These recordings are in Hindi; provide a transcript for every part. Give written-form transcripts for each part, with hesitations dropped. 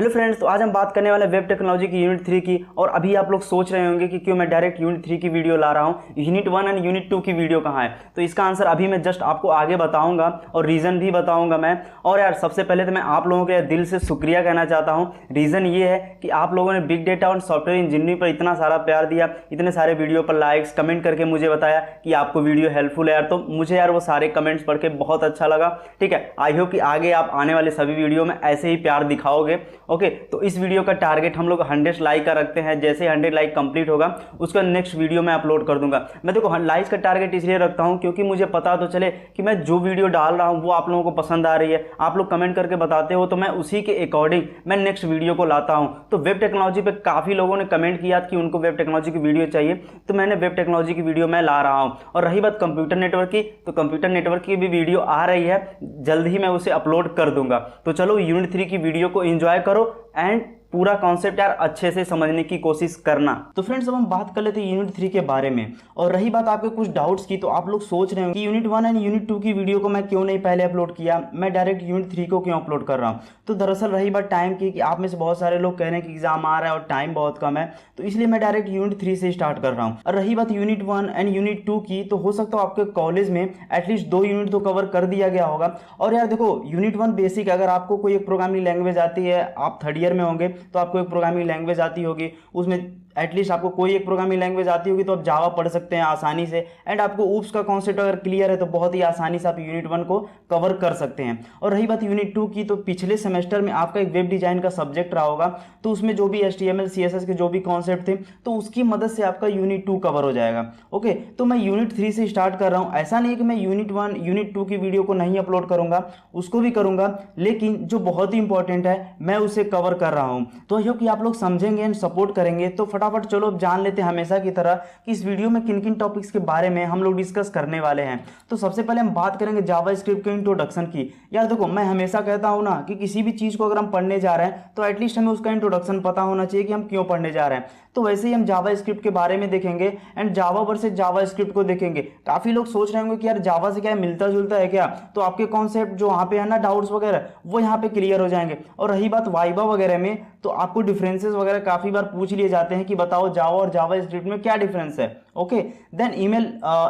हेलो फ्रेंड्स, तो आज हम बात करने वाले वेब टेक्नोलॉजी की यूनिट 3 की। और अभी आप लोग सोच रहे होंगे कि क्यों मैं डायरेक्ट यूनिट 3 की वीडियो ला रहा हूँ, यूनिट 1 एंड यूनिट 2 की वीडियो कहाँ है। तो इसका आंसर अभी मैं जस्ट आपको आगे बताऊंगा और रीज़न भी बताऊंगा मैं। और यार सबसे पहले तो मैं आप लोगों के दिल से शुक्रिया कहना चाहता हूँ। रीज़न ये है कि आप लोगों ने बिग डेटा और सॉफ्टवेयर इंजीनियरिंग पर इतना सारा प्यार दिया, इतने सारे वीडियो पर लाइक्स कमेंट करके मुझे बताया कि आपको वीडियो हेल्पफुल है यार। तो मुझे यार वो सारे कमेंट्स पढ़ के बहुत अच्छा लगा। ठीक है, आई होप कि आगे आप आने वाले सभी वीडियो में ऐसे ही प्यार दिखाओगे। ओके, तो इस वीडियो का टारगेट हम लोग 100 लाइक का रखते हैं। जैसे 100 लाइक कंप्लीट होगा उसका नेक्स्ट वीडियो मैं अपलोड कर दूंगा। मैं देखो लाइक्स का टारगेट इसलिए रखता हूं क्योंकि मुझे पता तो चले कि मैं जो वीडियो डाल रहा हूं वो आप लोगों को पसंद आ रही है। आप लोग कमेंट करके बताते हो तो मैं उसी के अकॉर्डिंग मैं नेक्स्ट वीडियो को लाता हूं। तो वेब टेक्नोलॉजी पे काफ़ी लोगों ने कमेंट किया कि उनको वेब टेक्नोलॉजी की वीडियो चाहिए, तो मैंने वेब टेक्नोलॉजी की वीडियो मैं ला रहा हूँ। और रही बात कंप्यूटर नेटवर्क की, तो कंप्यूटर नेटवर्क की भी वीडियो आ रही है, जल्द ही मैं उसे अपलोड कर दूंगा। तो चलो यूनिट 3 की वीडियो को एंजॉय करो एंड पूरा कॉन्सेप्ट यार अच्छे से समझने की कोशिश करना। तो फ्रेंड्स, अब हम बात कर लेते हैं यूनिट 3 के बारे में। और रही बात आपके कुछ डाउट्स की, तो आप लोग सोच रहे हो कि यूनिट 1 एंड यूनिट 2 की वीडियो को मैं क्यों नहीं पहले अपलोड किया, मैं डायरेक्ट यूनिट 3 को क्यों अपलोड कर रहा हूँ। तो दरअसल रही बात टाइम की कि आप में से बहुत सारे लोग कह रहे हैं कि एग्जाम आ रहा है और टाइम बहुत कम है, तो इसलिए मैं डायरेक्ट यूनिट 3 से स्टार्ट कर रहा हूँ। और रही बात यूनिट 1 एंड यूनिट 2 की, तो हो सकता है आपके कॉलेज में एटलीस्ट 2 यूनिट तो कवर कर दिया गया होगा। और यार देखो, यूनिट 1 बेसिक, अगर आपको कोई एक प्रोग्रामिंग लैंग्वेज आती है, आप थर्ड ईयर में होंगे तो आपको एक प्रोग्रामिंग लैंग्वेज आती होगी, उसमें एटलीस्ट आपको कोई एक प्रोग्रामिंग लैंग्वेज आती होगी तो आप जावा पढ़ सकते हैं आसानी से। एंड आपको ऊप्स का कॉन्सेप्ट अगर क्लियर है तो बहुत ही आसानी से आप यूनिट 1 को कवर कर सकते हैं। और रही बात यूनिट 2 की, तो पिछले सेमेस्टर में आपका एक वेब डिजाइन का सब्जेक्ट रहा होगा, तो उसमें जो भी HTML CSS के जो भी कॉन्सेप्ट थे, तो उसकी मदद से आपका यूनिट 2 कवर हो जाएगा। ओके, तो मैं यूनिट 3 से स्टार्ट कर रहा हूँ। ऐसा नहीं कि मैं यूनिट 1 यूनिट 2 की वीडियो को नहीं अपलोड करूंगा, उसको भी करूंगा, लेकिन जो बहुत ही इंपॉर्टेंट है मैं उसे कवर कर रहा हूँ। तो ये कि आप लोग समझेंगे एंड सपोर्ट करेंगे। तो फटाफट चलो अब जान लेते हैं हमेशा की तरह कि इस वीडियो में किन किन टॉपिक्स के बारे में हम लोग डिस्कस करने वाले हैं। तो सबसे पहले हम बात करेंगे जावा स्क्रिप्ट के इंट्रोडक्शन की। यार देखो, मैं हमेशा कहता हूं ना कि किसी भी चीज को अगर हम पढ़ने जा रहे हैं तो एटलीस्ट हमें उसका इंट्रोडक्शन पता होना चाहिए कि हम क्यों पढ़ने जा रहे हैं। तो वैसे ही हम जावा स्क्रिप्ट के बारे में देखेंगे and Java versus Java script को देखेंगे। काफी लोग सोच रहे होंगे कि यार जावा से क्या मिलता जुलता है क्या, तो आपके कॉन्सेप्ट जो वहां पे है ना, डाउट्स वगैरह, वो यहाँ पे क्लियर हो जाएंगे। और रही बात वाइवा वगैरह में, तो आपको डिफरेंसेस वगैरह काफी बार पूछ लिए जाते हैं कि बताओ जावा और जावा स्क्रिप्ट में क्या डिफरेंस है। Okay, then email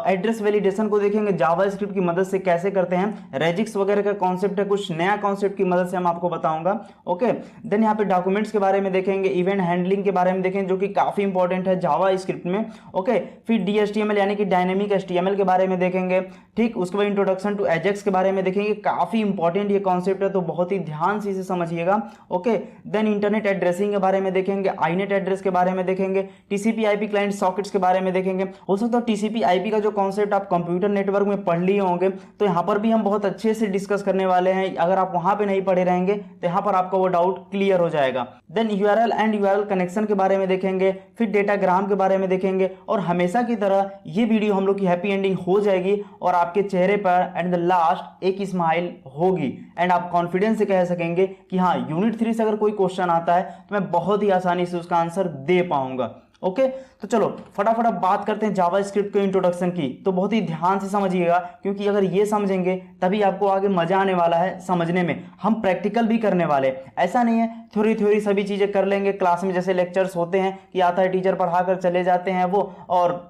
address validation को देखेंगे जावा स्क्रिप्ट की मदद से कैसे करते हैं। रेजिक्स वगैरह का कॉन्सेप्ट है, कुछ नया कॉन्सेप्ट की मदद से हम आपको बताऊंगा। ओके, देन यहाँ पे डॉक्यूमेंट्स के बारे में देखेंगे, इवेंट हैंडलिंग के बारे में देखेंगे जो कि काफी इंपॉर्टेंट है जावा स्क्रिप्ट में। ओके, फिर DHTML यानी कि डायनेमिक HTML के बारे में देखेंगे। ठीक, उसके बाद इंट्रोडक्शन टू एजेक्स के बारे में देखेंगे, काफी इंपॉर्टेंट ये कॉन्सेप्ट है, तो बहुत ही ध्यान से इसे समझिएगा। ओके, देन इंटरनेट एड्रेसिंग के बारे में देखेंगे, आईनेट एड्रेस के बारे में देखेंगे, TCP IP क्लाइंट सॉकेट्स के बारे में देखेंगे। हो सकता है TCP IP का जो कॉन्सेप्ट आप कंप्यूटर नेटवर्क में पढ़ लिए होंगे, तो यहाँ पर भी हम बहुत अच्छे से डिस्कस करने वाले हैं। अगर आप वहां पे नहीं पढ़े रहेंगे तो यहाँ पर आपका वो डाउट क्लियर हो जाएगा। Then URL and URL connection के बारे में देखेंगे, फिर डेटाग्राम के बारे में देखेंगे। और हमेशा की तरह ये वीडियो हम लोग की हैप्पी एंडिंग हो जाएगी और आपके चेहरे पर एट द लास्ट एक स्माइल होगी एंड आप कॉन्फिडेंस से कह सकेंगे कि हाँ, यूनिट 3 से अगर कोई क्वेश्चन आता है तो मैं बहुत ही आसानी से उसका आंसर दे पाऊंगा। ओके, तो चलो फटाफट अब बात करते हैं जावा स्क्रिप्ट के इंट्रोडक्शन की। तो बहुत ही ध्यान से समझिएगा, क्योंकि अगर ये समझेंगे तभी आपको आगे मजा आने वाला है समझने में। हम प्रैक्टिकल भी करने वाले, ऐसा नहीं है थ्योरी सभी चीजें कर लेंगे क्लास में, जैसे लेक्चर्स होते हैं कि आता है टीचर पढ़ा कर चले जाते हैं वो, और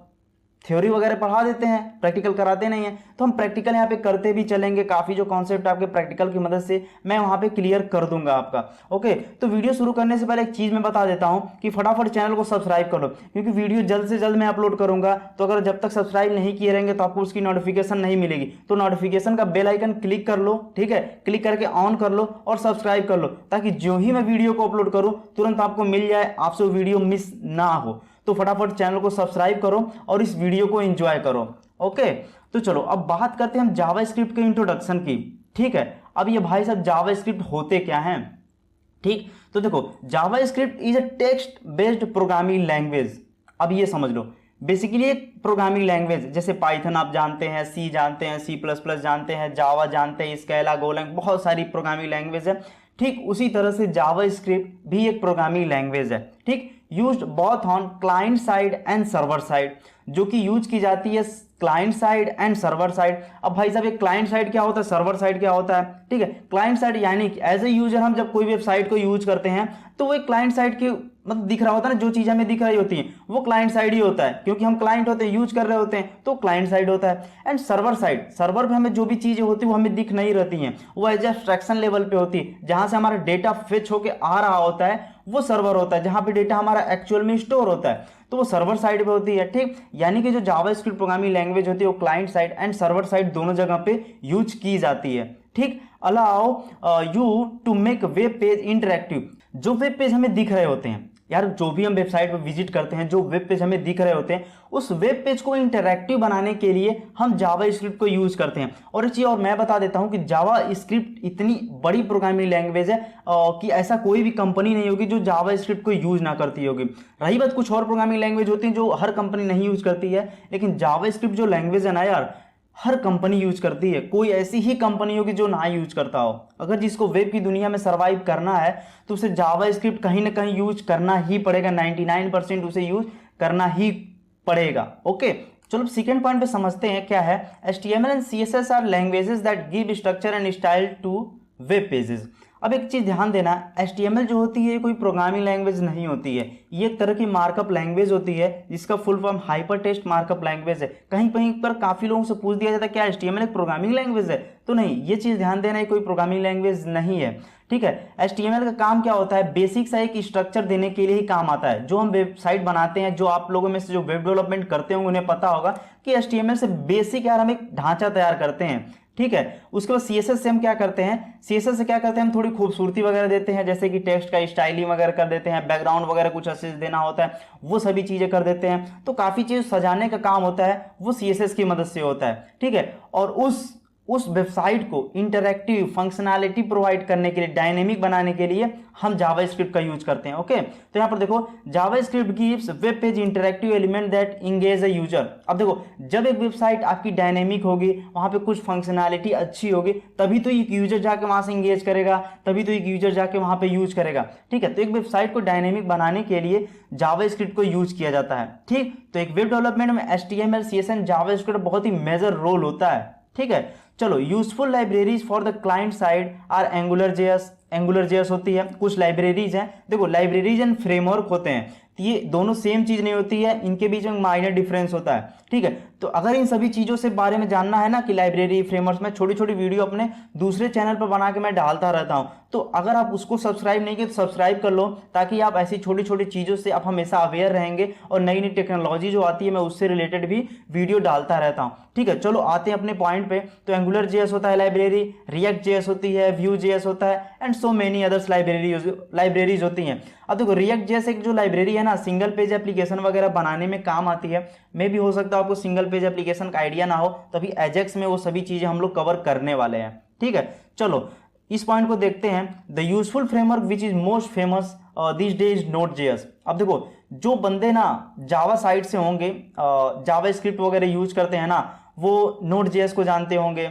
थ्योरी वगैरह पढ़ा देते हैं, प्रैक्टिकल कराते नहीं हैं। तो हम प्रैक्टिकल यहाँ पे करते भी चलेंगे। काफ़ी जो कॉन्सेप्ट आपके प्रैक्टिकल की मदद से मैं वहाँ पे क्लियर कर दूंगा आपका। ओके, तो वीडियो शुरू करने से पहले एक चीज़ मैं बता देता हूँ कि फटाफट चैनल को सब्सक्राइब कर लो, क्योंकि वीडियो जल्द से जल्द मैं अपलोड करूँगा। तो अगर जब तक सब्सक्राइब नहीं किए रहेंगे तो आपको उसकी नोटिफिकेशन नहीं मिलेगी। तो नोटिफिकेशन का बेल आइकन क्लिक कर लो, ठीक है, क्लिक करके ऑन कर लो और सब्सक्राइब कर लो, ताकि जो ही मैं वीडियो को अपलोड करूँ तुरंत आपको मिल जाए, आपसे वो वीडियो मिस ना हो। तो फटाफट चैनल को सब्सक्राइब करो और इस वीडियो को एंजॉय करो। ओके, तो चलो अब बात करते हैं हम जावा स्क्रिप्ट के इंट्रोडक्शन की। ठीक है, अब ये भाई साहब जावा स्क्रिप्ट होते क्या हैं। ठीक, तो देखो, JavaScript is a text based programming language. अब ये समझ लो, बेसिकली एक प्रोग्रामिंग लैंग्वेज, जैसे पाइथन आप जानते हैं, C जानते हैं, C++ जानते हैं, जावा जानते हैं, स्केला, गोलैंग, बहुत सारी प्रोग्रामिंग लैंग्वेज है। ठीक, उसी तरह से जावा स्क्रिप्ट भी एक प्रोग्रामिंग लैंग्वेज है। ठीक, used both on client side and server side, जो कि यूज की जाती है client side and server side. अब भाई साहब ये क्लाइंट साइड क्या होता है, सर्वर साइड क्या होता है, ठीक है। क्लाइंट साइड यानी कि एज ए यूजर हम जब कोई वेबसाइट को यूज करते हैं तो वो एक क्लाइंट साइड की मतलब दिख रहा होता है ना, जो चीज हमें दिख रही होती है वो क्लाइंट साइड ही होता है, क्योंकि हम क्लाइंट होते हैं, यूज कर रहे होते हैं, तो क्लाइंट साइड होता है। एंड सर्वर साइड, सर्वर पे हमें जो भी चीजें होती है वो हमें दिख नहीं रहती हैं, वो एज एब्स्ट्रैक्शन लेवल पे होती है, जहां से हमारा डेटा फेच होके आ रहा होता है वो सर्वर होता है, जहां पे डेटा हमारा एक्चुअल में स्टोर होता है, तो वो सर्वर साइड पे होती है, ठीक। यानी कि जो जावास्क्रिप्ट प्रोग्रामिंग लैंग्वेज होती है वो client side and server side दोनों जगह पे यूज की जाती है, ठीक। Allow you to make web page interactive, जो वेब पेज हमें दिख रहे होते हैं यार, जो भी हम वेबसाइट पर विजिट करते हैं, जो वेब पेज हमें दिख रहे होते हैं, उस वेब पेज को इंटरैक्टिव बनाने के लिए हम जावास्क्रिप्ट को यूज करते हैं। और एक चीज और मैं बता देता हूं कि जावास्क्रिप्ट इतनी बड़ी प्रोग्रामिंग लैंग्वेज है कि ऐसा कोई भी कंपनी नहीं होगी जो जावास्क्रिप्ट को यूज ना करती होगी। रही बात कुछ और प्रोग्रामिंग लैंग्वेज होती है जो हर कंपनी नहीं यूज करती है, लेकिन जावास्क्रिप्ट जो लैंग्वेज है ना यार, हर कंपनी यूज करती है, कोई ऐसी ही कंपनी होगी जो ना यूज करता हो। अगर जिसको वेब की दुनिया में सरवाइव करना है तो उसे जावास्क्रिप्ट कहीं ना कहीं यूज करना ही पड़ेगा, 99% उसे यूज करना ही पड़ेगा। ओके, चलो सेकंड पॉइंट पे समझते हैं क्या है। HTML and CSS are languages that give structure and style to web pages. अब एक चीज ध्यान देना, HTML जो होती है कोई प्रोग्रामिंग लैंग्वेज नहीं होती है, ये एक तरह की मार्कअप लैंग्वेज होती है जिसका full form hyper text markup language है। कहीं कहीं पर काफी लोगों से पूछ दिया जाता है क्या HTML एक प्रोग्रामिंग लैंग्वेज है, तो नहीं, ये चीज ध्यान देना, कोई प्रोग्रामिंग लैंग्वेज नहीं है, ठीक है। HTML का काम क्या होता है, बेसिक सा एक स्ट्रक्चर देने के लिए ही काम आता है। जो हम वेबसाइट बनाते हैं, जो आप लोगों में से जो वेब डेवलपमेंट करते होंगे उन्हें पता होगा कि HTML से बेसिक यार हम एक ढांचा तैयार करते हैं, ठीक है। उसके बाद CSS से हम क्या करते हैं, CSS से क्या करते हैं, हम थोड़ी खूबसूरती वगैरह देते हैं, जैसे कि टेक्स्ट का स्टाइलिंग वगैरह कर देते हैं, बैकग्राउंड वगैरह कुछ अच्छे से देना होता है, वो सभी चीजें कर देते हैं। तो काफी चीज सजाने का काम होता है वो CSS की मदद से होता है, ठीक है। और उस वेबसाइट को इंटरैक्टिव फंक्शनैलिटी प्रोवाइड करने के लिए, डायनेमिक बनाने के लिए हम जावास्क्रिप्ट का यूज करते हैं। ओके, तो यहां पर देखो, JavaScript gives web page interactive element that engage a user. अब देखो, जब एक वेबसाइट आपकी डायनेमिक होगी, वहां पे कुछ फंक्शनैलिटी अच्छी होगी, तभी तो एक यूजर जाके वहां से एंगेज करेगा, तभी तो एक यूजर जाके वहां पे यूज करेगा, ठीक है। तो एक वेबसाइट को डायनेमिक बनाने के लिए जावास्क्रिप्ट को यूज किया जाता है, ठीक। तो एक वेब डेवलपमेंट में HTML, CSS एंड जावास्क्रिप्ट बहुत ही मेजर रोल होता है, ठीक है। चलो, useful libraries for the client side are AngularJS होती है, कुछ लाइब्रेरीज हैं। देखो, लाइब्रेरीज एंड फ्रेमवर्क होते हैं, ये दोनों सेम चीज नहीं होती है, इनके बीच में माइनर डिफरेंस होता है, ठीक है। तो अगर इन सभी चीजों से बारे में जानना है ना कि लाइब्रेरी फ्रेमवर्क, में छोटी छोटी वीडियो अपने दूसरे चैनल पर बना के मैं डालता रहता हूं, तो अगर आप उसको सब्सक्राइब नहीं किए तो सब्सक्राइब कर लो, ताकि आप ऐसी छोटी छोटी चीजों से आप हमेशा अवेयर रहेंगे, और नई नई टेक्नोलॉजी जो आती है मैं उससे रिलेटेड भी वीडियो डालता रहता हूं, ठीक है। चलो आते हैं अपने पॉइंट पे। तो एंगुलर.js होता है लाइब्रेरी, React.js होती है, Vue.js होता है, and so many others libraries होती हैं। अब देखो, React.js एक जो लाइब्रेरी है ना, सिंगल पेज एप्लीकेशन वगैरह बनाने में काम आती है। मे भी हो सकता है आपको सिंगल पेज एप्लीकेशन का आइडिया ना हो, तभी एजेक्स में वो सभी चीजें हम लोग कवर करने वाले हैं, ठीक है। चलो इस पॉइंट को देखते हैं। The useful framework which is most famous this day is Node.js। अब देखो, जो बंदे ना जावा साइड से होंगे, जावास्क्रिप्ट वगैरह यूज करते हैं ना, वो Node.js को जानते होंगे।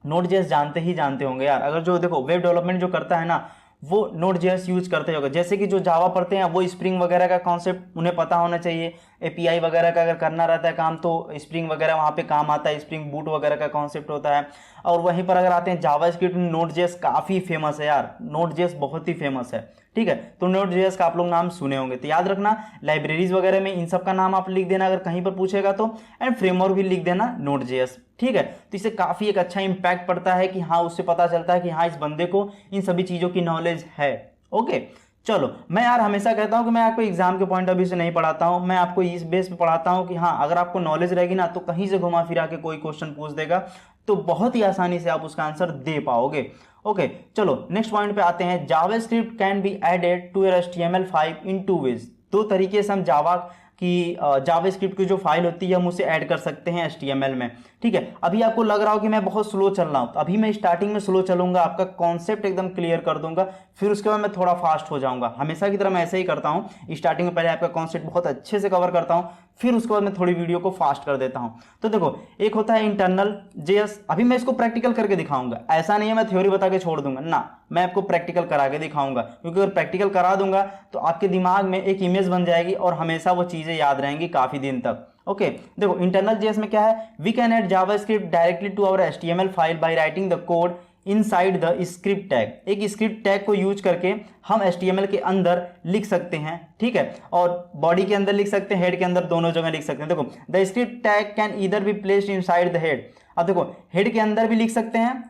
Node.js जानते होंगे यार। अगर जो देखो वेब डेवलपमेंट जो करता है ना, वो Node.js यूज करते होगा। जैसे कि जो जावा पढ़ते हैं वो स्प्रिंग वगैरह का कॉन्सेप्ट उन्हें पता होना चाहिए। API वगैरह का अगर करना रहता है काम तो स्प्रिंग वगैरह वहाँ पे काम आता है, स्प्रिंग बूट वगैरह का कॉन्सेप्ट होता है। और वहीं पर अगर आते हैं जावास्क्रिप्ट में, Node.js काफ़ी फेमस है यार, Node.js बहुत ही फेमस है, ठीक है। तो Node.js का आप लोग नाम सुने होंगे, तो याद रखना लाइब्रेरीज वगैरह में इन सब का नाम आप लिख देना अगर कहीं पर पूछेगा तो, एंड फ्रेमवर्क भी लिख देना Node.js, ठीक है। तो इससे काफ़ी एक अच्छा इंपैक्ट पड़ता है कि हाँ, उससे पता चलता है कि हाँ, इस बंदे को इन सभी चीज़ों की नॉलेज है। ओके, चलो, मैं यार हमेशा कहता हूं कि मैं आपको एग्जाम के पॉइंट ऑफ व्यू से नहीं पढ़ाता हूं, मैं आपको इस बेस पे पढ़ाता हूं कि हाँ, अगर आपको नॉलेज रहेगी ना तो कहीं से घुमा फिरा के कोई क्वेश्चन पूछ देगा तो बहुत ही आसानी से आप उसका आंसर दे पाओगे। ओके, चलो नेक्स्ट पॉइंट पे आते हैं। JavaScript can be added to your HTML5 in 2 ways. 2 तरीके से हम जावास्क्रिप्ट की जो फाइल होती है हम उसे ऐड कर सकते हैं HTML में, ठीक है। अभी आपको लग रहा हो कि मैं बहुत स्लो चल रहा हूं, तो अभी मैं स्टार्टिंग में स्लो चलूंगा, आपका कॉन्सेप्ट एकदम क्लियर कर दूंगा, फिर उसके बाद मैं थोड़ा फास्ट हो जाऊंगा। हमेशा की तरह मैं ऐसे ही करता हूं, स्टार्टिंग में पहले आपका कॉन्सेप्ट बहुत अच्छे से कवर करता हूं, फिर उसके बाद मैं थोड़ी वीडियो को फास्ट कर देता हूं। तो देखो, एक होता है इंटरनल JS, अभी मैं इसको प्रैक्टिकल करके दिखाऊंगा, ऐसा नहीं है मैं थ्योरी बता के छोड़ दूंगा ना, मैं आपको प्रैक्टिकल करा के दिखाऊंगा, क्योंकि अगर प्रैक्टिकल करा दूंगा तो आपके दिमाग में एक इमेज बन जाएगी और हमेशा वो चीजें याद रहेंगी काफी दिन तक। ओके देखो इंटरनल जेएस में क्या है, we can add JavaScript directly to our HTML file by writing the code inside the script tag. एक स्क्रिप्ट टैग को यूज करके हम HTML के अंदर लिख सकते हैं, ठीक है, और बॉडी के अंदर लिख सकते हैं, हेड के अंदर, दोनों जगह लिख सकते हैं। देखो the script tag can either be placed inside the head. अब देखो हेड के अंदर भी लिख सकते हैं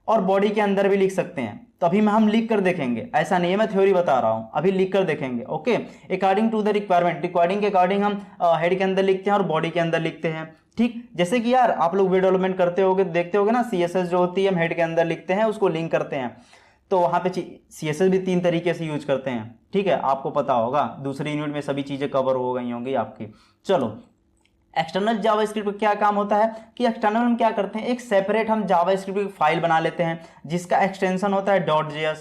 और बॉडी के अंदर भी लिख सकते हैं। तो अभी हम लिख कर देखेंगे, ऐसा नहीं है मैं थ्योरी बता रहा हूं, अभी लिख कर देखेंगे। Okay according to the requirement, requiring के अकॉर्डिंग हम हेड के अंदर लिखते हैं और बॉडी के अंदर लिखते हैं, ठीक। जैसे कि यार आप लोग वेब डेवलपमेंट करते होगे, देखते होगे ना, CSS जो होती है हम हेड के अंदर लिखते हैं, उसको लिंक करते हैं। तो वहां पे CSS भी 3 तरीके से यूज करते हैं, ठीक है, आपको पता होगा, दूसरी यूनिट में सभी चीजें कवर हो गई होंगी आपकी। चलो एक्सटर्नल जावास्क्रिप्ट का क्या काम होता है कि एक्सटर्नल हम क्या करते हैं, एक सेपरेट हम जावास्क्रिप्ट की फाइल बना लेते हैं जिसका एक्सटेंशन होता है .js,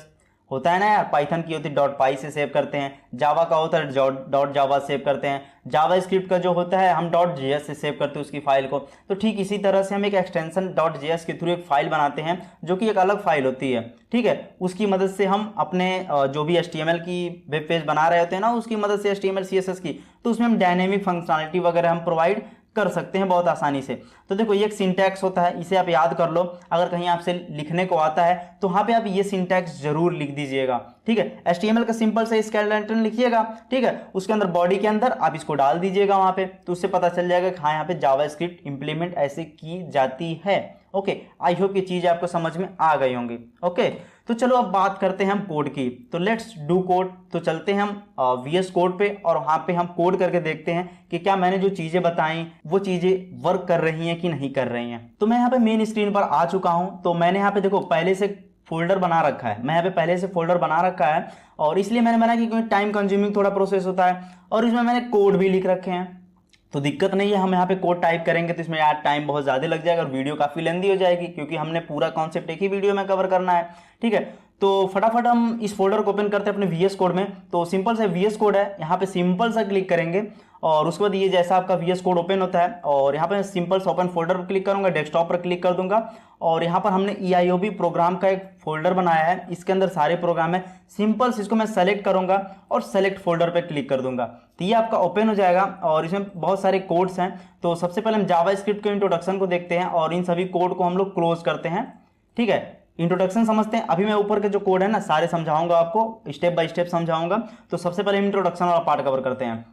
होता है ना यार, पाइथन की होती है .py से सेव करते हैं, जावा का होता है .java सेव करते हैं, जावास्क्रिप्ट का जो होता है हम .js से सेव करते हैं उसकी फाइल को। तो ठीक इसी तरह से हम एक एक्सटेंशन .js के थ्रू एक फाइल बनाते हैं जो कि एक अलग फाइल होती है, ठीक है। उसकी मदद से हम अपने जो भी HTML की वेब पेज बना रहे होते हैं ना, उसकी मदद से HTML CSS की, तो उसमें हम डायनेमिक फंक्शनलिटी वगैरह हम प्रोवाइड कर सकते हैं बहुत आसानी से। तो देखो ये एक सिंटैक्स होता है, इसे आप याद कर लो, अगर कहीं आपसे लिखने को आता है तो वहां पे आप ये सिंटैक्स जरूर लिख दीजिएगा, ठीक है। HTML का सिंपल से स्केलेटन लिखिएगा, ठीक है, उसके अंदर बॉडी के अंदर आप इसको डाल दीजिएगा वहां पे, तो उससे पता चल जाएगा कि हाँ यहाँ पे जावास्क्रिप्ट इंप्लीमेंट ऐसे की जाती है। ओके आई होप ये चीज आपको समझ में आ गई होंगी। ओके तो चलो अब बात करते हैं हम कोड की, तो लेट्स डू कोड। तो चलते हैं हम VS कोड पे और वहां पे हम कोड करके देखते हैं कि क्या मैंने जो चीजें बताई वो चीजें वर्क कर रही हैं कि नहीं कर रही हैं। तो मैं यहाँ पे मेन स्क्रीन पर आ चुका हूं, तो मैंने यहाँ पे देखो पहले से फोल्डर बना रखा है, मैं यहाँ पे पहले से फोल्डर बना रखा है, और इसलिए मैंने बनाया कि क्योंकि टाइम कंज्यूमिंग थोड़ा प्रोसेस होता है, और इसमें मैंने कोड भी लिख रखे हैं, तो दिक्कत नहीं है। हम यहाँ पे कोड टाइप करेंगे तो इसमें यार टाइम बहुत ज़्यादा लग जाएगा और वीडियो काफ़ी लेंदी हो जाएगी, क्योंकि हमने पूरा कॉन्सेप्ट एक ही वीडियो में कवर करना है, ठीक है। तो फटाफट हम इस फोल्डर को ओपन करते हैं अपने VS कोड में। तो सिंपल सा VS कोड है, यहाँ पे सिंपल सा क्लिक करेंगे और उसके बाद ये जैसा आपका VS कोड ओपन होता है, और यहाँ पे सिंपल सा ओपन फोल्डर पर क्लिक करूंगा, डेस्कटॉप पर क्लिक कर दूंगा, और यहाँ पर हमने EIOB प्रोग्राम का एक फोल्डर बनाया है, इसके अंदर सारे प्रोग्राम है। सिंपल से इसको मैं सेलेक्ट करूंगा और सेलेक्ट फोल्डर पर क्लिक कर दूंगा, तो ये आपका ओपन हो जाएगा और इसमें बहुत सारे कोड्स हैं। तो सबसे पहले हम जावास्क्रिप्ट के इंट्रोडक्शन को देखते हैं और इन सभी कोड को हम लोग क्लोज करते हैं, ठीक है। इंट्रोडक्शन समझते हैं, अभी मैं ऊपर के जो कोड है ना सारे समझाऊंगा आपको, स्टेप बाय स्टेप समझाऊंगा। तो सबसे पहले इंट्रोडक्शन वाला पार्ट कवर करते हैं,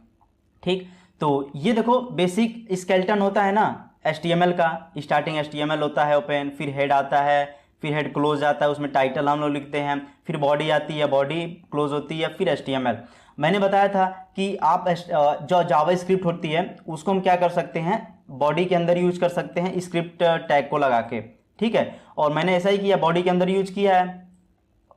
ठीक। तो ये देखो बेसिक स्केलेटन होता है ना HTML का, स्टार्टिंग HTML होता है ओपन, फिर हेड आता है, फिर हेड क्लोज आता है, उसमें टाइटल हम लोग लिखते हैं, फिर बॉडी आती है, बॉडी क्लोज होती है, फिर HTML। मैंने बताया था कि आप जो जावास्क्रिप्ट होती है उसको हम क्या कर सकते हैं, बॉडी के अंदर यूज कर सकते हैं स्क्रिप्ट टैग को लगा के, ठीक है। और मैंने ऐसा ही किया, बॉडी के अंदर यूज किया है,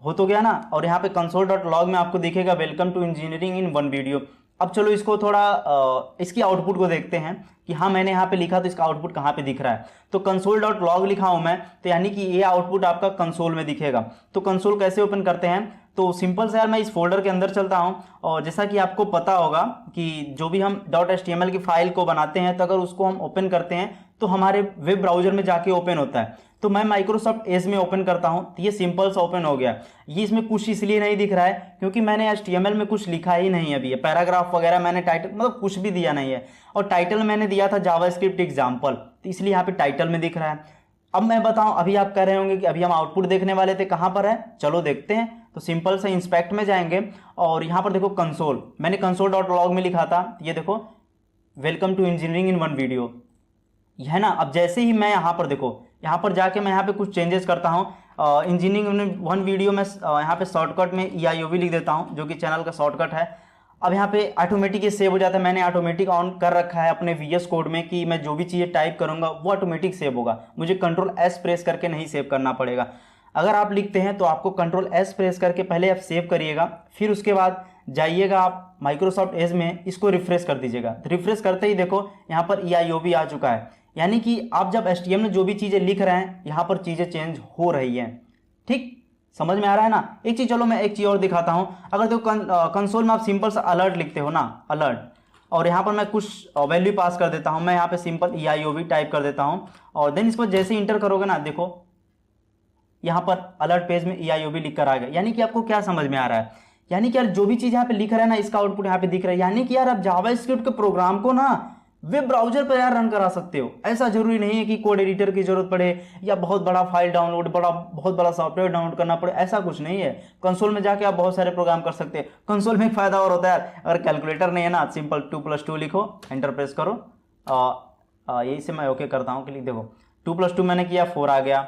हो तो गया ना। और यहाँ पे console.log में आपको दिखेगा welcome to engineering in one video. अब चलो इसको थोड़ा इसकी आउटपुट को देखते हैं कि हाँ मैंने यहाँ पे लिखा तो इसका आउटपुट कहाँ पे दिख रहा है। तो console.log लिखा हूँ मैं, तो यानी कि ये आउटपुट आपका कंसोल में दिखेगा। तो कंसोल कैसे ओपन करते हैं, तो सिंपल से यार मैं इस फोल्डर के अंदर चलता हूँ, और जैसा कि आपको पता होगा कि जो भी हम .html की फाइल को बनाते हैं, तो अगर उसको हम ओपन करते हैं तो हमारे वेब ब्राउजर में जाके ओपन होता है। तो मैं माइक्रोसॉफ्ट एज में ओपन करता हूं, तो ये सिंपल सा ओपन हो गया। ये इसमें कुछ इसलिए नहीं दिख रहा है क्योंकि मैंने HTML में कुछ लिखा ही नहीं है अभी, ये पैराग्राफ वगैरह मैंने टाइटल मतलब कुछ भी दिया नहीं है, और टाइटल मैंने दिया था जावास्क्रिप्ट एग्जाम्पल, तो इसलिए यहाँ पे टाइटल में दिख रहा है। अब मैं बताऊं, अभी आप कह रहे होंगे कि अभी हम आउटपुट देखने वाले थे, कहां पर है, चलो देखते हैं। तो सिंपल से इंस्पेक्ट में जाएंगे और यहां पर देखो कंसोल, मैंने console.log में लिखा था, ये देखो welcome to engineering in one video, यह है ना। अब जैसे ही मैं यहाँ पर देखो, यहाँ पर जाके मैं यहाँ पे कुछ चेंजेस करता हूँ, इंजीनियरिंग इन वन वीडियो में यहाँ पे शॉर्टकट में EIOB लिख देता हूँ, जो कि चैनल का शॉर्टकट है। अब यहाँ पे ऑटोमेटिक ये सेव हो जाता है, मैंने ऑटोमेटिक ऑन कर रखा है अपने VS कोड में कि मैं जो भी चीज़ें टाइप करूँगा वो ऑटोमेटिक सेव होगा, मुझे Ctrl+S प्रेस करके नहीं सेव करना पड़ेगा। अगर आप लिखते हैं तो आपको Ctrl+S प्रेस करके पहले आप सेव करिएगा, फिर उसके बाद जाइएगा आप माइक्रोसॉफ्ट एज में, इसको रिफ्रेश कर दीजिएगा। तो रिफ्रेश करते ही देखो यहाँ पर EIOB आ चुका है, यानी कि आप जब HTML में जो भी चीज़ें लिख रहे हैं यहाँ पर चीज़ें चेंज हो रही हैं, ठीक समझ में आ रहा है ना। एक चीज़, चलो मैं एक चीज़ और दिखाता हूँ। अगर देखो कंसोल में आप सिंपल सा अलर्ट लिखते हो ना, अलर्ट, और यहाँ पर मैं कुछ वैल्यू पास कर देता हूँ, मैं यहाँ पे सिंपल EIOB टाइप कर देता हूँ, और देन इसको जैसे इंटर करोगे ना, देखो यहाँ पर अलर्ट पेज में EIOB लिख कर आ गया। यानी कि आपको क्या समझ में आ रहा है, यानी कि यार जो भी चीज़ यहाँ पे लिख रहा है ना, इसका आउटपुट यहाँ पे दिख रहा है। यानी कि यार आप जावास्क्रिप्ट के प्रोग्राम को ना वेब ब्राउजर पर यार रन करा सकते हो। ऐसा जरूरी नहीं है कि कोड एडिटर की जरूरत पड़े या बहुत बड़ा फाइल डाउनलोड बहुत बड़ा सॉफ्टवेयर डाउनलोड करना पड़े, ऐसा कुछ नहीं है। कंसोल में जाके आप बहुत सारे प्रोग्राम कर सकते हैं। कंसोल में एक फायदा और होता है, अगर कैलकुलेटर नहीं है ना, सिंपल 2+2 लिखो, एंटर प्रेस करो, यही से मैं ओके करता हूँ, क्लिक देखो 2+2 मैंने किया 4 आ गया।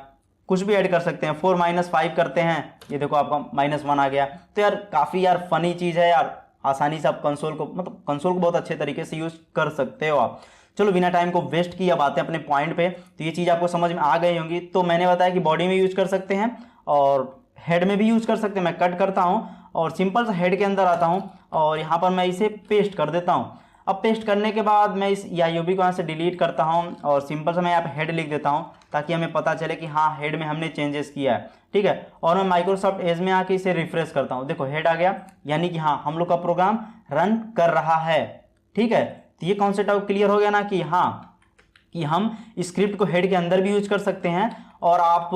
कुछ भी ऐड कर सकते हैं, 4 - 5 करते हैं, ये देखो आपका -1 आ गया। तो यार काफ़ी यार फनी चीज़ है यार, आसानी से आप कंसोल को बहुत अच्छे तरीके से यूज कर सकते हो आप। चलो बिना टाइम को वेस्ट किए अब आते हैं अपने पॉइंट पे। तो ये चीज़ आपको समझ में आ गई होंगी। तो मैंने बताया कि बॉडी में यूज कर सकते हैं और हेड में भी यूज कर सकते हैं। मैं कट करता हूँ और सिंपल सा हेड के अंदर आता हूँ और यहाँ पर मैं इसे पेस्ट कर देता हूँ। अब पेस्ट करने के बाद मैं इस EIOB को यहाँ से डिलीट करता हूँ और सिंपल सा मैं यहाँ पे हेड लिख देता हूँ, ताकि हमें पता चले कि हाँ हेड में हमने चेंजेस किया है, ठीक है। और मैं माइक्रोसॉफ्ट एज में आके इसे रिफ्रेश करता हूँ, देखो हेड आ गया, यानी कि हाँ हम लोग का प्रोग्राम रन कर रहा है, ठीक है। तो ये कॉन्सेप्ट आपको क्लियर हो गया ना कि हाँ कि हम स्क्रिप्ट को हेड के अंदर भी यूज कर सकते हैं और आप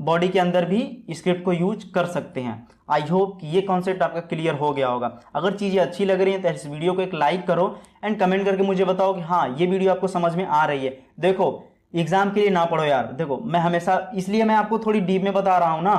बॉडी के अंदर भी स्क्रिप्ट को यूज कर सकते हैं। आई होप कि ये कॉन्सेप्ट आपका क्लियर हो गया होगा। अगर चीज़ें अच्छी लग रही हैं तो इस वीडियो को एक लाइक करो एंड कमेंट करके मुझे बताओ कि हाँ ये वीडियो आपको समझ में आ रही है। देखो एग्जाम के लिए ना पढ़ो यार, देखो मैं हमेशा इसलिए मैं आपको थोड़ी डीप में बता रहा हूँ ना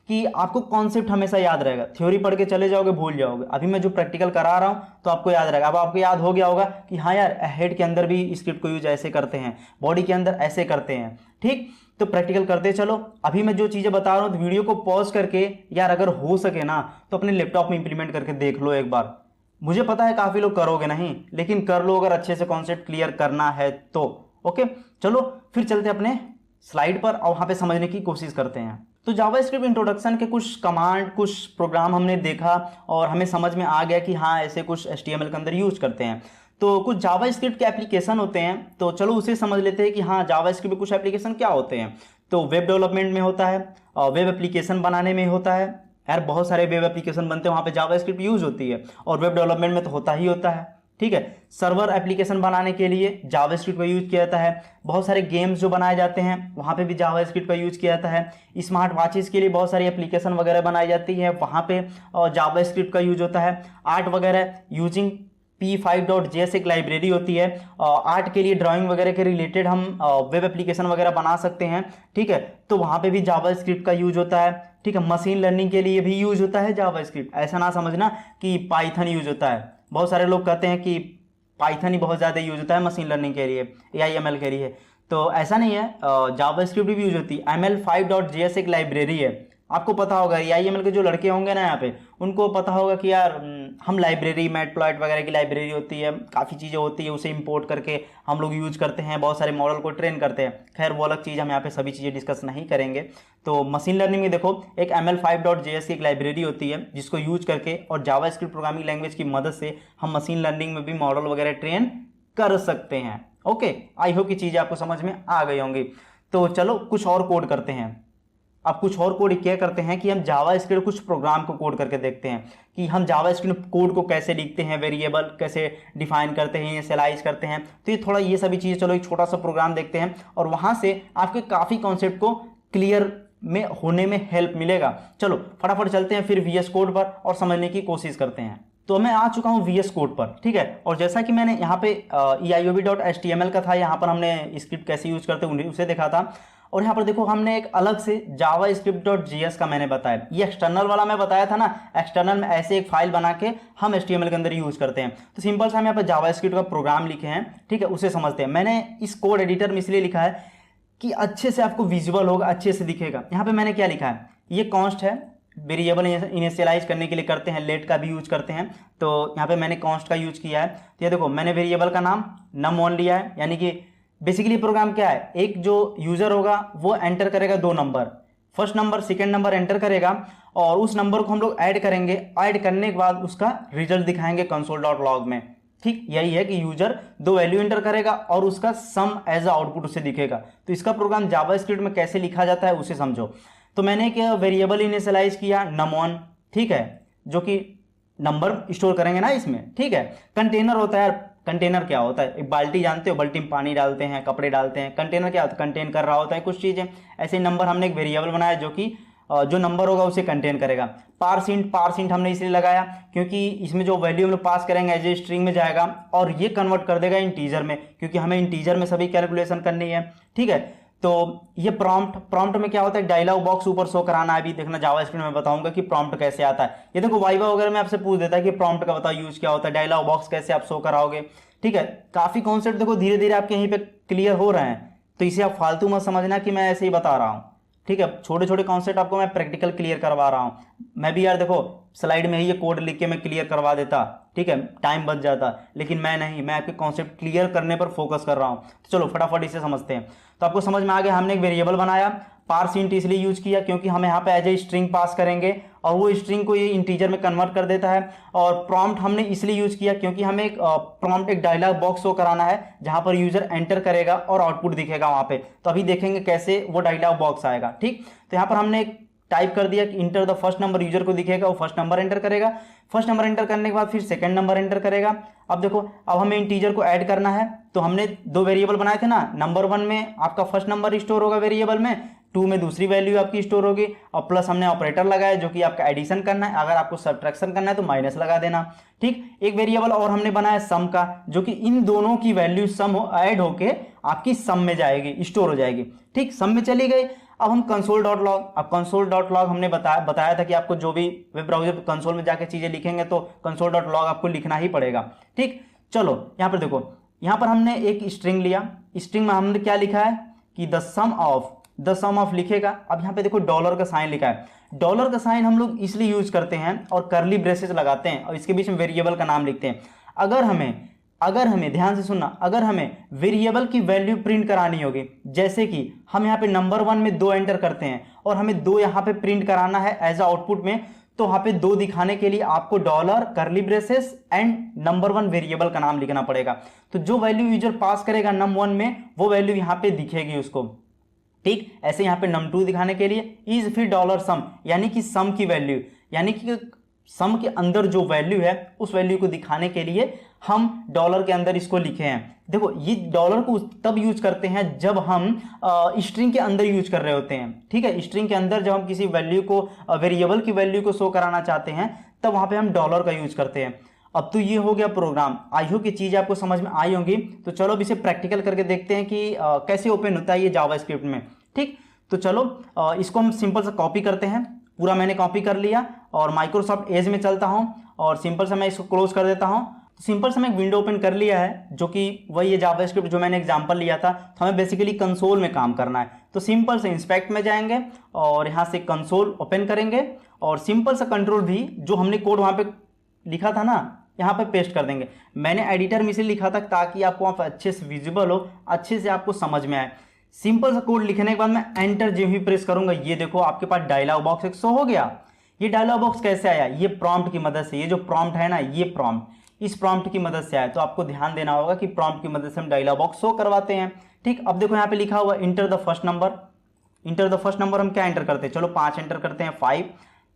कि आपको कॉन्सेप्ट हमेशा याद रहेगा। थ्योरी पढ़ के चले जाओगे भूल जाओगे। अभी मैं जो प्रैक्टिकल करा रहा हूँ तो आपको याद रहेगा। अब आपको याद हो गया होगा कि हाँ यार हेड के अंदर भी स्क्रिप्ट को यूज ऐसे करते हैं, बॉडी के अंदर ऐसे करते हैं, ठीक। तो प्रैक्टिकल करते चलो। अभी मैं जो चीज़ें बता रहा हूँ तो वीडियो को पॉज करके यार अगर हो सके ना तो अपने लैपटॉप में इंप्लीमेंट करके देख लो एक बार। मुझे पता है काफ़ी लोग करोगे नहीं, लेकिन कर लो अगर अच्छे से कॉन्सेप्ट क्लियर करना है तो। ओके चलो फिर चलते अपने स्लाइड पर और वहाँ पे समझने की कोशिश करते हैं। तो जावास्क्रिप्ट इंट्रोडक्शन के कुछ कमांड, कुछ प्रोग्राम हमने देखा और हमें समझ में आ गया कि हाँ ऐसे कुछ HTML के अंदर यूज करते हैं। तो कुछ जावास्क्रिप्ट के एप्लीकेशन होते हैं, तो चलो उसे समझ लेते हैं कि हाँ जावास्क्रिप्ट में कुछ एप्लीकेशन क्या होते हैं। तो वेब डेवलपमेंट में होता है, वेब एप्लीकेशन बनाने में होता है। यार बहुत सारे वेब एप्लीकेशन बनते हैं, वहाँ पे जावास्क्रिप्ट यूज होती है और वेब डेवलपमेंट में तो होता ही होता है, ठीक है। सर्वर एप्लीकेशन बनाने के लिए जावास्क्रिप्ट का यूज किया जाता है। बहुत सारे गेम्स जो बनाए जाते हैं वहाँ पे भी जावास्क्रिप्ट का यूज किया जाता है। स्मार्ट वॉचेस के लिए बहुत सारी एप्लीकेशन वगैरह बनाई जाती है, वहाँ पे जावास्क्रिप्ट का यूज होता है। आर्ट वगैरह यूजिंग p5.js एक लाइब्रेरी होती है। आर्ट के लिए ड्राइंग वगैरह के रिलेटेड हम वेब एप्लीकेशन वगैरह बना सकते हैं, ठीक है। तो वहाँ पे भी जावास्क्रिप्ट का यूज होता है, ठीक है। मशीन लर्निंग के लिए भी यूज होता है जावास्क्रिप्ट। ऐसा ना समझना कि पाइथन यूज होता है। बहुत सारे लोग कहते हैं कि पाइथन ही बहुत ज़्यादा यूज होता है मशीन लर्निंग के लिए, AIML के लिए, तो ऐसा नहीं है। जावास्क्रिप्ट भी यूज होती है। ML5.js एक लाइब्रेरी है, आपको पता होगा। AIML के जो लड़के होंगे ना यहाँ पे उनको पता होगा कि यार हम लाइब्रेरी मैटप्लॉट वगैरह की लाइब्रेरी होती है, काफ़ी चीज़ें होती है, उसे इंपोर्ट करके हम लोग यूज करते हैं, बहुत सारे मॉडल को ट्रेन करते हैं। खैर वो अलग चीज़, हम यहाँ पे सभी चीज़ें डिस्कस नहीं करेंगे। तो मशीन लर्निंग में देखो एक ML5.js की एक लाइब्रेरी होती है जिसको यूज करके और जावास्क्रिप्ट प्रोग्रामिंग लैंग्वेज की मदद से हम मशीन लर्निंग में भी मॉडल वगैरह ट्रेन कर सकते हैं। ओके आई होप की चीज़ें आपको समझ में आ गई होंगी। तो चलो कुछ और कोड करते हैं। अब कुछ और कोड क्या करते हैं कि हम जावास्क्रिप्ट कुछ प्रोग्राम को कोड करके देखते हैं कि हम जावास्क्रिप्ट कोड को कैसे लिखते हैं, वेरिएबल कैसे डिफाइन करते हैं, इनिशियलाइज करते हैं। तो ये थोड़ा ये सभी चीज़ें, चलो एक छोटा सा प्रोग्राम देखते हैं और वहाँ से आपके काफ़ी कॉन्सेप्ट को क्लियर में होने में हेल्प मिलेगा। चलो फटाफट चलते हैं फिर VS कोड पर और समझने की कोशिश करते हैं। तो मैं आ चुका हूँ VS कोड पर, ठीक है। और जैसा कि मैंने यहाँ पे EIOB.html का था, यहाँ पर हमने स्क्रिप्ट कैसे यूज करते हैं उसे देखा था। और यहाँ पर देखो हमने एक अलग से javascript.js का मैंने बताया। ये एक्सटर्नल वाला मैं बताया था ना, एक्सटर्नल में ऐसे एक फाइल बना के हम HTML के अंदर यूज करते हैं। तो सिंपल सा हम यहाँ पर जावास्क्रिप्ट का प्रोग्राम लिखे हैं, ठीक है, उसे समझते हैं। मैंने इस कोड एडिटर में इसलिए लिखा है कि अच्छे से आपको विजुअल होगा, अच्छे से दिखेगा। यहाँ पे मैंने क्या लिखा है, ये कॉन्स्ट है, वेरिएबल इनिशियलाइज करने के लिए करते हैं, लेट का भी यूज करते हैं। तो यहाँ पे मैंने कॉन्स्ट का यूज किया है। तो ये देखो मैंने वेरिएबल का नाम num1 लिया है, यानी कि बेसिकली प्रोग्राम क्या है, एक जो यूजर होगा वो एंटर करेगा 2 number, first number second number enter करेगा और उस नंबर को हम लोग ऐड करेंगे। ऐड करने के बाद उसका रिजल्ट दिखाएंगे console.log में, ठीक। यही है कि यूजर 2 वैल्यू एंटर करेगा और उसका सम एज अ आउटपुट उसे दिखेगा। तो इसका प्रोग्राम जावास्क्रिप्ट में कैसे लिखा जाता है उसे समझो। तो मैंने एक वेरिएबल इनिशियलाइज किया num1, ठीक है, जो कि नंबर स्टोर करेंगे ना इसमें, ठीक है। कंटेनर होता है, कंटेनर क्या होता है, एक बाल्टी जानते हो, बाल्टी में पानी डालते हैं, कपड़े डालते हैं। कंटेनर क्या होता है, कंटेन कर रहा होता है कुछ चीज़ें। ऐसे नंबर हमने एक वेरिएबल बनाया जो कि जो नंबर होगा उसे कंटेन करेगा। पार्सिंट हमने इसलिए लगाया क्योंकि इसमें जो वैल्यू हम लोग पास करेंगे एज ए स्ट्रिंग में जाएगा और ये कन्वर्ट कर देगा इंटीजर में, क्योंकि हमें इंटीजर में सभी कैलकुलेशन करनी है। ठीक है, तो ये प्रॉम्प्ट में क्या होता है, डायलॉग बॉक्स ऊपर शो कराना है। अभी देखना जावास्क्रिप्ट में बताऊंगा कि प्रॉम्प्ट कैसे आता है। ये देखो वाइवा वगैरह में आपसे पूछ देता है कि प्रॉम्प्ट का बताओ यूज क्या होता है, डायलॉग बॉक्स कैसे आप शो कराओगे। ठीक है, काफी कॉन्सेप्ट देखो धीरे धीरे आपके यहीं पे क्लियर हो रहे हैं, तो इसे आप फालतू मत समझना कि मैं ऐसे ही बता रहा हूँ। ठीक है, छोटे छोटे कॉन्सेप्ट आपको मैं प्रैक्टिकल क्लियर करवा रहा हूँ। मैं भी यार देखो स्लाइड में ही ये कोड लिख के मैं क्लियर करवा देता, ठीक है, टाइम बच जाता, लेकिन मैं नहीं, मैं आपके कॉन्सेप्ट क्लियर करने पर फोकस कर रहा हूँ। तो चलो फटाफट इसे समझते हैं। तो आपको समझ में आ गया, हमने एक वेरिएबल बनाया, पार्सिंट इसलिए यूज किया क्योंकि हम यहाँ पे एज ए स्ट्रिंग पास करेंगे और वो स्ट्रिंग को ये इंटीजर में कन्वर्ट कर देता है। और प्रॉम्प्ट हमने इसलिए यूज किया क्योंकि हमें एक प्रॉम्प्ट एक डायलॉग बॉक्स शो कराना है जहां पर यूजर एंटर करेगा और आउटपुट दिखेगा वहां पे। तो अभी देखेंगे कैसे वो डायलॉग बॉक्स आएगा। ठीक, तो यहाँ पर हमने एक टाइप कर दिया कि enter the first number, user को दिखेगा, वो फर्स्ट नंबर एंटर करेगा। फर्स्ट नंबर एंटर करने के बाद फिर सेकंड नंबर एंटर करेगा। अब देखो अब हमें इंटीजर को ऐड करना है, तो हमने दो वेरिएबल बनाए थे ना, नंबर 1 में आपका फर्स्ट नंबर स्टोर होगा वेरिएबल में, 2 में दूसरी वैल्यू आपकी स्टोर होगी, और प्लस हमने ऑपरेटर लगाया जो कि आपका एडिशन करना है, अगर आपको सब्ट्रैक्शन करना है तो माइनस लगा देना। ठीक, एक वेरिएबल और हमने बनाया सम का, जो कि इन दोनों की वैल्यू सम ऐड होके आपकी सम में जाएगी, स्टोर हो जाएगी। ठीक, सम में चली गई। अब हम कंसोल डॉट लॉग, अब कंसोल डॉट लॉग हमने बताया था कि आपको जो भी वेब ब्राउजर कंसोल में जाके चीजें लिखेंगे तो कंसोल डॉट लॉग आपको लिखना ही पड़ेगा। ठीक, चलो यहां पर देखो, यहां पर हमने एक स्ट्रिंग लिया, स्ट्रिंग में हमने क्या लिखा है कि द सम ऑफ लिखेगा। अब यहां पे देखो डॉलर का साइन लिखा है। डॉलर का साइन हम लोग इसलिए यूज करते हैं और करली ब्रेसेस लगाते हैं और इसके बीच में वेरिएबल का नाम लिखते हैं। अगर हमें ध्यान से सुनना, अगर हमें वेरिएबल की वैल्यू प्रिंट करानी होगी, जैसे कि हम यहाँ पे नंबर 1 में 2 एंटर करते हैं और हमें 2 यहाँ पे प्रिंट कराना है एज आउटपुट में, तो वहां पे 2 दिखाने के लिए आपको डॉलर करली ब्रेसेस एंड नंबर 1 वेरिएबल का नाम लिखना पड़ेगा। तो जो वैल्यू यूजर पास करेगा num1 में, वो वैल्यू यहाँ पे दिखेगी उसको। ठीक, ऐसे यहाँ पे num2 दिखाने के लिए इज, फिर डॉलर सम, यानी कि सम की वैल्यू, यानी कि सम के अंदर जो वैल्यू है उस वैल्यू को दिखाने के लिए हम डॉलर के अंदर इसको लिखे हैं। देखो ये डॉलर को तब यूज करते हैं जब हम स्ट्रिंग के अंदर यूज कर रहे होते हैं। ठीक है, स्ट्रिंग के अंदर जब हम किसी वैल्यू को, वेरिएबल की वैल्यू को शो कराना चाहते हैं, तब वहां पे हम डॉलर का यूज करते हैं। अब तो ये हो गया प्रोग्राम, आई होप कि चीज आपको समझ में आई होंगी। तो चलो अब इसे प्रैक्टिकल करके देखते हैं कि कैसे ओपन होता है ये जावास्क्रिप्ट में। ठीक, तो चलो इसको हम सिंपल सा कॉपी करते हैं। पूरा मैंने कॉपी कर लिया और माइक्रोसॉफ्ट एज में चलता हूं और सिंपल से मैं इसको क्लोज कर देता हूं। तो सिंपल से मैं एक विंडो ओपन कर लिया है, जो कि वही है जावास्क्रिप्ट जो मैंने एग्जांपल लिया था। तो हमें बेसिकली कंसोल में काम करना है, तो सिंपल से इंस्पेक्ट में जाएंगे और यहां से कंसोल ओपन करेंगे और सिंपल सा कंट्रोल भी जो हमने कोड वहां पे लिखा था ना, यहाँ पे पेस्ट कर देंगे। मैंने एडिटर में इसे लिखा था ताकि आपको वहां पर अच्छे से विजिबल हो, अच्छे से आपको समझ में आए। सिंपल सा कोड लिखने के बाद मैं एंटर जो ही प्रेस करूंगा, ये देखो आपके पास डायलॉग बॉक्स एक शो हो गया। ये डायलॉग बॉक्स कैसे आया, ये प्रॉम्प्ट की मदद से। ये जो प्रॉम्प्ट है ना, ये प्रॉम्प्ट, इस प्रॉम्प्ट की मदद से आया। तो आपको ध्यान देना होगा कि प्रॉम्प्ट की मदद से हम डायलॉग बॉक्स शो करवाते हैं। ठीक, अब देखो यहाँ पे लिखा हुआ enter the first number. Enter the first number हम क्या एंटर करते हैं, चलो 5 एंटर करते हैं, 5।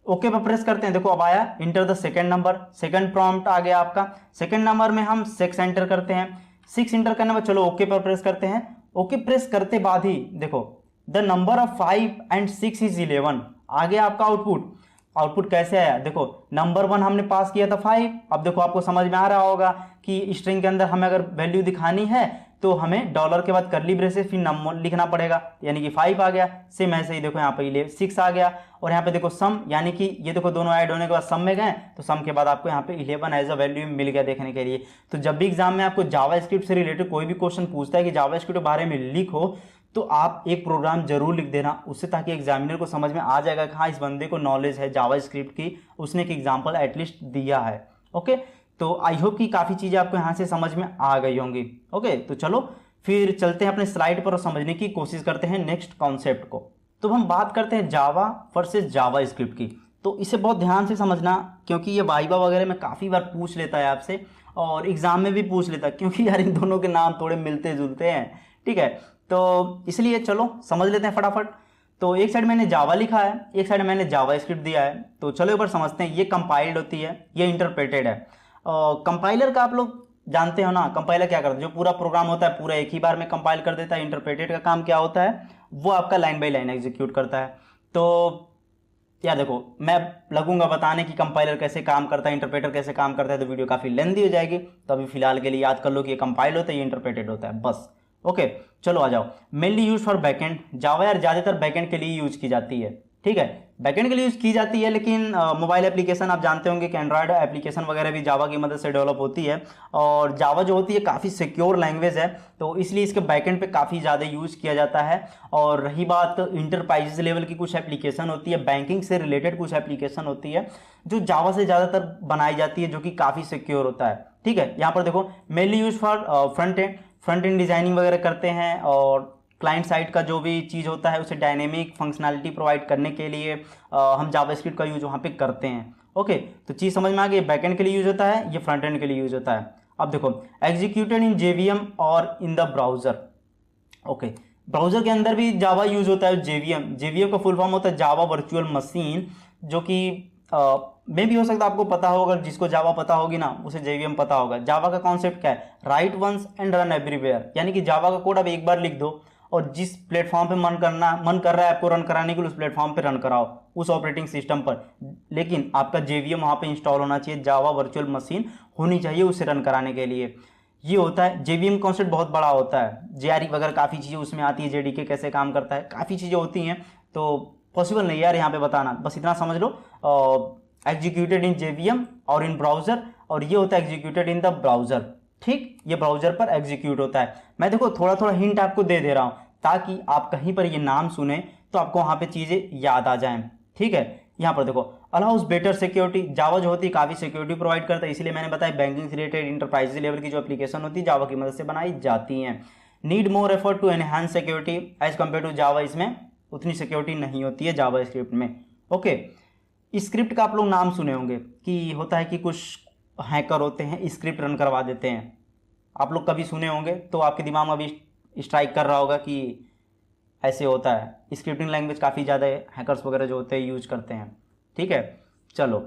ओके पर प्रेस करते हैं, देखो अब आया enter the second number, second prompt आ गया आपका। सेकंड नंबर में हम 6 एंटर करते हैं, 6 एंटर करने में चलो ओके पर प्रेस करते हैं। ओके प्रेस करते बाद ही देखो the number of 5 and 6 is 11, आ गया आपका आउटपुट। आउटपुट कैसे आया, देखो नंबर 1 हमने पास किया था 5। अब देखो आपको समझ में आ रहा होगा कि स्ट्रिंग के अंदर हमें अगर वैल्यू दिखानी है तो हमें डॉलर के बाद करली ब्रेसेस फिर नंबर लिखना पड़ेगा, यानी कि 5 आ गया। सेम ऐसे ही देखो यहाँ पे 6 आ गया और यहाँ पे देखो सम, यानी कि ये देखो दोनों ऐड होने के बाद सम में गए, तो सम के बाद आपको यहाँ पे 11 एज अ वैल्यू मिल गया देखने के लिए। तो जब भी एग्जाम में आपको जावास्क्रिप्ट से रिलेटेड कोई भी क्वेश्चन पूछता है कि जावास्क्रिप्ट के बारे में लिखो, तो आप एक प्रोग्राम जरूर लिख देना उससे, ताकि एग्जामिनर को समझ में आ जाएगा कि हाँ इस बंदे को नॉलेज है जावास्क्रिप्ट की, उसने एक एग्जाम्पल एटलीस्ट दिया है। ओके, तो आई होप कि काफ़ी चीज़ें आपको यहाँ से समझ में आ गई होंगी। ओके, तो चलो फिर चलते हैं अपने स्लाइड पर और समझने की कोशिश करते हैं नेक्स्ट कॉन्सेप्ट को। तो हम बात करते हैं जावा वर्सेस जावास्क्रिप्ट की। तो इसे बहुत ध्यान से समझना, क्योंकि ये वाइवा वगैरह में काफ़ी बार पूछ लेता है आपसे और एग्जाम में भी पूछ लेता है, क्योंकि यार इन दोनों के नाम थोड़े मिलते जुलते हैं। ठीक है, तो इसलिए चलो समझ लेते हैं फटाफट। तो एक साइड मैंने जावा लिखा है, एक साइड मैंने जावास्क्रिप्ट दिया है। तो चलो एक बार समझते हैं। ये कंपाइल्ड होती है, ये इंटरप्रेटेड है। कंपाइलर का आप लोग जानते हो ना, कंपाइलर क्या करता है, जो पूरा प्रोग्राम होता है पूरा एक ही बार में कंपाइल कर देता है। इंटरप्रेटेड का काम क्या होता है, वो आपका लाइन बाय लाइन एग्जीक्यूट करता है। तो यार देखो, मैं लगूंगा बताने कि कंपाइलर कैसे काम करता है, इंटरप्रेटर कैसे काम करता है, तो वीडियो काफ़ी लेंदी हो जाएगी। तो अभी फिलहाल के लिए याद कर लो कि ये कंपाइल होता है, ये इंटरप्रेटेड होता है, बस। ओके, चलो आ जाओ। मेनली यूज फॉर बैकएंड, जावा यार ज़्यादातर बैकएंड के लिए यूज की जाती है, ठीक है, बैकएंड के लिए यूज की जाती है। लेकिन मोबाइल एप्लीकेशन आप जानते होंगे कि एंड्रॉयड एप्लीकेशन वगैरह भी जावा की मदद से डेवलप होती है। और जावा जो होती है काफ़ी सिक्योर लैंग्वेज है, तो इसलिए इसके बैकएंड पे काफ़ी ज़्यादा यूज किया जाता है। और रही बात इंटरप्राइजेस लेवल की, कुछ एप्लीकेशन होती है, बैंकिंग से रिलेटेड कुछ एप्लीकेशन होती है जो जावा से ज़्यादातर बनाई जाती है, जो कि काफ़ी सिक्योर होता है, ठीक है। यहाँ पर देखो, mainly use for front end designing वगैरह करते हैं, और क्लाइंट साइड का जो भी चीज़ होता है उसे डायनेमिक फंक्शनैलिटी प्रोवाइड करने के लिए हम जावास्क्रिप्ट का यूज वहाँ पे करते हैं। ओके, तो चीज़ समझ में आ गई, बैकएंड के लिए यूज होता है, ये फ्रंट एंड के लिए यूज होता है। अब देखो, एग्जीक्यूटेड इन जेवीएम और in the browser. Okay, browser के अंदर भी जावा यूज होता है। जेवीएम का फुल फॉर्म होता है जावा वर्चुअल मशीन, जो कि मे भी हो सकता है आपको पता होगा, जिसको जावा पता होगी ना उसे जेवीएम पता होगा। जावा का कॉन्सेप्ट क्या है, write once and run everywhere, यानी कि जावा का कोड आप एक बार लिख दो और जिस प्लेटफॉर्म पे मन कर रहा है आपको रन कराने के लिए, उस प्लेटफॉर्म पे रन कराओ, उस ऑपरेटिंग सिस्टम पर। लेकिन आपका जेवीएम वहाँ पे इंस्टॉल होना चाहिए, जावा वर्चुअल मशीन होनी चाहिए उसे रन कराने के लिए। ये होता है जेवीएम कॉन्सेप्ट, बहुत बड़ा होता है। जेआरई वगैरह काफ़ी चीज़ें उसमें आती है, जेडीके कैसे काम करता है, काफ़ी चीज़ें होती हैं, तो पॉसिबल नहीं यार यहाँ पे बताना, बस इतना समझ लो। एग्जीक्यूटेड इन जेवीएम और इन ब्राउजर, और ये होता है एग्जीक्यूटेड इन द ब्राउजर, ठीक, ये ब्राउजर पर एग्जीक्यूट होता है। मैं देखो थोड़ा थोड़ा हिंट आपको दे दे रहा हूँ, ताकि आप कहीं पर ये नाम सुने तो आपको वहाँ पे चीज़ें याद आ जाएं, ठीक है। यहाँ पर देखो, अलाउज बेटर सिक्योरिटी, जावा जो होती है काफ़ी सिक्योरिटी प्रोवाइड करता है, इसलिए मैंने बताया बैंकिंग से रिलेटेड इंटरप्राइज लेवल की जो एप्लीकेशन होती है जावा की मदद से बनाई जाती हैं। Need more effort to enhance security as compare to Java, इसमें उतनी सिक्योरिटी नहीं होती है जावा स्क्रिप्ट में। ओके, स्क्रिप्ट का आप लोग नाम सुने होंगे कि होता है कि कुछ हैकर होते हैं स्क्रिप्ट रन करवा देते हैं, आप लोग कभी सुने होंगे, तो आपके दिमाग में अभी स्ट्राइक कर रहा होगा कि ऐसे होता है। स्क्रिप्टिंग लैंग्वेज काफ़ी ज़्यादा हैकर्स वगैरह जो होते हैं यूज करते हैं, ठीक है। चलो,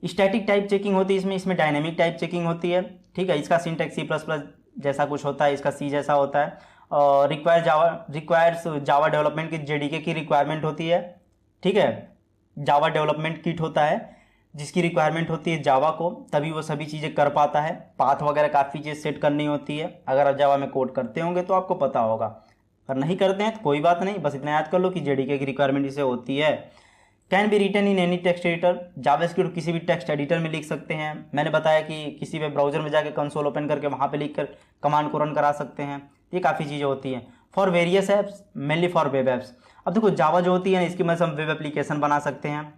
स्टैटिक टाइप चेकिंग होती है इसमें डायनेमिक टाइप चेकिंग होती है, ठीक है। इसका सिंटैक्स C++ जैसा कुछ होता है, इसका सी जैसा होता है। और रिक्वायर्स जावा डेवलपमेंट की जेडीके की रिक्वायरमेंट होती है, ठीक है। जावा डेवलपमेंट किट होता है जिसकी रिक्वायरमेंट होती है जावा को, तभी वो सभी चीज़ें कर पाता है। पाथ वगैरह काफ़ी चीज़ सेट करनी होती है, अगर आप जावा में कोड करते होंगे तो आपको पता होगा, अगर नहीं करते हैं तो कोई बात नहीं, बस इतना याद कर लो कि जेडीके की रिक्वायरमेंट इसे होती है। Can be written in any text editor, JavaScript किसी भी टेक्स्ट एडिटर में लिख सकते हैं। मैंने बताया कि किसी भी ब्राउजर में जाके कंसोल ओपन करके वहाँ पे लिखकर कमांड को रन करा सकते हैं, ये काफ़ी चीज़ें होती हैं। For various apps, mainly for web apps. अब देखो, जावा जो होती है ना, इसकी मदद से हम वेब एप्लीकेशन बना सकते हैं,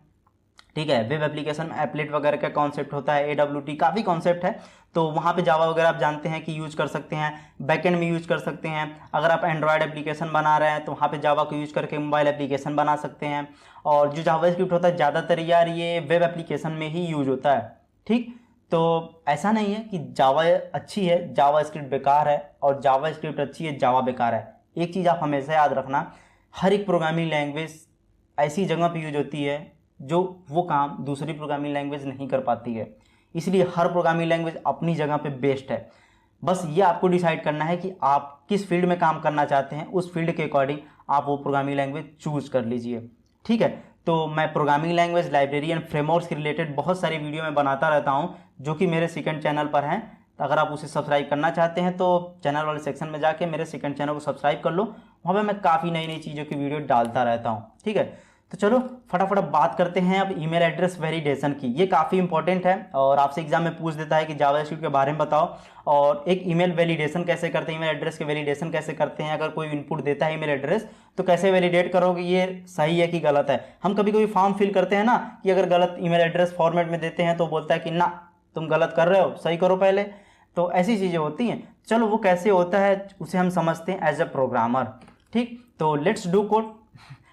ठीक है। वेब एप्लीकेशन में एप्लेट वगैरह का कॉन्सेप्ट होता है, AWT काफ़ी कॉन्सेप्ट है, तो वहाँ पे जावा वगैरह आप जानते हैं कि यूज कर सकते हैं। बैकएंड में यूज कर सकते हैं, अगर आप एंड्रॉयड एप्लीकेशन बना रहे हैं तो वहाँ पे जावा को यूज करके मोबाइल एप्लीकेशन बना सकते हैं। और जो जावास्क्रिप्ट होता है ज़्यादातर यार ये वेब एप्लीकेशन में ही यूज होता है, ठीक। तो ऐसा नहीं है कि जावा अच्छी है जावास्क्रिप्ट बेकार है, और जावास्क्रिप्ट अच्छी है जावा बेकार है। एक चीज़ आप हमेशा याद रखना, हर एक प्रोग्रामिंग लैंग्वेज ऐसी जगह पे यूज होती है जो वो काम दूसरी प्रोग्रामिंग लैंग्वेज नहीं कर पाती है, इसलिए हर प्रोग्रामिंग लैंग्वेज अपनी जगह पे बेस्ट है। बस ये आपको डिसाइड करना है कि आप किस फील्ड में काम करना चाहते हैं, उस फील्ड के अकॉर्डिंग आप वो प्रोग्रामिंग लैंग्वेज चूज कर लीजिए, ठीक है। तो मैं programming language, library and frameworks के रिलेटेड बहुत सारी वीडियो में बनाता रहता हूँ, जो कि मेरे सेकंड चैनल पर हैं। तो अगर आप उसे सब्सक्राइब करना चाहते हैं तो चैनल वाले सेक्शन में जाके मेरे सेकंड चैनल को सब्सक्राइब कर लो, वहाँ पर मैं काफ़ी नई नई चीज़ों की वीडियो डालता रहता हूँ, ठीक है। तो चलो फटाफट बात करते हैं अब ईमेल एड्रेस वैलिडेशन की। ये काफ़ी इंपॉर्टेंट है और आपसे एग्जाम में पूछ देता है कि जावास्क्रिप्ट के बारे में बताओ, और एक ईमेल वैलिडेशन कैसे करते हैं, ईमेल एड्रेस के वैलिडेशन कैसे करते हैं। अगर कोई इनपुट देता है ईमेल एड्रेस तो कैसे वैलिडेट करोगे ये सही है कि गलत है। हम कभी कभी फॉर्म फिल करते हैं ना कि अगर गलत ईमेल एड्रेस फॉर्मेट में देते हैं तो बोलता है कि ना तुम गलत कर रहे हो, सही करो पहले। तो ऐसी चीज़ें होती हैं। चलो वो कैसे होता है उसे हम समझते हैं एज अ प्रोग्रामर, ठीक। तो लेट्स डू कोड।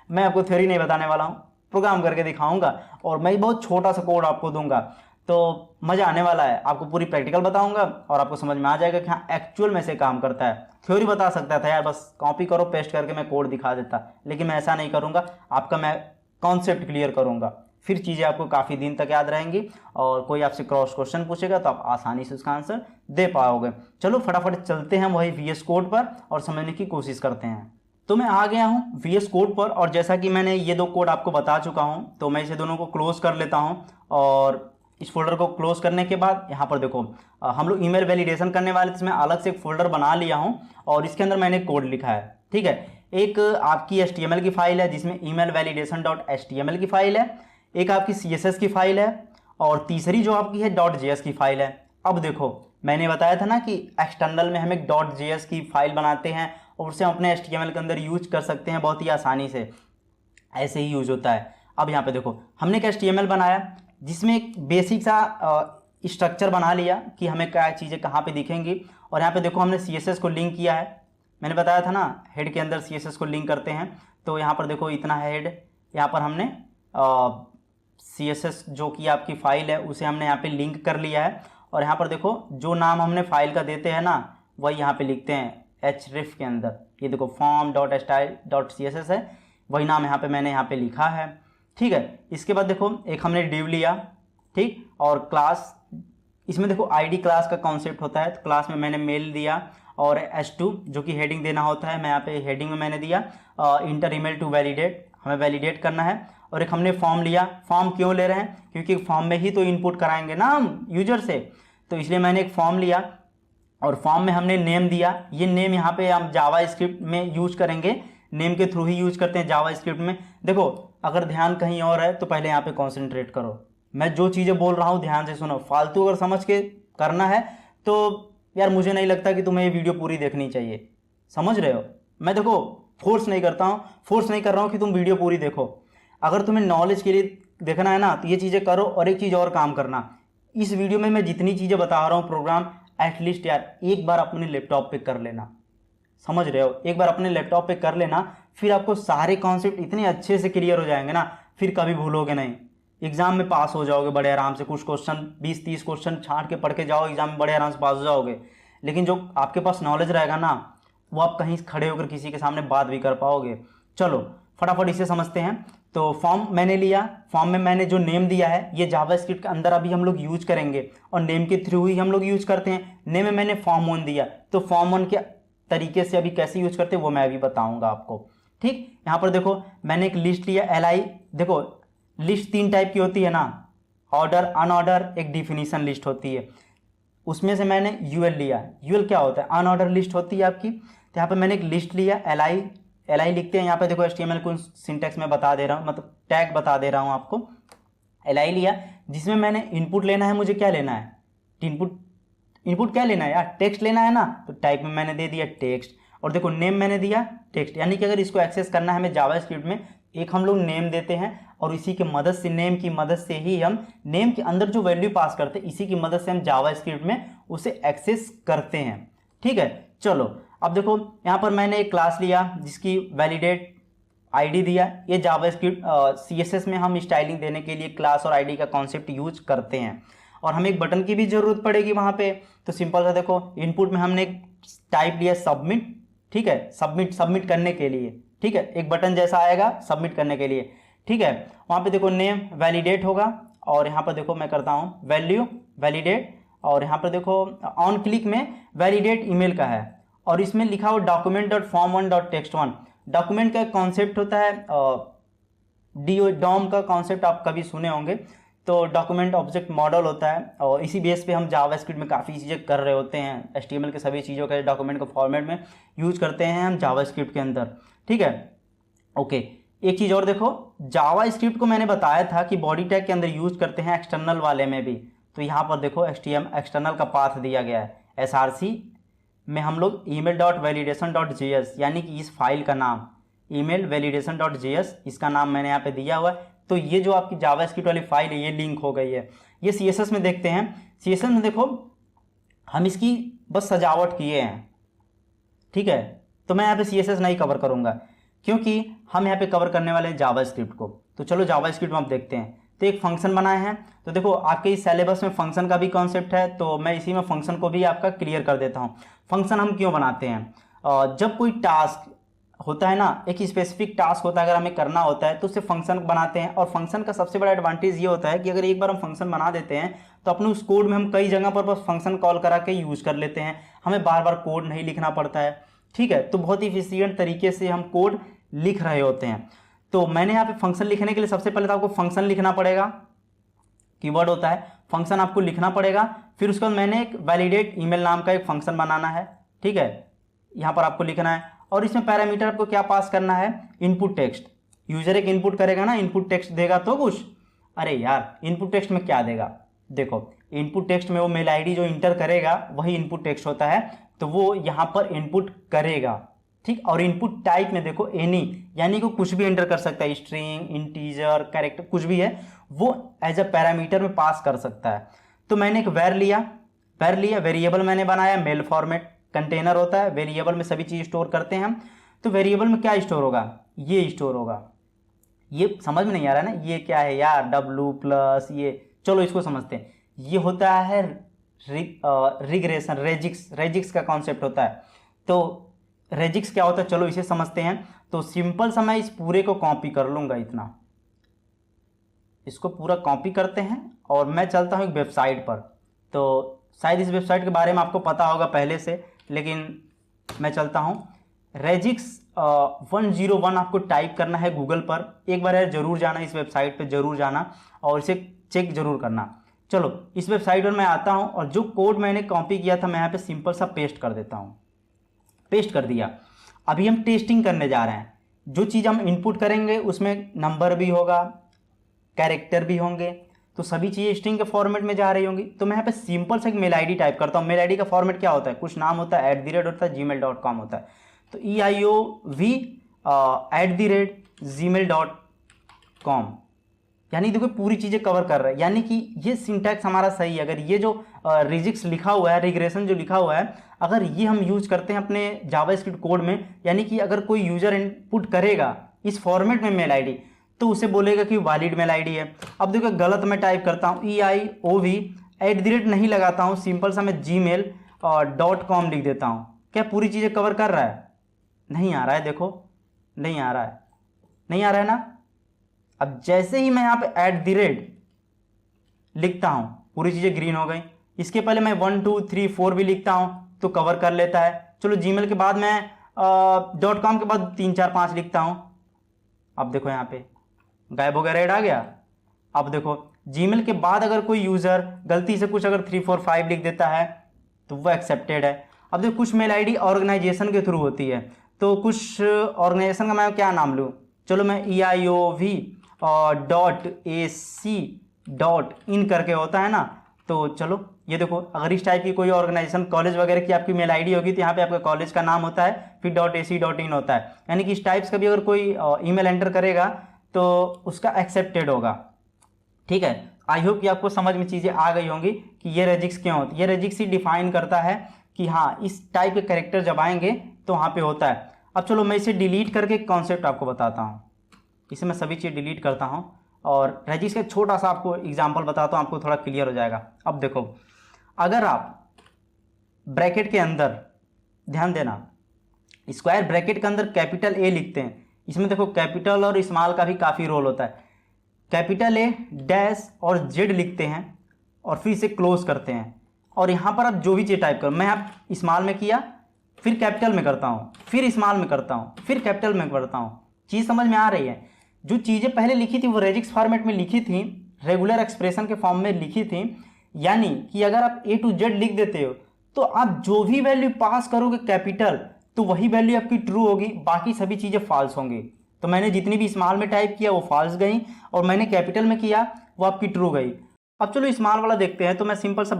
मैं आपको थ्योरी नहीं बताने वाला हूँ, प्रोग्राम करके दिखाऊंगा, और मैं बहुत छोटा सा कोड आपको दूंगा, तो मज़ा आने वाला है। आपको पूरी प्रैक्टिकल बताऊंगा और आपको समझ में आ जाएगा कि हाँ एक्चुअल में से काम करता है। थ्योरी बता सकता था यार, बस कॉपी करो पेस्ट करके मैं कोड दिखा देता, लेकिन मैं ऐसा नहीं करूँगा। आपका मैं कॉन्सेप्ट क्लियर करूँगा, फिर चीज़ें आपको काफ़ी दिन तक याद रहेंगी, और कोई आपसे क्रॉस क्वेश्चन पूछेगा तो आप आसानी से उसका आंसर दे पाओगे। चलो फटाफट चलते हैं वही VS कोड पर और समझने की कोशिश करते हैं। तो मैं आ गया हूँ VS कोड पर, और जैसा कि मैंने ये 2 कोड आपको बता चुका हूँ, तो मैं इसे दोनों को क्लोज कर लेता हूँ। और इस फोल्डर को क्लोज करने के बाद यहाँ पर देखो हम लोग ईमेल वैलिडेशन करने वाले, तो इसमें अलग से एक फोल्डर बना लिया हूँ और इसके अंदर मैंने कोड लिखा है। ठीक है, एक आपकी HTML की फाइल है जिसमें email validation.html की फाइल है, एक आपकी CSS की फाइल है, और तीसरी जो आपकी है .js की फाइल है। अब देखो मैंने बताया था ना कि एक्सटर्नल में हम एक .js की फाइल बनाते हैं और उसे हम अपने HTML के अंदर यूज कर सकते हैं बहुत ही आसानी से, ऐसे ही यूज होता है। अब यहाँ पे देखो हमने एक HTML बनाया जिसमें एक बेसिक सा स्ट्रक्चर बना लिया कि हमें क्या चीज़ें कहाँ पे दिखेंगी, और यहाँ पे देखो हमने CSS को लिंक किया है। मैंने बताया था ना हेड के अंदर CSS को लिंक करते हैं, तो यहाँ पर देखो इतना हेड, यहाँ पर हमने CSS जो कि आपकी फाइल है उसे हमने यहाँ पे लिंक कर लिया है। और यहाँ पर देखो जो नाम हमने फाइल का देते हैं ना वही यहाँ पे लिखते हैं href के अंदर। ये देखो form.style.css है, वही नाम यहाँ पे मैंने यहाँ पे लिखा है। ठीक है, इसके बाद देखो एक हमने div लिया, ठीक, और क्लास, इसमें देखो ID क्लास का कॉन्सेप्ट होता है, तो क्लास में मैंने मेल दिया, और h2 जो कि हेडिंग देना होता है, मैं यहाँ पे हेडिंग में मैंने दिया इंटर ईमेल टू वैलिडेट, हमें वैलिडेट करना है। और एक हमने फॉर्म लिया। फॉर्म क्यों ले रहे हैं, क्योंकि फॉर्म में ही तो इनपुट कराएंगे ना हम यूजर से, तो इसलिए मैंने एक फॉर्म लिया और फॉर्म में हमने नेम दिया। ये नेम यहाँ पे हम जावा स्क्रिप्ट में यूज करेंगे, नेम के थ्रू ही यूज करते हैं जावा स्क्रिप्ट में। देखो अगर ध्यान कहीं और है तो पहले यहाँ पे कॉन्सेंट्रेट करो, मैं जो चीज़ें बोल रहा हूँ ध्यान से सुनो। फालतू अगर समझ के करना है तो यार मुझे नहीं लगता कि तुम्हें ये वीडियो पूरी देखनी चाहिए, समझ रहे हो। मैं देखो फोर्स नहीं करता हूँ, फोर्स नहीं कर रहा हूँ कि तुम वीडियो पूरी देखो। अगर तुम्हें नॉलेज के लिए देखना है ना तो ये चीज़ें करो, और एक चीज़ और काम करना, इस वीडियो में मैं जितनी चीज़ें बता रहा हूँ प्रोग्राम, एटलीस्ट यार एक बार अपने लैपटॉप पे कर लेना, समझ रहे हो, एक बार अपने लैपटॉप पे कर लेना, फिर आपको सारे कॉन्सेप्ट इतने अच्छे से क्लियर हो जाएंगे ना, फिर कभी भूलोगे नहीं। एग्जाम में पास हो जाओगे बड़े आराम से, कुछ क्वेश्चन 20-30 क्वेश्चन छांट के पढ़ के जाओ, एग्जाम में बड़े आराम से पास हो जाओगे। लेकिन जो आपके पास नॉलेज रहेगा ना वो आप कहीं खड़े होकर किसी के सामने बात भी कर पाओगे। चलो फटाफट इसे समझते हैं। तो फॉर्म मैंने लिया, फॉर्म में मैंने जो नेम दिया है ये जावास्क्रिप्ट के अंदर अभी हम लोग यूज करेंगे, और नेम के थ्रू ही हम लोग यूज करते हैं। नेम में मैंने form1 दिया, तो form1 के तरीके से अभी कैसे यूज करते हैं वो मैं अभी बताऊंगा आपको। ठीक, यहाँ पर देखो मैंने एक लिस्ट लिया li। देखो लिस्ट 3 टाइप की होती है ना, ऑर्डर, अनऑर्डर, एक डिफिनीशन लिस्ट होती है। उसमें से मैंने यूएल लिया। यूएल क्या होता है, अनऑर्डर लिस्ट होती है आपकी। तो यहाँ पे मैंने एक लिस्ट लिया, li लिखते हैं। यहाँ पे देखो HTML को सिंटैक्स में बता दे रहा हूँ, मतलब टैग बता दे रहा हूँ आपको। li लिया जिसमें मैंने इनपुट लेना है, मुझे क्या लेना है, इनपुट क्या लेना है यार, टेक्स्ट लेना है ना, तो टाइप में मैंने दे दिया टेक्स्ट। और देखो नेम मैंने दिया टेक्स्ट, यानी कि अगर इसको एक्सेस करना है हमें जावास्क्रिप्ट में, एक हम लोग नेम देते हैं और इसी की मदद से, नेम की मदद से ही हम नेम के अंदर जो वैल्यू पास करते हैं, इसी की मदद से हम जावास्क्रिप्ट में उसे एक्सेस करते हैं। ठीक है, चलो अब देखो यहाँ पर मैंने एक क्लास लिया जिसकी वैलिडेट आईडी दिया। ये जावास्क्रिप्ट CSS में हम स्टाइलिंग देने के लिए क्लास और आईडी का कॉन्सेप्ट यूज करते हैं, और हमें एक बटन की भी जरूरत पड़ेगी वहाँ पे। तो सिंपल सा देखो इनपुट में हमने टाइप लिया सबमिट। ठीक है, सबमिट करने के लिए, ठीक है, एक बटन जैसा आएगा सबमिट करने के लिए। ठीक है, वहाँ पे देखो नेम वैलिडेट होगा, और यहाँ पर देखो मैं करता हूँ वैल्यू वैलिडेट, और यहाँ पर देखो ऑन क्लिक में वैलिडेट ईमेल का है, और इसमें लिखा हो document.form1.text1। डॉक्यूमेंट का कॉन्सेप्ट होता है डॉम का कॉन्सेप्ट आप कभी सुने होंगे, तो डॉक्यूमेंट ऑब्जेक्ट मॉडल होता है, और इसी बेस पे हम जावास्क्रिप्ट में काफ़ी चीज़ें कर रहे होते हैं। HTML के सभी चीज़ों का डॉक्यूमेंट को फॉर्मेट में यूज करते हैं हम जावास्क्रिप्ट के अंदर। ठीक है, ओके, एक चीज़ और देखो, जावास्क्रिप्ट को मैंने बताया था कि बॉडी टैग के अंदर यूज करते हैं एक्सटर्नल वाले में भी। तो यहाँ पर देखो एक्सटर्नल का पाथ दिया गया है, src में हम लोग email.validation.js, यानी कि इस फाइल का नाम email.validation.js, इसका नाम मैंने यहाँ पे दिया हुआ है। तो ये जो आपकी जावास्क्रिप्ट वाली फाइल है ये लिंक हो गई है। ये CSS में देखते हैं, CSS में देखो हम इसकी बस सजावट किए हैं। ठीक है, तो मैं यहाँ पे CSS नहीं कवर करूँगा क्योंकि हम यहाँ पे कवर करने वाले हैं जावास्क्रिप्ट को। तो चलो जावास्क्रिप्ट में आप देखते हैं। तो एक फंक्शन बनाए हैं, तो देखो आपके इस सिलेबस में फंक्शन का भी कॉन्सेप्ट है, तो मैं इसी में फंक्शन को भी आपका क्लियर कर देता हूँ। फंक्शन हम क्यों बनाते हैं, जब कोई टास्क होता है ना, एक स्पेसिफिक टास्क होता है, अगर हमें करना होता है तो उससे फंक्शन बनाते हैं। और फंक्शन का सबसे बड़ा एडवांटेज ये होता है कि अगर एक बार हम फंक्शन बना देते हैं तो अपने उस कोड में हम कई जगह पर बस फंक्शन कॉल करा के यूज कर लेते हैं, हमें बार बार कोड नहीं लिखना पड़ता है। ठीक है। तो बहुत ही इफिशियंट तरीके से हम कोड लिख रहे होते हैं। तो मैंने यहाँ पे फंक्शन लिखने के लिए सबसे पहले तो आपको फंक्शन लिखना पड़ेगा, कीवर्ड होता है फंक्शन, आपको लिखना पड़ेगा। फिर उसके बाद मैंने एक वैलिडेट ईमेल नाम का एक फंक्शन बनाना है, ठीक है, यहाँ पर आपको लिखना है। और इसमें पैरामीटर आपको क्या पास करना है, इनपुट टेक्स्ट। यूजर एक इनपुट करेगा ना, इनपुट टेक्स्ट देगा तो कुछ, अरे यार इनपुट टेक्स्ट में क्या देगा, देखो इनपुट टेक्स्ट में वो मेल आईडी जो इंटर करेगा वही इनपुट टेक्स्ट होता है, तो वो यहाँ पर इनपुट करेगा, ठीक। और इनपुट टाइप में देखो एनी, यानी कि कुछ भी एंटर कर सकता है, स्ट्रिंग, इंटीजर, कैरेक्टर, कुछ भी है वो एज अ पैरामीटर में पास कर सकता है। तो मैंने एक वेर लिया, वेरिएबल मैंने बनाया मेल फॉर्मेट, कंटेनर होता है, वेरिएबल में सभी चीज स्टोर करते हैं हम। तो वेरिएबल में क्या स्टोर होगा, ये स्टोर होगा। ये समझ में नहीं आ रहा है ना, ये क्या है यार, डब्लू प्लस ये, चलो इसको समझते हैं। ये होता है रिग्रेशन, रेजिक्स का कॉन्सेप्ट होता है। तो रेजिक्स क्या होता है, चलो इसे समझते हैं। तो सिंपल सा मैं इस पूरे को कॉपी कर लूंगा, इतना इसको पूरा कॉपी करते हैं और मैं चलता हूँ एक वेबसाइट पर। तो शायद इस वेबसाइट के बारे में आपको पता होगा पहले से, लेकिन मैं चलता हूँ। रेजिक्स 101 आपको टाइप करना है गूगल पर, एक बार यार जरूर जाना, इस वेबसाइट पे जरूर जाना और इसे चेक जरूर करना। चलो इस वेबसाइट पर मैं आता हूँ और जो कोड मैंने कॉपी किया था मैं यहाँ पे सिंपल सा पेस्ट कर देता हूँ, पेस्ट कर दिया। अभी हम टेस्टिंग करने जा रहे हैं, जो चीज़ हम इनपुट करेंगे उसमें नंबर भी होगा, कैरेक्टर भी होंगे, तो सभी चीज़ें स्ट्रिंग के फॉर्मेट में जा रही होंगी। तो मैं यहाँ पे सिंपल से एक मेल आईडी टाइप करता हूँ। मेल आईडी का फॉर्मेट क्या होता है, कुछ नाम होता है, @ होता है, gmail.com होता है। तो EIOV @gmail.com, यानी देखो पूरी चीज़ें कवर कर रहा है, यानी कि ये सिंटैक्स हमारा सही है। अगर ये जो रिजिक्स लिखा हुआ है, रिग्रेशन जो लिखा हुआ है, अगर ये हम यूज करते हैं अपने जावास्क्रिप्ट कोड में, यानी कि अगर कोई यूजर इनपुट करेगा इस फॉर्मेट में मेल आईडी, तो उसे बोलेगा कि वैलिड मेल आईडी है। अब देखो गलत मैं टाइप करता हूँ, EIOV @ नहीं लगाता हूँ, सिंपल सा मैं gmail.com लिख देता हूँ। क्या पूरी चीज़ें कवर कर रहा है, नहीं आ रहा है, देखो नहीं आ रहा है, नहीं आ रहा है ना। अब जैसे ही मैं यहाँ पे @ लिखता हूँ पूरी चीज़ें ग्रीन हो गई। इसके पहले मैं 1 2 3 4 भी लिखता हूँ तो कवर कर लेता है। चलो जीमेल के बाद मैं .com के बाद 3 4 5 लिखता हूँ, अब देखो यहाँ पे गायब हो गया, रेड आ गया। अब देखो जीमेल के बाद अगर कोई यूज़र गलती से कुछ अगर 3 4 5 लिख देता है तो वो एक्सेप्टेड है। अब देखो कुछ मेल आईडी ऑर्गेनाइजेशन के थ्रू होती है, तो कुछ ऑर्गेनाइजेशन का मैं क्या नाम लूँ, चलो मैं EIOV .AC.in करके होता है ना। तो चलो ये देखो, अगर इस टाइप की कोई ऑर्गेनाइजेशन कॉलेज वगैरह की आपकी मेल आईडी होगी तो यहाँ पे आपका कॉलेज का नाम होता है, फिर .AC.in होता है। यानी कि इस टाइप्स का भी अगर कोई ईमेल एंटर करेगा तो उसका एक्सेप्टेड होगा, ठीक है। आई होप कि आपको समझ में चीज़ें आ गई होंगी कि ये रेजिक्स क्यों होती है। ये रेजिक्स ही डिफाइन करता है कि हाँ इस टाइप के कैरेक्टर जब आएंगे तो वहाँ पे होता है। अब चलो मैं इसे डिलीट करके एक कॉन्सेप्ट आपको बताता हूँ। इसे मैं सभी चीज़ डिलीट करता हूँ और रेजिक्स का छोटा सा आपको एग्जांपल बताता हूँ, आपको थोड़ा क्लियर हो जाएगा। अब देखो अगर आप ब्रैकेट के अंदर, ध्यान देना, स्क्वायर ब्रैकेट के अंदर कैपिटल A लिखते हैं, इसमें देखो कैपिटल और स्मॉल का भी काफ़ी रोल होता है। कैपिटल A डैश और Z लिखते हैं और फिर इसे क्लोज करते हैं, और यहाँ पर आप जो भी चीज़ टाइप करो, मैं आप स्मॉल में किया, फिर कैपिटल में करता हूँ, फिर स्मॉल में करता हूँ, फिर कैपिटल में करता हूँ। चीज़ समझ में आ रही है। जो चीज़ें पहले लिखी थी वो रेजिक्स फॉर्मेट में लिखी थी, रेगुलर एक्सप्रेशन के फॉर्म में लिखी थी, यानी कि अगर आप A to Z लिख देते हो तो आप जो भी वैल्यू पास करोगे कैपिटल, तो वही वैल्यू आपकी ट्रू होगी, बाकी सभी चीज़ें फॉल्स होंगी। तो मैंने जितनी भी स्मॉल में टाइप किया वो फॉल्स गई और मैंने कैपिटल में किया वो आपकी ट्रू गई। अब चलो स्मॉल वाला देखते हैं। तो मैं सिंपल सा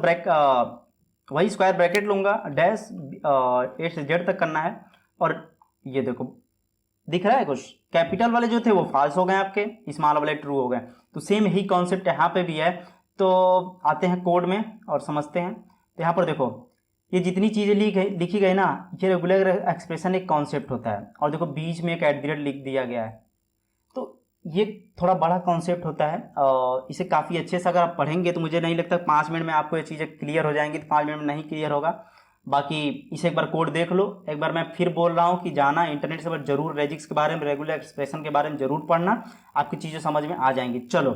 वही स्क्वायर ब्रैकेट लूँगा, डैश A से Z तक करना है, और ये देखो दिख रहा है कुछ, कैपिटल वाले जो थे वो फॉल्स हो गए आपके, स्मॉल वाले ट्रू हो गए। तो सेम ही कॉन्सेप्ट यहाँ पे भी है। तो आते हैं कोड में और समझते हैं। तो यहाँ पर देखो ये जितनी चीज़ें लिखी गई ना, ये रेगुलर एक्सप्रेशन एक कॉन्सेप्ट होता है, और देखो बीच में एक @ लिख दिया गया है। तो ये थोड़ा बड़ा कॉन्सेप्ट होता है, इसे काफ़ी अच्छे से अगर आप पढ़ेंगे तो मुझे नहीं लगता 5 मिनट में आपको ये चीज़ें क्लियर हो जाएंगी। तो 5 मिनट में नहीं क्लियर होगा, बाकी इसे एक बार कोड देख लो। एक बार मैं फिर बोल रहा हूँ कि जाना इंटरनेट से जरूर रेजिक्स के बारे में, रेगुलर एक्सप्रेशन के बारे में जरूर पढ़ना, आपकी चीज़ें समझ में आ जाएंगी। चलो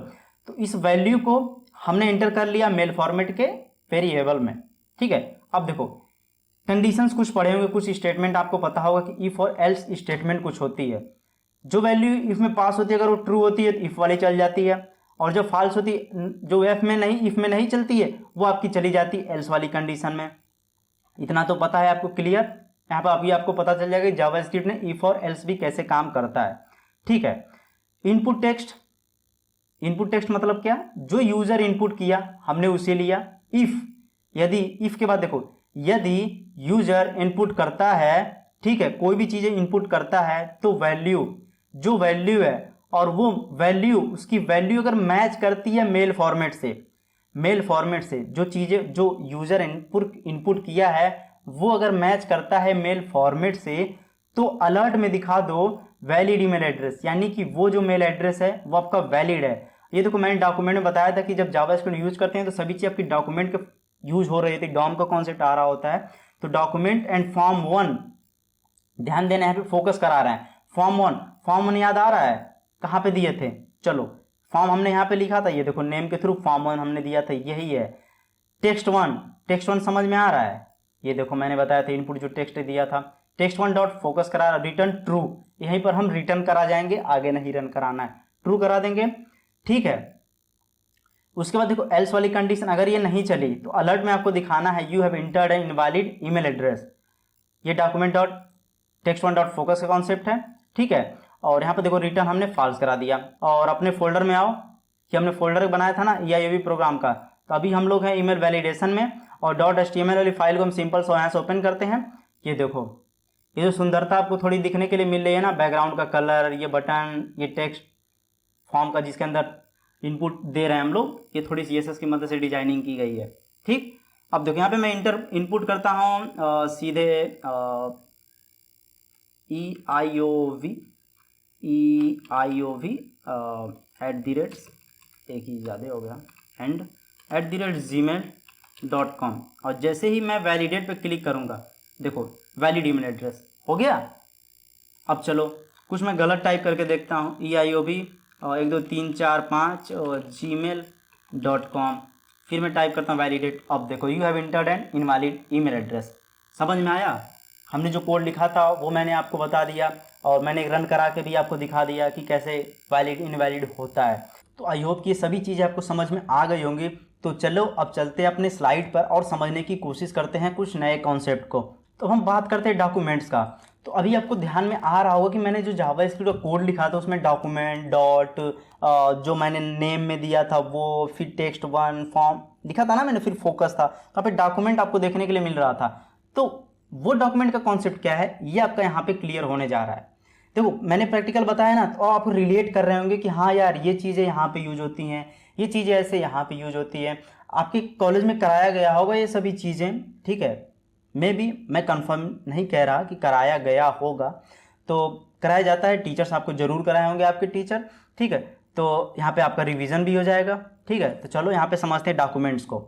तो इस वैल्यू को हमने एंटर कर लिया मेल फॉर्मेट के वेरिएबल में, ठीक है। अब देखो कंडीशंस कुछ पढ़े होंगे, कुछ स्टेटमेंट आपको पता होगा कि इफ और एल्स स्टेटमेंट कुछ होती है। जो वैल्यू इफ में पास होती है अगर वो ट्रू होती है तो इफ वाली चल जाती है, और जो फॉल्स होती है, जो इफ में नहीं चलती है, वो आपकी चली जाती है एल्स वाली कंडीशन में। इतना तो पता है आपको, क्लियर। यहाँ पर अभी आपको पता चल जाएगा जावास्क्रिप्ट ने इफ और एल्स भी कैसे काम करता है, ठीक है। इनपुट टेक्स्ट, इनपुट टेक्स्ट मतलब क्या, जो यूजर इनपुट किया हमने उसे लिया। इफ, यदि, इफ के बाद देखो, यदि यूजर इनपुट करता है, ठीक है, कोई भी चीजें इनपुट करता है तो वैल्यू, जो वैल्यू है और वो वैल्यू, उसकी वैल्यू अगर मैच करती है मेल फॉर्मेट से, मेल फॉर्मेट से जो चीजें जो यूजर इनपुट किया है वो अगर मैच करता है मेल फॉर्मेट से, तो अलर्ट में दिखा दो वैलिड ईमेल एड्रेस, यानी कि वो जो मेल एड्रेस है वो आपका वैलिड है। ये देखो मैंने डॉक्यूमेंट में बताया था कि जब जावास्क्रिप्ट यूज करते हैं तो सभी चीज आपकी डॉक्यूमेंट के यूज हो रही थी, डॉम का कॉन्सेप्ट आ रहा होता है। तो डॉक्यूमेंट एंड फॉर्म 1, ध्यान देना है, फोकस करा रहे हैं। फॉर्म 1 याद आ रहा है, कहाँ पे दिए थे, चलो फॉर्म हमने यहाँ पे लिखा था, ये देखो नेम के थ्रू फॉर्म 1 हमने दिया था, यही है। टेक्स्ट वन समझ में आ रहा है, ये देखो मैंने बताया था इनपुट जो टेक्स्ट दिया था, टेक्स्ट 1 डॉट फोकस करा, रिटर्न ट्रू, यहीं पर हम रिटर्न करा जाएंगे, आगे नहीं रन कराना है, ट्रू करा देंगे, ठीक है। उसके बाद देखो एल्स वाली कंडीशन, अगर ये नहीं चली तो अलर्ट में आपको दिखाना है you have entered an invalid email address. ये document dot text 1 dot focus का कॉन्सेप्ट है, ठीक है। और यहाँ पर देखो रिटर्न हमने फॉल्स करा दिया। और अपने फोल्डर में आओ, कि हमने फोल्डर बनाया था ना EIOV प्रोग्राम का, तो अभी हम लोग हैं ईमेल वैलिडेशन में, और .html वाली फाइल को हम सिंपल से यहाँ से ओपन करते हैं। ये देखो, ये जो सुंदरता आपको थोड़ी दिखने के लिए मिल रही है ना, बैकग्राउंड का कलर, ये बटन, ये टेक्स्ट फॉर्म का जिसके अंदर इनपुट दे रहे हैं हम लोग, ये थोड़ी CSS की मदद से डिजाइनिंग की गई है, ठीक। अब देखो यहाँ पे मैं इनपुट करता हूँ सीधे EIOV @ एक ही ज़्यादा हो गया, एंड @gmail.com, और जैसे ही मैं वैलिडेट पे क्लिक करूँगा, देखो वैलिड ईमेल एड्रेस हो गया। अब चलो कुछ मैं गलत टाइप करके देखता हूँ, EIOV 1 2 3 4 5 gmail.com, फिर मैं टाइप करता हूँ वैलिडेट। अब देखो you have entered an invalid email address, समझ में आया। हमने जो कोड लिखा था वो मैंने आपको बता दिया, और मैंने रन करा के भी आपको दिखा दिया कि कैसे वैलिड इनवैलिड होता है। तो आई होप कि ये सभी चीज़ें आपको समझ में आ गई होंगी। तो चलो अब चलते हैं अपने स्लाइड पर और समझने की कोशिश करते हैं कुछ नए कॉन्सेप्ट को। तो हम बात करते हैं डॉक्यूमेंट्स का। तो अभी आपको ध्यान में आ रहा होगा कि मैंने जो जावास्क्रिप्ट का कोड लिखा था उसमें डॉक्यूमेंट डॉट जो मैंने नेम में दिया था वो, फिर टेक्स्ट 1 फॉर्म लिखा था ना मैंने, फिर फोकस था, तो यहाँ पे डॉक्यूमेंट आपको देखने के लिए मिल रहा था। तो वो डॉक्यूमेंट का कॉन्सेप्ट क्या है ये आपका यहाँ पे क्लियर होने जा रहा है। देखो मैंने प्रैक्टिकल बताया ना, तो आप रिलेट कर रहे होंगे कि हाँ यार ये चीज़ें यहाँ पे यूज होती हैं, ये चीज़ें ऐसे यहाँ पे यूज होती हैं। आपके कॉलेज में कराया गया होगा ये सभी चीज़ें, ठीक है। मैं कंफर्म नहीं कह रहा कि कराया गया होगा, तो कराया जाता है, टीचर्स आपको जरूर कराए होंगे आपके टीचर, ठीक है। तो यहाँ पे आपका रिवीजन भी हो जाएगा, ठीक है। तो चलो यहाँ पे समझते हैं डॉक्यूमेंट्स को,